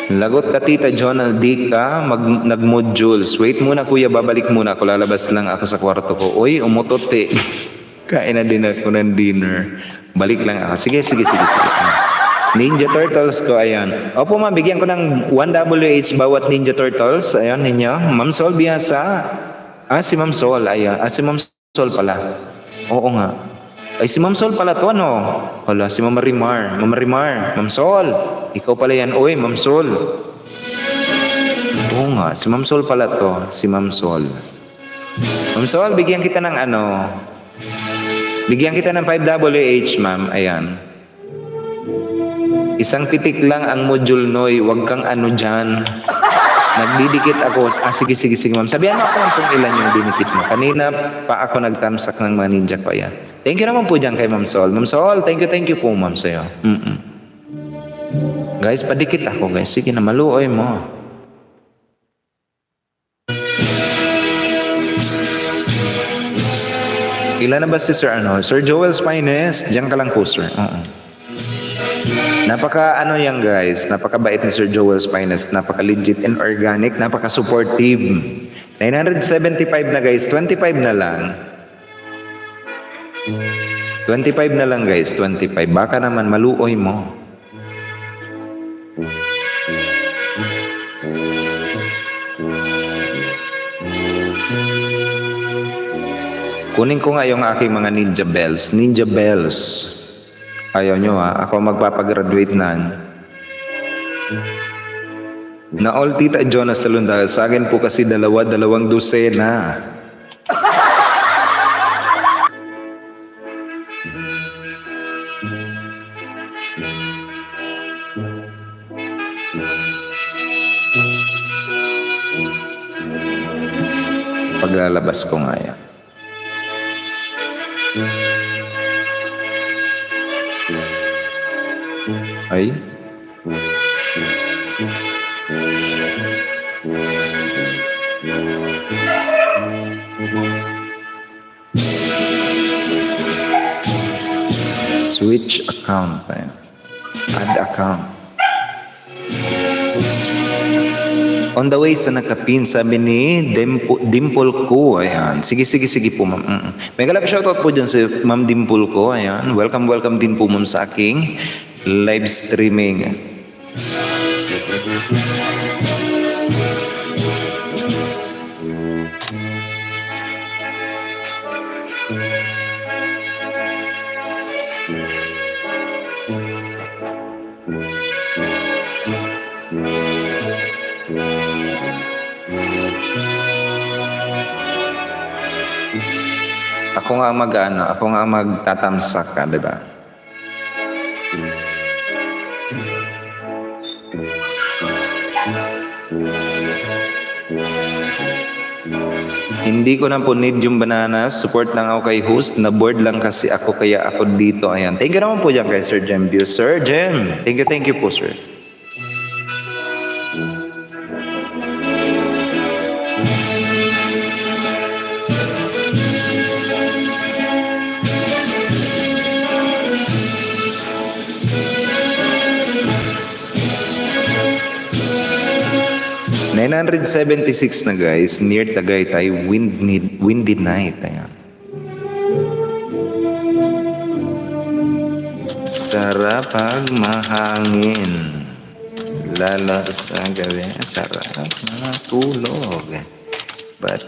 Lagot ka tita Jonah, di ka nag-modules. Wait muna kuya, babalik muna ako, lalabas lang ako sa kwarto ko. Uy, umutot eh. Kain na din ako ng dinner. Balik lang ako. Sige. Ninja Turtles ko, ayan. Opo ma'am, bigyan ko ng 1WH bawat Ninja Turtles. Ayan ninyo. Ma'am Sol Biasa. Si Ma'am Sol, ayan. Si Ma'am Sol pala. Oo nga. Ay, si Ma'am Sol pala to, ano? Hala, si Mama Rimar. Mama Rimar, Ma'am Sol. Ikaw pala yan. Uy, Ma'am Sol. Oo nga, si Ma'am Sol pala to. Si Ma'am Sol. Ma'am Sol, bigyan kita ng ano? Bigyan kita ng 5WH, ma'am. Ayan. Isang pitik lang ang module, Noy. Huwag kang ano dyan. Nagdidikit ako. Sige, ma'am. Sabihan mo ako kung ilan yung dinikit mo. Kanina pa ako nagtamsak ng mga ninja ko. Ayan. Thank you naman po dyan kay Ma'am Sol. Ma'am Sol, thank you po, ma'am, sa'yo. Guys, padikit ako, guys. Sige na, maluoy mo. Ilan na ba si Sir Sir Joel's Finest. Diyan ka lang po, sir. Napaka yan guys. Napakabait ni Sir Joel's Finest. Napaka legit and organic. Napaka supportive. 975 na guys. 25 na lang. 25 na lang guys. 25. Baka naman maluoy mo. Kunin ko nga yung aking mga ninja bells. Ninja bells. Ayaw nyo ha. Ako magpapagraduate na. Na all tita Jonas Salon dahil sa akin po kasi dalawang dosena. Paglalabas ko nga yan. Ay. Switch account pa yan. Add account. On the way sa nakapin, sabi ni Dimple ko. Ayan. Sige po, ma'am. May galap shoutout po dyan si Ma'am Dimple ko. Ayan. Welcome din po, ma'am, sa aking live streaming. Ako nga magtatamsak ka, di ba? Hindi ko na po need yung bananas. Support lang ako kay host. Na-board lang kasi ako kaya ako dito. Ayan. Thank you naman po dyan kay Sir Jem View. Sir Jem, thank you po, sir. $976 na guys, near Tagaytay, windy night. Ayan. Sarap pag mahangin, lalo sa gabi, sarap matulog. But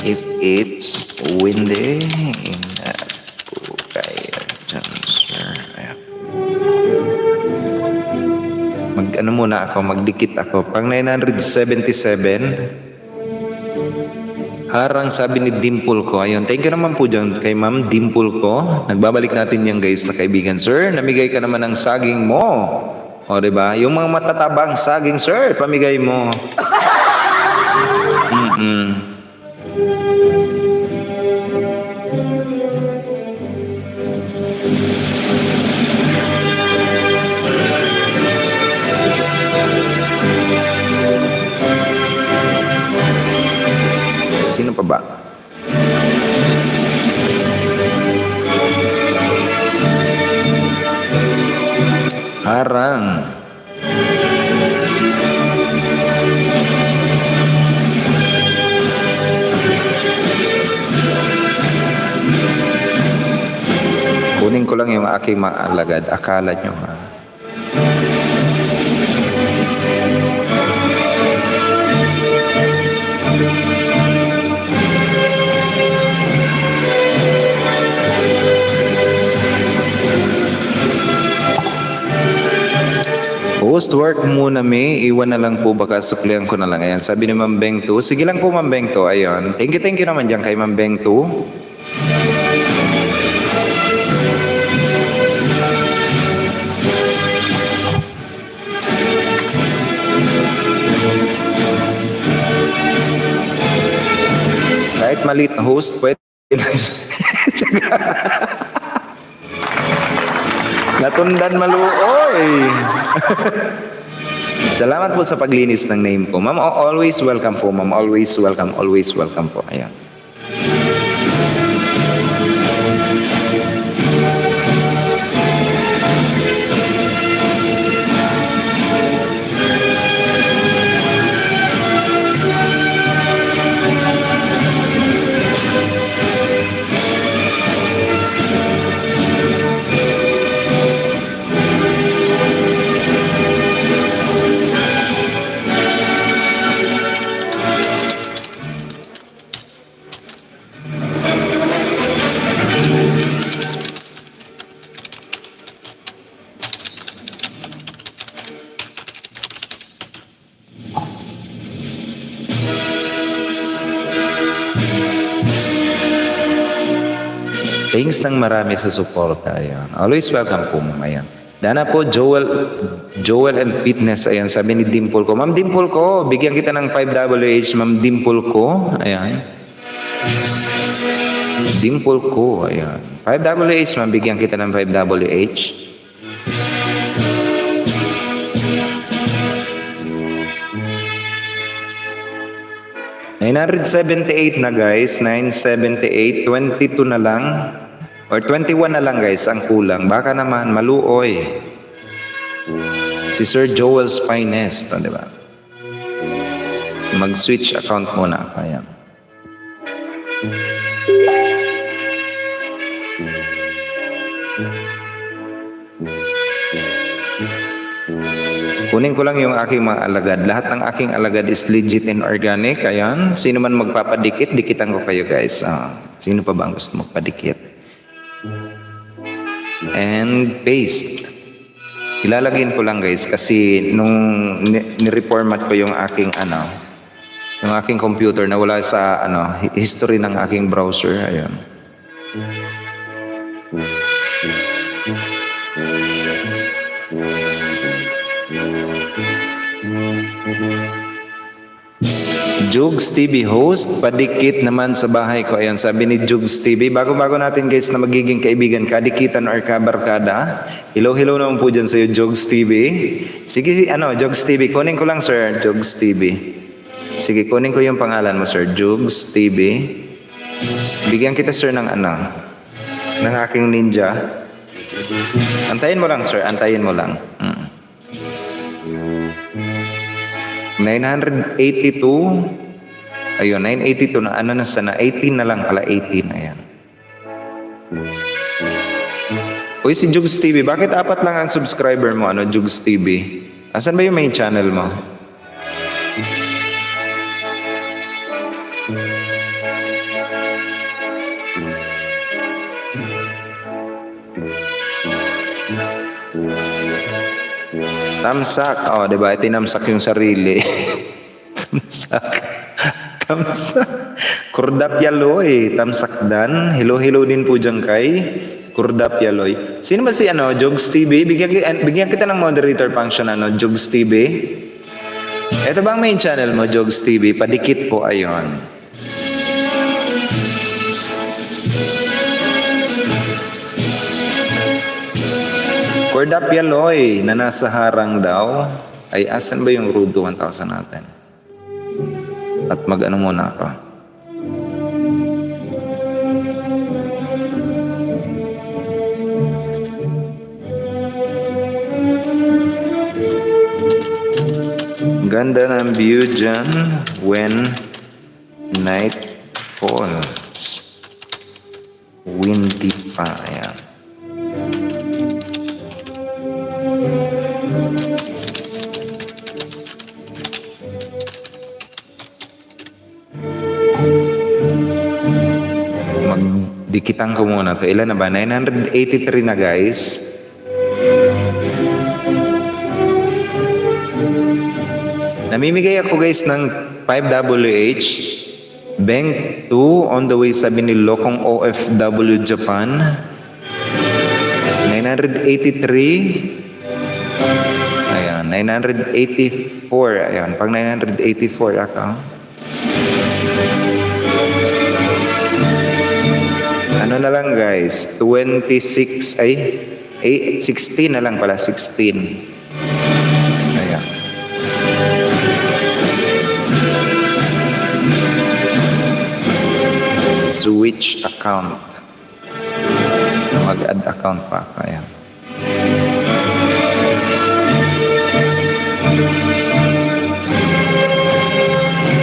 if it's windy ingat po kayo dyan, sir. Ayan. Mag-ano muna ako, magdikit ako. Pang 977, harang sabi ni Dimple ko. Ayun, thank you naman po dyan kay Ma'am Dimple ko. Nagbabalik natin yan guys na kaibigan. Sir, namigay ka naman ng saging mo. O, diba? Yung mga matatabang saging, sir, pamigay mo. Sino pa ba? Harang. Kunin ko lang yung aking maalagad. Akala nyo ha. Post work muna may, iwan na lang po baka suklihan ko na lang. Ayan, sabi ni Ma'am Beng 2. Sige lang po Ma'am Beng 2. Ayun. Thank you naman dyan kay Ma'am Beng 2. Kahit maliit na host, pwede na. Natundan maluoy. Salamat po sa paglinis ng name ko. Ma'am, always welcome po. Ma'am, always welcome po. Ayan. Thanks ng marami sa suporta. Ayan. Always welcome po, Ma'am. Ayan. Dana po, Joel and Fitness. Ayan, sabi ni Dimple ko. Ma'am Dimple ko, bigyan kita ng 5WH, Ma'am Dimple ko. Ayan. Dimple ko. Ayan. 5WH, Ma'am, bigyan kita ng 5WH. $978 na guys, 978, 22 na lang, or 21 na lang guys, ang kulang. Baka naman, maluoy. Si Sir Joel's Finest, di ba? Mag-switch account muna. Ayan. Kunin ko lang yung aking mga alagad. Lahat ng aking alagad is legit and organic. Ayan. Sino man magpapadikit, dikitan ko kayo guys. Sino pa ba ang gusto magpadikit? And paste. Ilalagyan ko lang guys kasi nung ni-reformat ko yung aking yung aking computer na wala sa history ng aking browser. Ayan. Jugs TV host, padikit naman sa bahay ko. Ayan, sabi ni Jugs TV. Bago-bago natin guys na magiging kaibigan, kadikitan or kabarkada. Hello naman po dyan sa'yo, Jugs TV. Sige, Jugs TV. Kunin ko lang, sir, Jugs TV. Sige, kunin ko yung pangalan mo, sir, Jugs TV. Bigyan kita, sir, ng ng aking ninja. Antayin mo lang, sir, antayin mo lang. 982. Ayun, 982 na na sana. 18 na lang pala, 18. Ayan. Uy, si Jugs TV, bakit 4 lang ang subscriber mo, Jugs TV? Asan ba yung main channel mo? Tamsak. Oh, di ba? Tinamsak yung sarili. Tamsak. Tamsak. Kurdap Yaloy. Tamsak Dan. Hello, hello din po dyan kay Kurdap Yaloy. Sino ba si Jogs TV? Bigyan kita ng moderator function, Jogs TV. Ito ba ang main channel mo, Jogs TV? Padikit po, ayon. Kordap Yaloy na nasa harang daw. Ay, asan ba yung Road to 1,000 natin? At mag-ano muna ako. Ganda ng view dyan when night falls. Windy pa. Ayan. Magdikitan ko muna to. Ilan na ba? 983 na guys. Namimigay ako guys ng 5WH. Bank 2 on the way sabi ni Lokong OFW Japan. 983. Ayan, 984. Ayan, pag 984 ako. Ano na lang guys, 26 16 na lang pala, 16. Ayan. Switch account. Mag-add account pa. Ayan.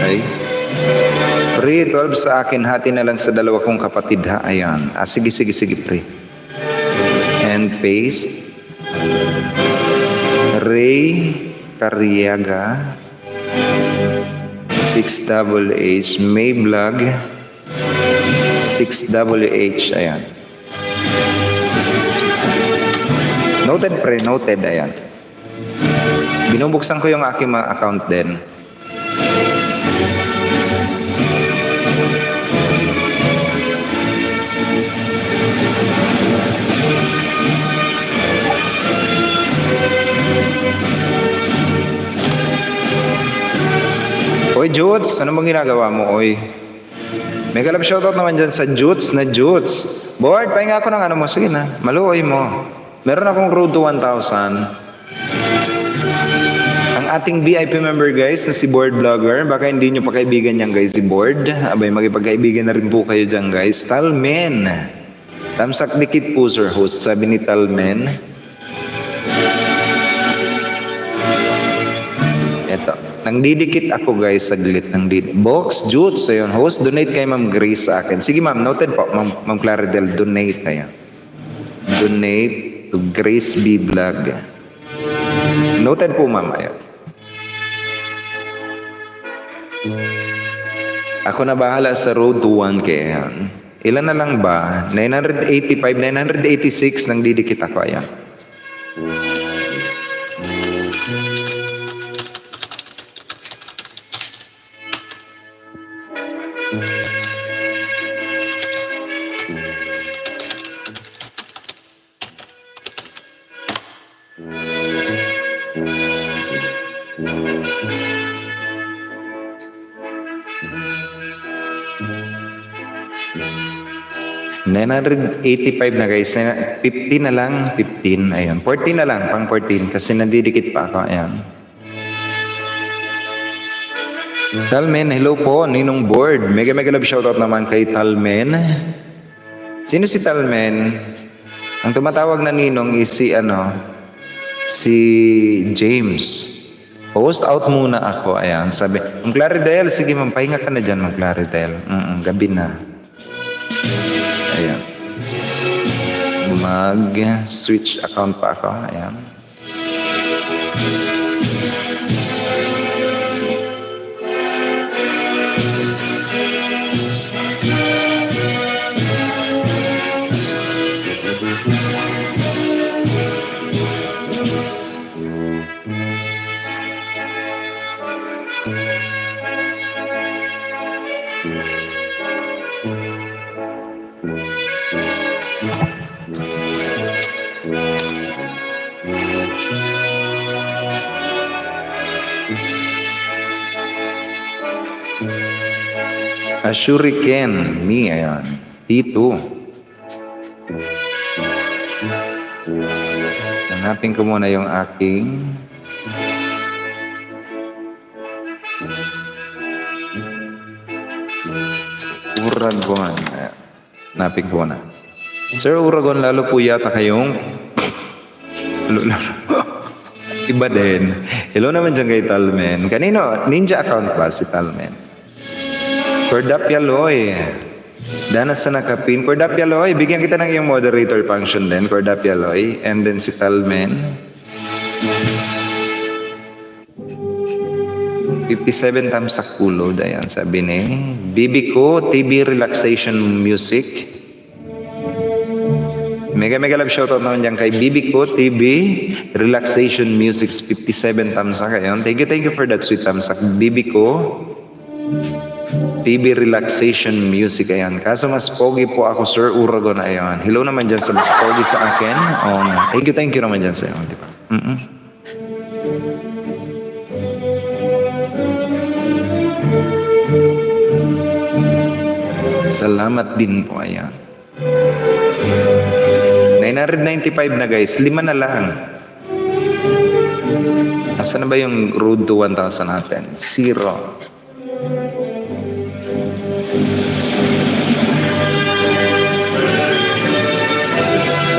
Okay. Pre, 12 sa akin, hati na lang sa dalawa kong kapatid ha. Ayan. Sige, pre. And paste. Ray Cariaga 6WH May Vlog 6WH. Ayan. Noted pre, noted. Ayan. Binubuksan ko yung aking mga account din. Oy, Jutes, ano bang ginagawa mo, oy? May kalab shoutout naman dyan sa Jutes na Jutes. Board, pahinga ako ng ano mo. Sige na, maluoy mo. Meron akong Road to 1,000. Ang ating VIP member guys na si Board Vlogger, baka hindi nyo pa kaibigan yan guys si Board. Abay, magipagkaibigan na rin po kayo dyan guys. Talmen. Tamsak dikit po sir host, sabi ni Talmen. Eto. Nang didikit ako guys, saglit ng didikit. Box, Jutes, ayun, host, donate kay Ma'am Grace sa akin. Sige ma'am, noted po, Ma'am Claridel, donate, ayan. Donate to Grace B. Vlog. Noted po ma'am, ayan. Ako na bahala sa road to 1K, ayan. Ilan na lang ba? 985, 986 nang didikit ako, ayan. $985 na guys. 15 na lang. 15. Ayun. 14 na lang. Pang 14. Kasi nandidikit pa ako. Ayan. Talmen, hello po. Ninong Board. Mega love shoutout naman kay Talmen. Sino si Talmen? Ang tumatawag na ninong is si James. Post out muna ako. Ayan. Sabi, Ma'am Claridel, sige ma'am, pahinga ka na dyan, Ma'am Claridel. Gabi na. Ayan. Mag-switch account pa ako. Ayan. A shuriken. Me, ayan. Tito. Hanapin ko muna yung aking Uragon. Ayan. Hanapin ko muna. Sir Uragon, lalo po yata kayong iba din. Hello naman dyan kay Talmen. Kanino? Ninja account ba si Talmen? Cordapia Loy. Danas sa nakapin. Cordapia Loy, bigyan kita ng iyong moderator function din. Cordapia Loy. And then si Talmen. 57 times sa kulo. Ayan, sabi ni Bibi ko, TV Relaxation Music. Mega love shoutout naman dyan kay Bibi ko, TV Relaxation Music. 57 times sa kayo. Thank you for that sweet thumbs up. Bibi ko, TV Relaxation Music. Ayan. Kaso mas pogi po ako, Sir Uragon. Ayan. Hello naman dyan sa mas pogi sa akin. Oh, thank you naman dyan sa iyo. Di ba? Salamat din po. Ayan. 995 na guys. 5 na lang. Asa na ba yung road to 1,000 natin? 0.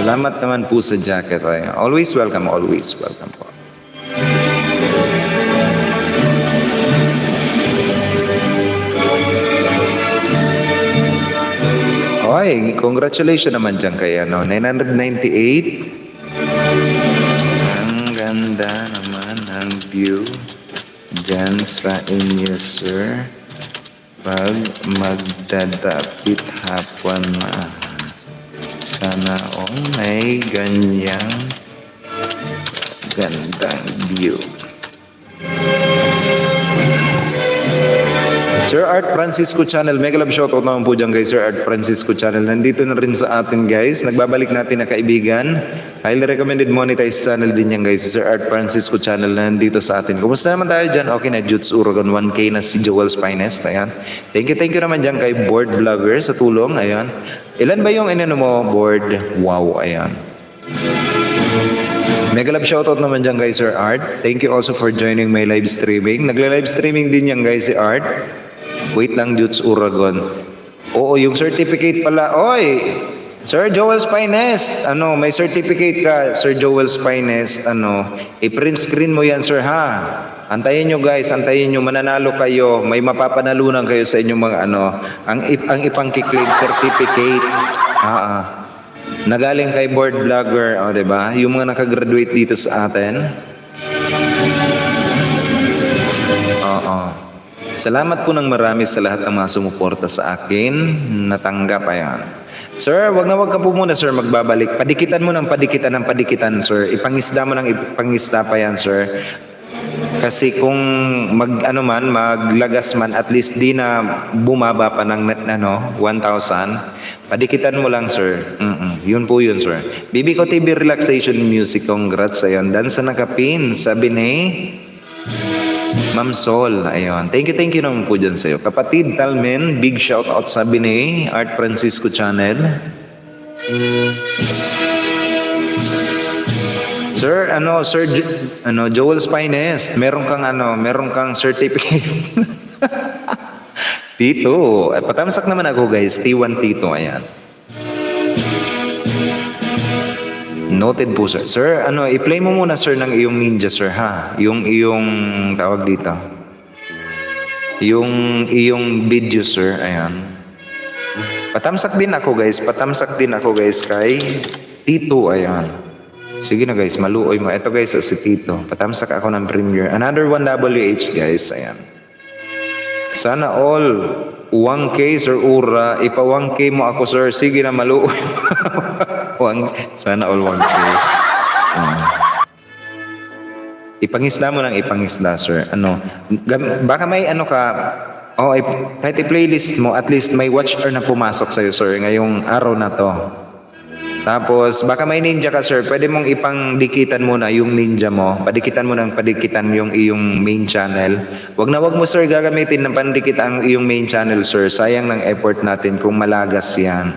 Salamat naman po sa jacket. Ay. Always welcome po. Oy, congratulations naman dyan kay 998. Ang ganda naman ang view dyan sa inyo, sir. Pag magdadapit hapon na. Sana may ganyang gandang view. Sir Art Francisco Channel, mega love shoutout naman po dyan guys, Sir Art Francisco Channel. Nandito na rin sa atin guys. Nagbabalik natin na kaibigan. Highly recommended monetized channel din yan guys, Sir Art Francisco Channel na nandito sa atin. Kumusta naman tayo dyan? Okay na, Jutz Uragon 1K na si Joel's Finest. Ayan. Thank you naman dyan kay Board Vlogger sa tulong. Ayan. Ilan ba yung inano mo, Board? Wow, ayan. Mega love shoutout naman dyan guys, Sir Art. Thank you also for joining my live streaming. Nagla-live streaming din yan guys si Art. Wait lang, Jutz Uragon. Oo, yung certificate pala. Oy! Sir Joel's Finest. May certificate ka, Sir Joel's Finest. I-print screen mo yan, sir, ha? Antayin nyo, guys. Antayin nyo. Mananalo kayo. May mapapanalunan kayo sa inyong mga ang ipang-claim certificate. Nagaling kay Board Vlogger. O, diba? Yung mga nakagraduate dito sa atin. Salamat po ng marami sa lahat ng mga sumuporta sa akin. Natanggap, ayan. Sir, wag na po muna, sir, magbabalik. Padikitan mo ng padikitan, sir. Ipangisda mo ng ipangisda pa yan, sir. Kasi kung maglagas man, at least di na bumaba pa ng 1,000. Padikitan mo lang, sir. Yun po yun, sir. Bibi ko TV Relaxation Music. Congrats, ayan. Dan sa nakapin, sabi ni Ma'am Sol, ayun. Thank you naman po dyan sa'yo. Kapatid Talmen, big shout out sabi ni Art Francisco Channel. Sir, Joel's Finest, meron kang certificate. Tito, patamsak naman ako guys, T1 Tito, ayan. Noted po, sir. Sir, i-play mo muna, sir, ng iyong ninja, sir, ha? Yung tawag dito. Yung iyong video, sir. Ayan. Patamsak din ako, guys, kay Tito. Ayan. Sige na, guys. Maluoy mo. Ito, guys, si Tito. Patamsak ako ng premiere. Another 1WH, guys. Ayan. Sana all 1K, Sir Ura. Ipa 1K mo ako, sir. Sige na, maluoy mo. Sana all 1K. Ipangisda mo ng ipangisda, sir. Baka may ka, kahit i-playlist mo, at least may watch hour na pumasok sa'yo, sir, ngayong araw na to. Tapos, baka may ninja ka, sir. Pwede mong ipang-dikitan muna yung ninja mo. Padikitan mo ng padikitan yung iyong main channel. Wag mo, sir, gagamitin ng pandikit ang iyong main channel, sir. Sayang ng effort natin kung malagas yan.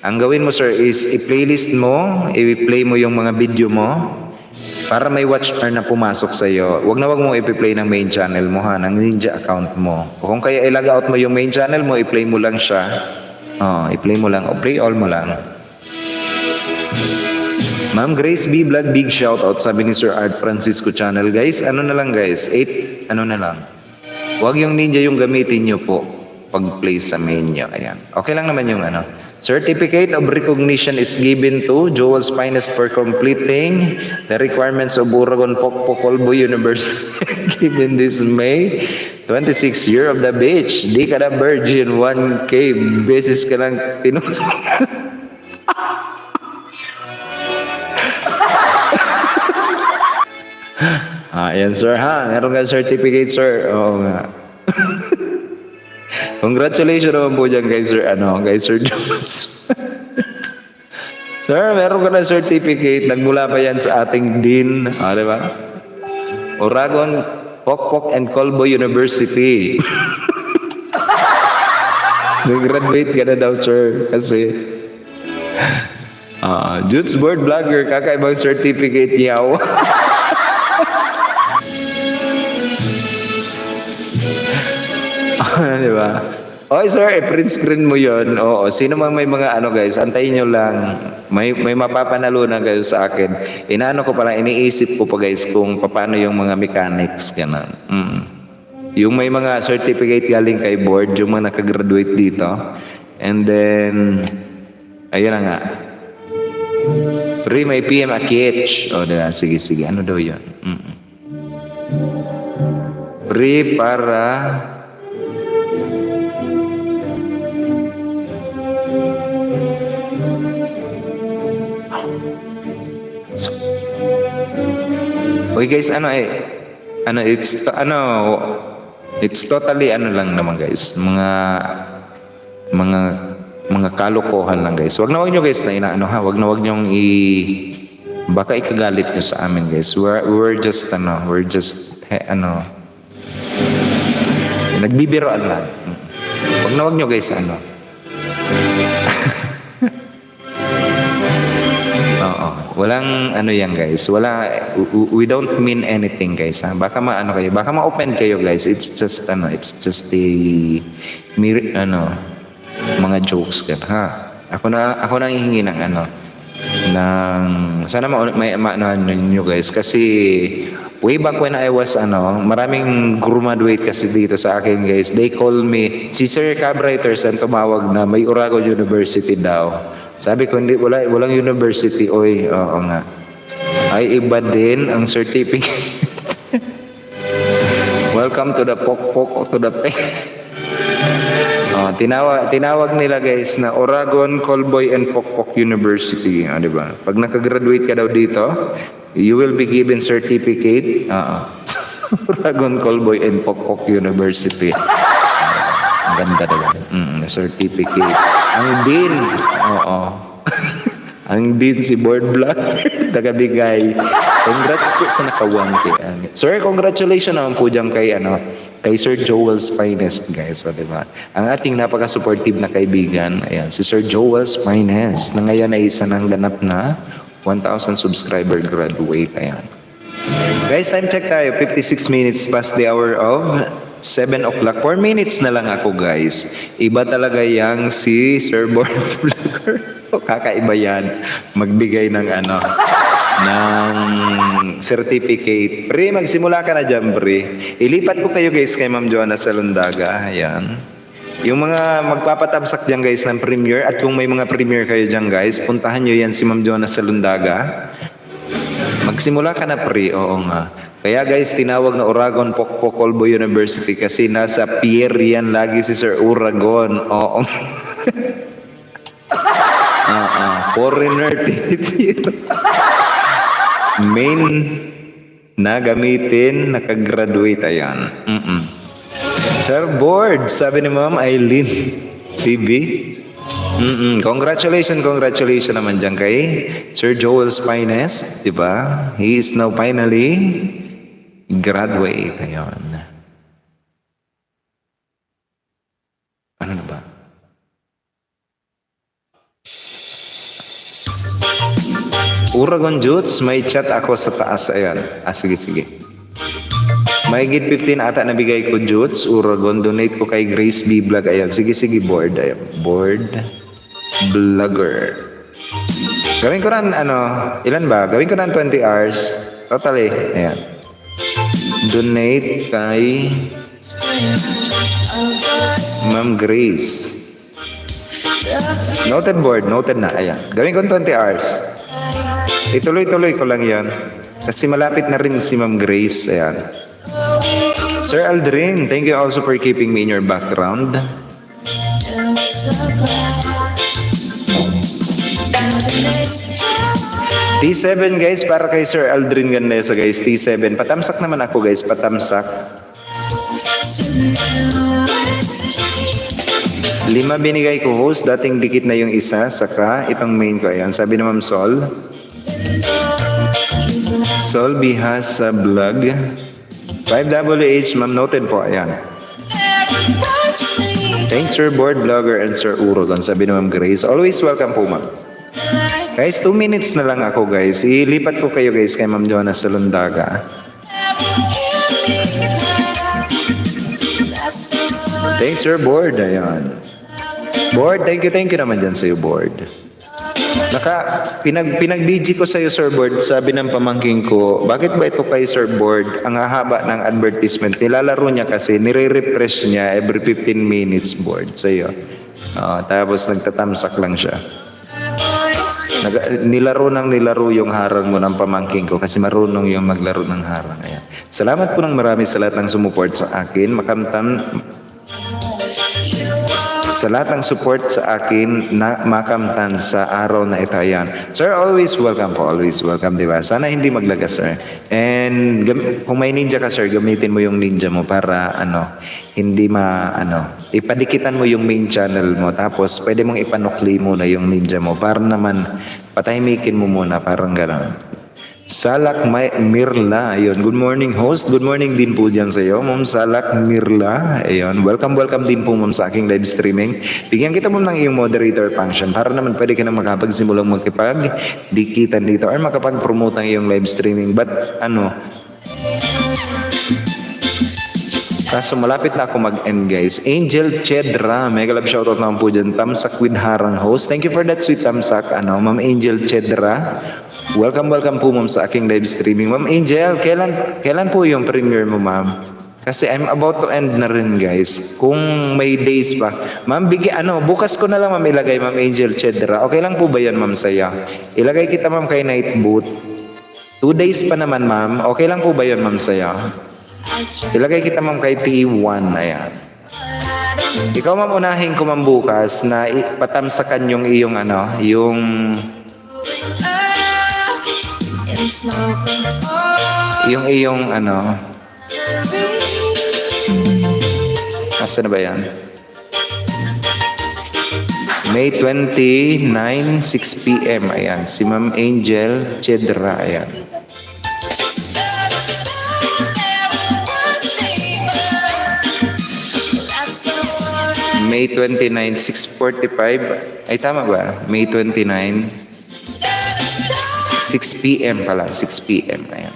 Ang gawin mo, sir, is i-playlist mo, i-play mo yung mga video mo para may watch hour na pumasok sa iyo. Wag mo i-play ng main channel mo, ha, ng ninja account mo. O kung kaya i-log out mo yung main channel mo, i-play mo lang siya. I-play mo lang. O play all mo lang. Ma'am Grace B. Vlog, big shout out, sabi ni Sir Art Francisco channel. Guys, ano na lang guys, 8, ano na lang. Huwag yung ninja yung gamitin nyo po pag-play sa main nyo. Ayan. Okay lang naman yung ano. Certificate of recognition is given to Joel's Finest for completing the requirements of Uragon Pocolbo University given this May 26 year of the beach. Di ka na virgin, 1K beses ka lang tinusok. Ayan sir, ha? Meron ka certificate, sir. Oo nga. Congratulations naman po dyan kay sir, kay Sir Jones. Sir, meron ka na certificate. Nagmula pa yan sa ating dean. Di ba? Uragon Pokpok and Colbo University. Nag-graduate ka na daw, sir. Kasi Juts Board Vlogger, kakaibang certificate niyaw. Di ba? Okay sir, i-print screen mo yon. Oo, sino man may mga guys, antayin nyo lang. May mapapanalo na kayo sa akin. Inaano ko pala, iniisip ko pa guys kung paano yung mga mechanics. Ganun. Yung may mga certificate galing kay board, yung mga nakagraduate dito. And then, ayun na nga. Pre, may PM Akich. O, diba? Sige. Ano daw yun? Pre, para... Okay guys, it's totally lang naman guys. Mga kalokohan lang guys. Wag nyo guys na inaano ha. Wag nyo baka ikagalit nyo sa amin guys. We're just nagbibiroan lang. Wag nyo guys walang yan guys. We don't mean anything guys ha. Baka kayo, baka ma-open kayo guys. It's just mga jokes ka ha. Ako na hihingi ng sana nyo guys kasi way back when I was maraming graduate kasi dito sa akin guys. They call me si Sir Cabwriters ang tumawag na may Uragon University daw. Sabi ko, hindi, walang university. Oy, oo nga. Ay, iba din ang certificate. Welcome to the Pokpok to the Pek. Tinawag nila guys na Uragon, Colboy, and Pokpok University. Diba? Pag nakagraduate ka daw dito, you will be given certificate. Uragon, Colboy, and Pokpok University. Ganda diba? Certificate. Ang dean. Ang dean si Board Vlogger. Tagabigay. Congrats po sa naka-1K. Sir, congratulations naman po dyan kay Sir Joel's Finest guys. Diba? Ang ating napaka-supportive na kaibigan. Ayan, si Sir Joel's Finest. Na ngayon ay isa ng ganap na 1,000 subscriber graduate. Ayan. Guys, time check tayo. 56 minutes past the hour of 7 o'clock. 4 minutes na lang ako guys. Iba talaga yang si Sir Board Vlogger. Kakaiba yan. Magbigay ng ng certificate. Pre, magsimula ka na dyan, pre. Ilipat ko kayo guys kay Ma'am Joanna Salundaga. Ayan. Yung mga magpapatabsak dyan guys ng premiere. At kung may mga premiere kayo dyan guys, puntahan nyo yan si Ma'am Joanna Salundaga. Magsimula ka na, pre. Oo nga. Kaya guys, tinawag na Uragon Pokpok Colbo University kasi nasa pier yan lagi si Sir Uragon. Oo. Foreigner tinitira. Main na gamitin, nakagraduate. Ayan. Sir Board, sabi ni Ma'am Eileen TV. Congratulations naman dyan kay Sir Joel Spines, di ba? He is now finally graduate. Ayun. Ano na ba? Uragon Jutes, may chat ako sa taas. Ayan. Sige. May git 15 ata nabigay ko Jutes. Uragon, donate ko kay Grace B. Vlog. Ayan. Sige, board. Ayan. Board vlogger. Gawin ko rin, ilan ba? Gawin ko rin 20 hours. Totally. Ayan. Donate kay Ma'am Grace. Noted board. Noted na. Ayan. Gawin ko 20 hours. Ituloy-tuloy ko lang yan. Kasi malapit na rin si Ma'am Grace. Ayan. Sir Aldrin, thank you also for keeping me in your background. T7 guys, para kay Sir Aldrin Gandesa guys. T7. Patamsak naman ako guys. Patamsak. 5 binigay ko host. Dating dikit na yung isa. Saka itong main ko. Ayan. Sabi na Ma'am Sol. Sol Bihas sa vlog. 5WH, Ma'am, noted po. Ayan. Thanks, Sir Board Vlogger and Sir Urogon. Sabi ni Ma'am Grace. Always welcome po, Ma'am. Guys, 2 minutes na lang ako, guys. Ilipat ko kayo, guys, kay Ma'am Jonas sa Lundaga. Thanks, Sir Board. Ayan. Board, thank you naman dyan sa'yo, Board. Pinag-BG ko sa'yo, Sir Board, sabi ng pamangking ko, bakit ba ito kay Sir Board, ang hahaba ng advertisement, nilalaro niya kasi, nire-refresh niya every 15 minutes, Board, sa'yo. Tapos nagtatamsak lang siya. Nilaro yung harang mo ng pamangking ko kasi marunong yung maglaro ng harang. Ayan. Salamat po ng marami sa lahat ng sumuport sa akin. Sa lahat ng support sa akin na makamtan sa araw na ito. Ayan. Sir, always welcome po. Always welcome, di ba? Sana hindi maglagas, sir. And kung may ninja ka, sir, gamitin mo yung ninja mo para hindi ipadikitan mo yung main channel mo. Tapos, pwede mong ipanukli muna yung ninja mo para naman patahimikin mo muna. Parang gano'n. Salak Mirla, ayun. Good morning, host. Good morning din po dyan sa iyo, Ma'am Salak Mirla. Ayun. Welcome din po, Ma'am, sa aking live streaming. Bigyan kita, Ma'am, ng iyong moderator function para naman pwede ka na makapagsimulang makipag-dikitan dito or makapag-promote ang iyong live streaming. But, kaso malapit na ako mag-end, guys. Angel Chedra, mega love shoutout naman po dyan. Tamsak with Harang, host. Thank you for that sweet tamsak, Ma'am Angel Chedra. Welcome po, Ma'am, sa aking live streaming. Ma'am Angel, kailan po yung premiere mo, Ma'am? Kasi I'm about to end na rin, guys. Kung may days pa. Ma'am, bukas ko na lang, Ma'am, ilagay, Ma'am Angel Chedra. Okay lang po ba yan, Ma'am, saya? Ilagay kita, Ma'am, kay Night Boot. 2 days pa naman, Ma'am. Okay lang po ba yan, Ma'am, saya? Ilagay kita, Ma'am, kay T1. Ayan. Ikaw, Ma'am, unahin ko, Ma'am, bukas na patamsakan yung iyong yung iyong asa na ba yan? May 29, 6 p.m. Ayan, si Ma'am Angel Chedra. Ayan. May 29, 6:45. Ay, tama ba? May 29. 6 p.m. pala. 6 p.m. Ayan.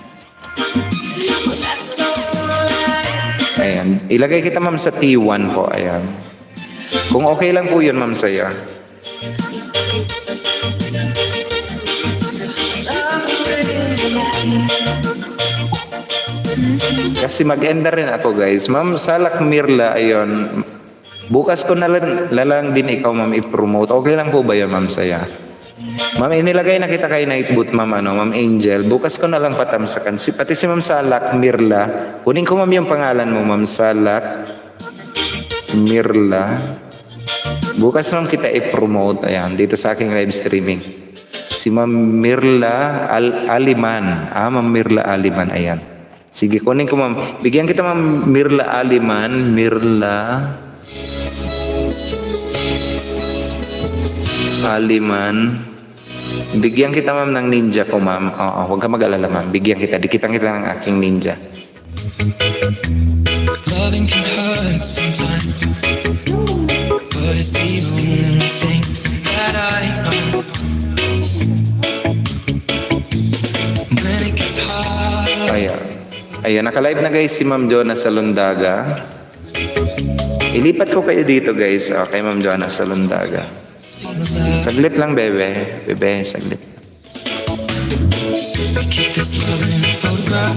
Ayan. Ilagay kita, Ma'am, sa T1 po. Ayan. Kung okay lang po yun, Ma'am, saya. Kasi mag-end na rin ako, guys. Ma'am Salak Mirla, ayun. Bukas ko na lang din ikaw, Ma'am, i-promote. Okay lang po ba yun, Ma'am, saya? Ma'am, inilagay na kita kay Night Boot, Ma'am, Ma'am Angel. Bukas ko na lang patamsakan. Pati si Ma'am Salak Mirla. Kunin ko, Ma'am, yung pangalan mo, Ma'am Salak Mirla. Bukas, Ma'am, kita i-promote. Ayan, dito sa aking live streaming. Si Ma'am Mirla Aliman. Ma'am Mirla Aliman. Ayan. Sige, kunin ko, Ma'am. Bigyan kita, Ma'am Mirla Aliman. Mirla Aliman. Bigyan kita ma'am ng ninja ko ma'am. Oo, huwag ka mag-alala ma'am. Bigyan kita. Dikitan kita ng aking ninja. Loving can hurt sometimes, but it's the only thing that I know. When it gets hard, Ayan. Ayan, naka-live na guys si Ma'am Jonah sa Lundaga. Ilipat ko kayo dito guys. Okay, Ma'am Jonah sa Lundaga. Saglit lang, bebe. Bebe, saglit. keep this love in a photograph.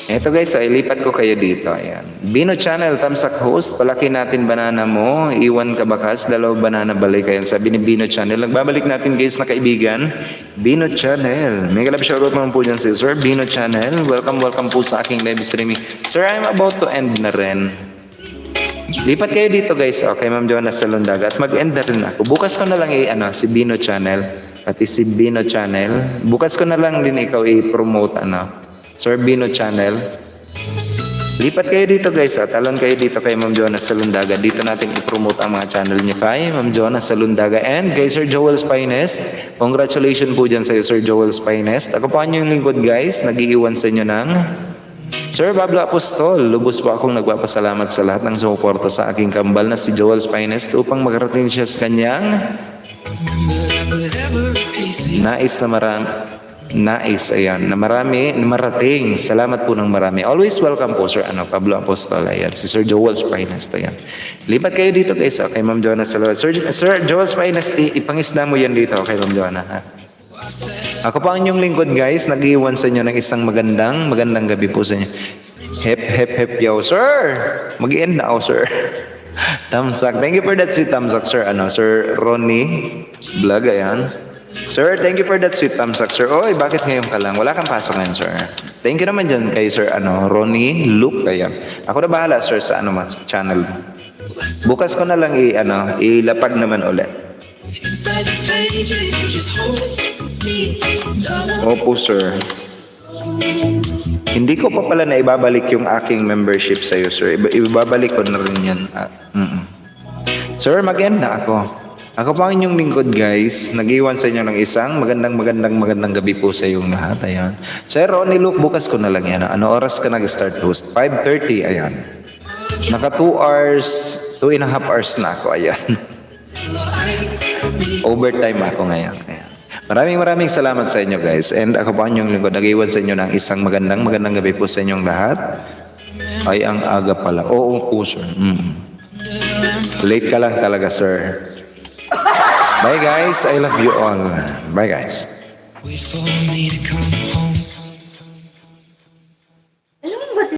Eto guys, ilipat ko kayo dito. Ayan. Bino Channel, Tamsak Host. Palaki natin banana mo. Iwan ka bakas. Dalaw banana balik. Ayan, sabi ni Bino Channel. Nagbabalik natin guys na kaibigan. Bino Channel. May galap shoutout naman po dyan si Sir Bino Channel. Welcome po sa aking live streaming. Sir, I'm about to end na rin. Lipat kayo dito guys. Okay, Ma'am Jonah sa Lundaga. At mag-end na rin ako. Bukas ko na lang si Bino Channel. Pati si Bino Channel. Bukas ko na lang din ikaw i-promote Sir Bino Channel. Lipat kayo dito guys. Talon kayo dito kay Ma'am Jonah sa Lundaga. Dito natin i-promote ang mga channel niyo kay Ma'am Jonah sa Lundaga. And kay Sir Joel's Finest. Congratulations po dyan sa iyo, Sir Joel's Finest. Ako po yung lingkod guys. Nag-iiwan sa inyo ng Sir Pablo Apostol. Lubos po akong nagpapasalamat sa lahat ng sumuporta sa aking kambal na si Joel's Finest upang makarating siya sa kanyang ayan, na marating. Salamat po ng marami. Always welcome po, Sir Pablo Apostol. Ayan, si Sir Joel's Finest. Ayan. Lipat kayo dito guys. Okay, Ma'am Jonah. Sir Joel's Finest, ipangisda mo yan dito. Okay, Ma'am Jonah. Ha? Ako pa ang inyong lingkod guys. Nag-iwan sa inyo ng isang magandang gabi po sa inyo. Hep, yo, Sir. Mag-end na ako, Sir. Tamsak. Thank you for that sweet tamsak, Sir. Sir Ronnie Vlog, ayan. Sir, thank you for that sweet tamsak, Sir. Oy, bakit ngayon ka lang? Wala kang pasok ngayon, Sir. Thank you naman dyan kay Sir, Ronnie Luke, ayan. Ako na bahala, Sir, sa channel. Bukas ko na lang ilapag naman ulit. Inside these pages, you just hold me. Opo, Sir. Hindi ko pa pala na ibabalik yung aking membership sa iyo, Sir. Ibabalik ko na rin yan. Sir, mag-end na ako. Ako pa ang inyong lingkod, guys. Nag-iwan sa inyo ng isang magandang gabi po sa iyong lahat. Ayan. Sir Ronnie Luke, bukas ko na lang yan. Ano oras ka nag-start host? 5:30, ayan. Naka 2.5 hours na ako, ayan. Overtime ako ngayon. Ayan. Maraming salamat sa inyo guys. And ako pa ang inyong lingkod. Nag-iwan sa inyo ng isang magandang gabi po sa inyong lahat. Ay, ang aga pala. Oo po, Sir. Late ka lang talaga, Sir. Bye guys. I love you all. Bye guys. Wait for me to come home.